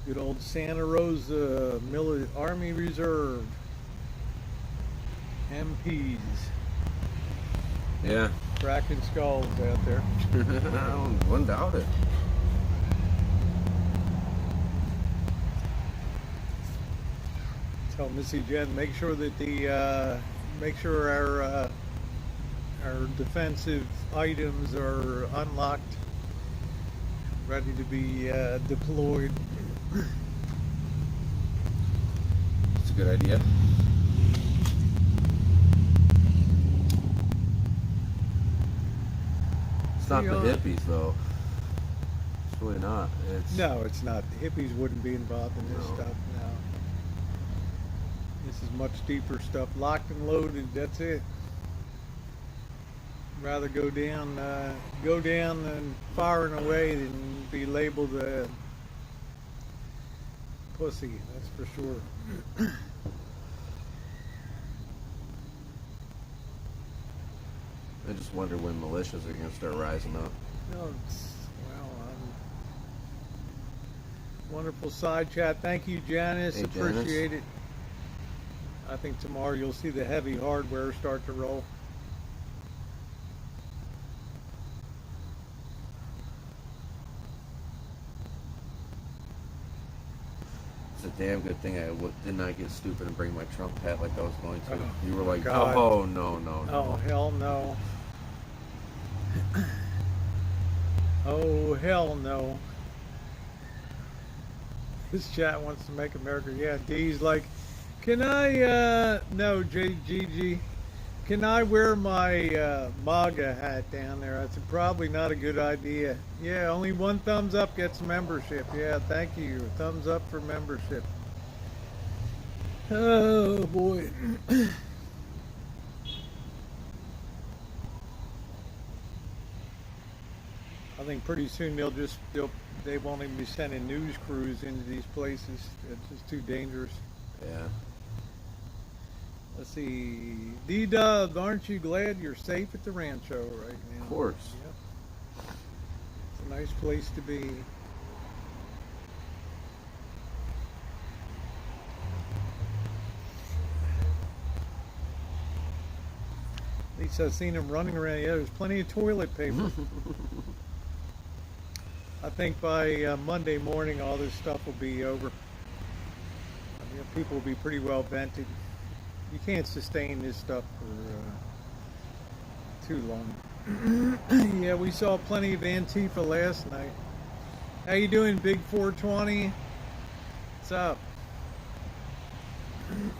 Good old Santa Rosa Army Reserve. MPs. Yeah. Cracking skulls out there. I wouldn't doubt it. Tell Missy Jen, make sure that our defensive items are unlocked, ready to be deployed. It's a good idea. It's not the hippies, though. It's really not. No, it's not. The hippies wouldn't be involved in this No. stuff. No. This is much deeper stuff. Locked and loaded. That's it. Rather go down and firing away than be labeled a pussy. That's for sure. I just wonder when militias are going to start rising up. No, wonderful side chat. Thank you, Janice. Hey, Janice. Appreciate it. I think tomorrow you'll see the heavy hardware start to roll. It's a damn good thing I did not get stupid and bring my Trump hat like I was going to. Oh, You were like, God. oh, no, no, no. Oh, hell no. Oh, hell no. This chat wants to make America. Yeah, D's like, can I, no, JGG, can I wear my MAGA hat down there? I said, probably not a good idea. Yeah, only one thumbs up gets membership. Yeah, thank you. Thumbs up for membership. Oh, boy. I think pretty soon they won't even be sending news crews into these places. It's just too dangerous. Yeah. Let's see. D-Dub, aren't you glad you're safe at the Rancho right now? Of course. Yep. It's a nice place to be. At least I've seen him running around. Yeah, there's plenty of toilet paper. I think by Monday morning, all this stuff will be over. I mean, people will be pretty well vented. You can't sustain this stuff for too long. Yeah, we saw plenty of Antifa last night. How you doing, Big 420? What's up?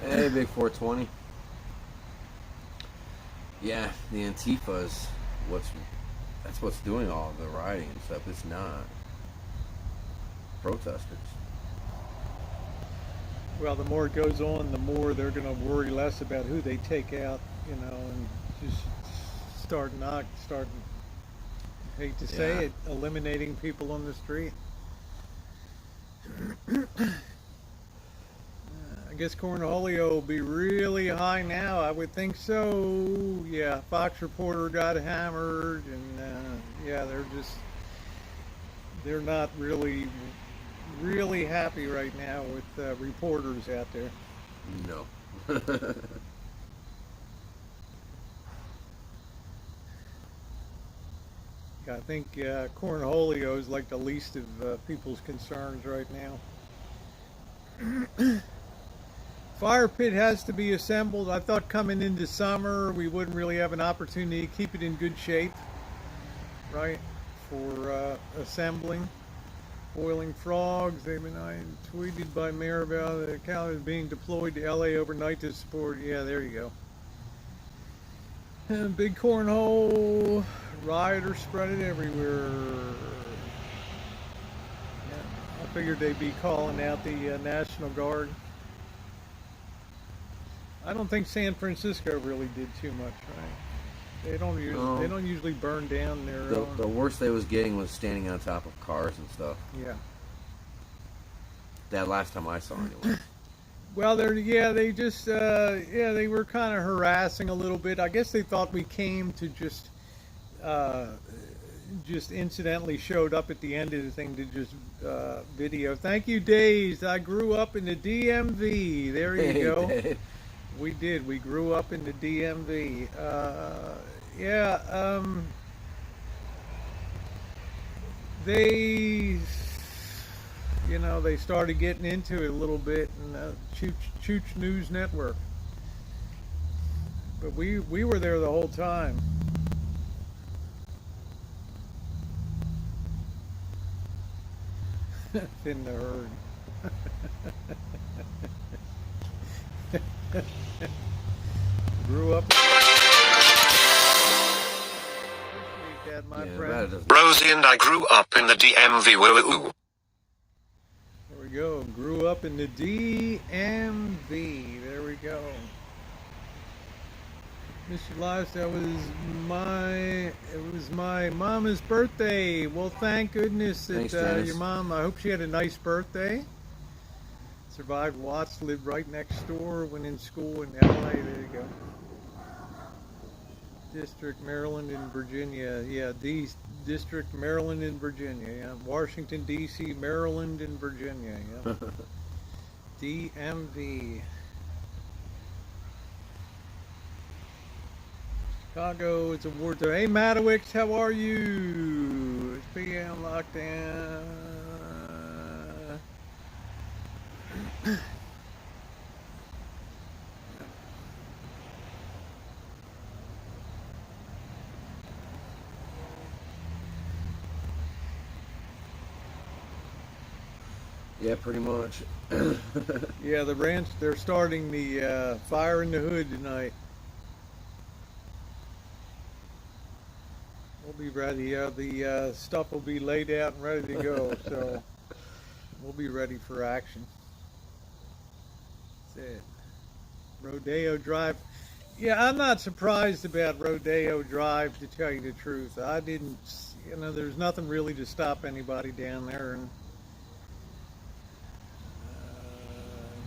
Hey, Big 420. Yeah, the Antifa is that's what's doing all the rioting and stuff. It's not protesters. Well, the more it goes on, the more they're going to worry less about who they take out, you know, and just start, hate to say it, eliminating people on the street. I guess Cornholio will be really high now. I would think so. Yeah, Fox reporter got hammered, and yeah, they're not really happy right now with reporters out there. No. I think Cornholio is like the least of people's concerns right now. Fire pit has to be assembled. I thought coming into summer we wouldn't really have an opportunity to keep it in good shape, right, for assembling. Boiling frogs. They've been tweeted by Mayor Val that Cal is being deployed to LA overnight to support. Yeah, there you go. And big cornhole. Rioters spread it everywhere. Yeah, I figured they'd be calling out the National Guard. I don't think San Francisco really did too much, right? They don't usually burn down their. The worst they was getting was standing on top of cars and stuff. Yeah. That last time I saw anyway. Well, they just they were kind of harassing a little bit. I guess they thought we came to just incidentally showed up at the end of the thing to just video. Thank you, Days. I grew up in the DMV. There you go. Dave. We did. We grew up in the DMV. They started getting into it a little bit in Chooch News Network. But we were there the whole time. Thin the herd. Grew up. Appreciate that, my friend. Rosie and I grew up in the DMV. Woo-woo. There we go. Grew up in the DMV. There we go. Mr. Lives, it was my mama's birthday. Well, thank goodness that Thanks, your mom, I hope she had a nice birthday. Survived Watts, lived right next door, went in school in LA. There you go. District, Maryland, and Virginia. Yeah, District, Maryland, and Virginia. Yeah, Washington, D.C., Maryland, and Virginia. Yeah. DMV. Chicago, it's a war zone. Hey, Madowicks, how are you? It's PM lockdown. Yeah, pretty much. Yeah, the ranch, they're starting the Fire in the Hood tonight. We'll be ready. The stuff will be laid out and ready to go, so we'll be ready for action. That's it. Rodeo Drive. Yeah, I'm not surprised about Rodeo Drive, to tell you the truth. I didn't, you know, there's nothing really to stop anybody down there. And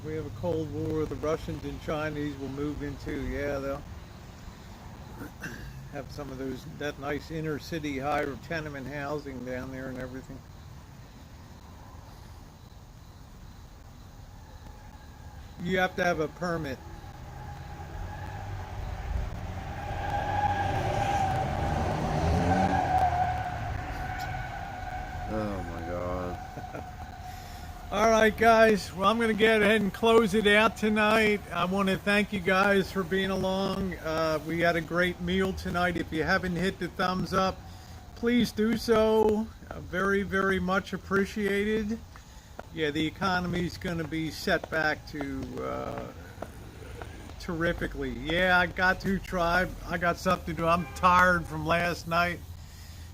we have a Cold War. The Russians and Chinese will move into. Yeah, they'll have some of that nice inner city high tenement housing down there and everything. You have to have a permit. Oh my God. All right, guys. Well, I'm going to get ahead and close it out tonight. I want to thank you guys for being along. We had a great meal tonight. If you haven't hit the thumbs up, please do so. Very, very much appreciated. Yeah, the economy's going to be set back to terrifically. Yeah, I got to try. I got something to do. I'm tired from last night.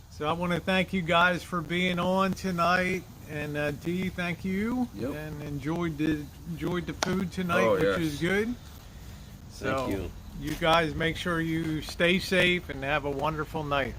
So I want to thank you guys for being on tonight. And Dee, thank you. Yep. And enjoyed the food tonight, Oh, which yes. is good. Thank So you. you guys make sure you stay safe and have a wonderful night.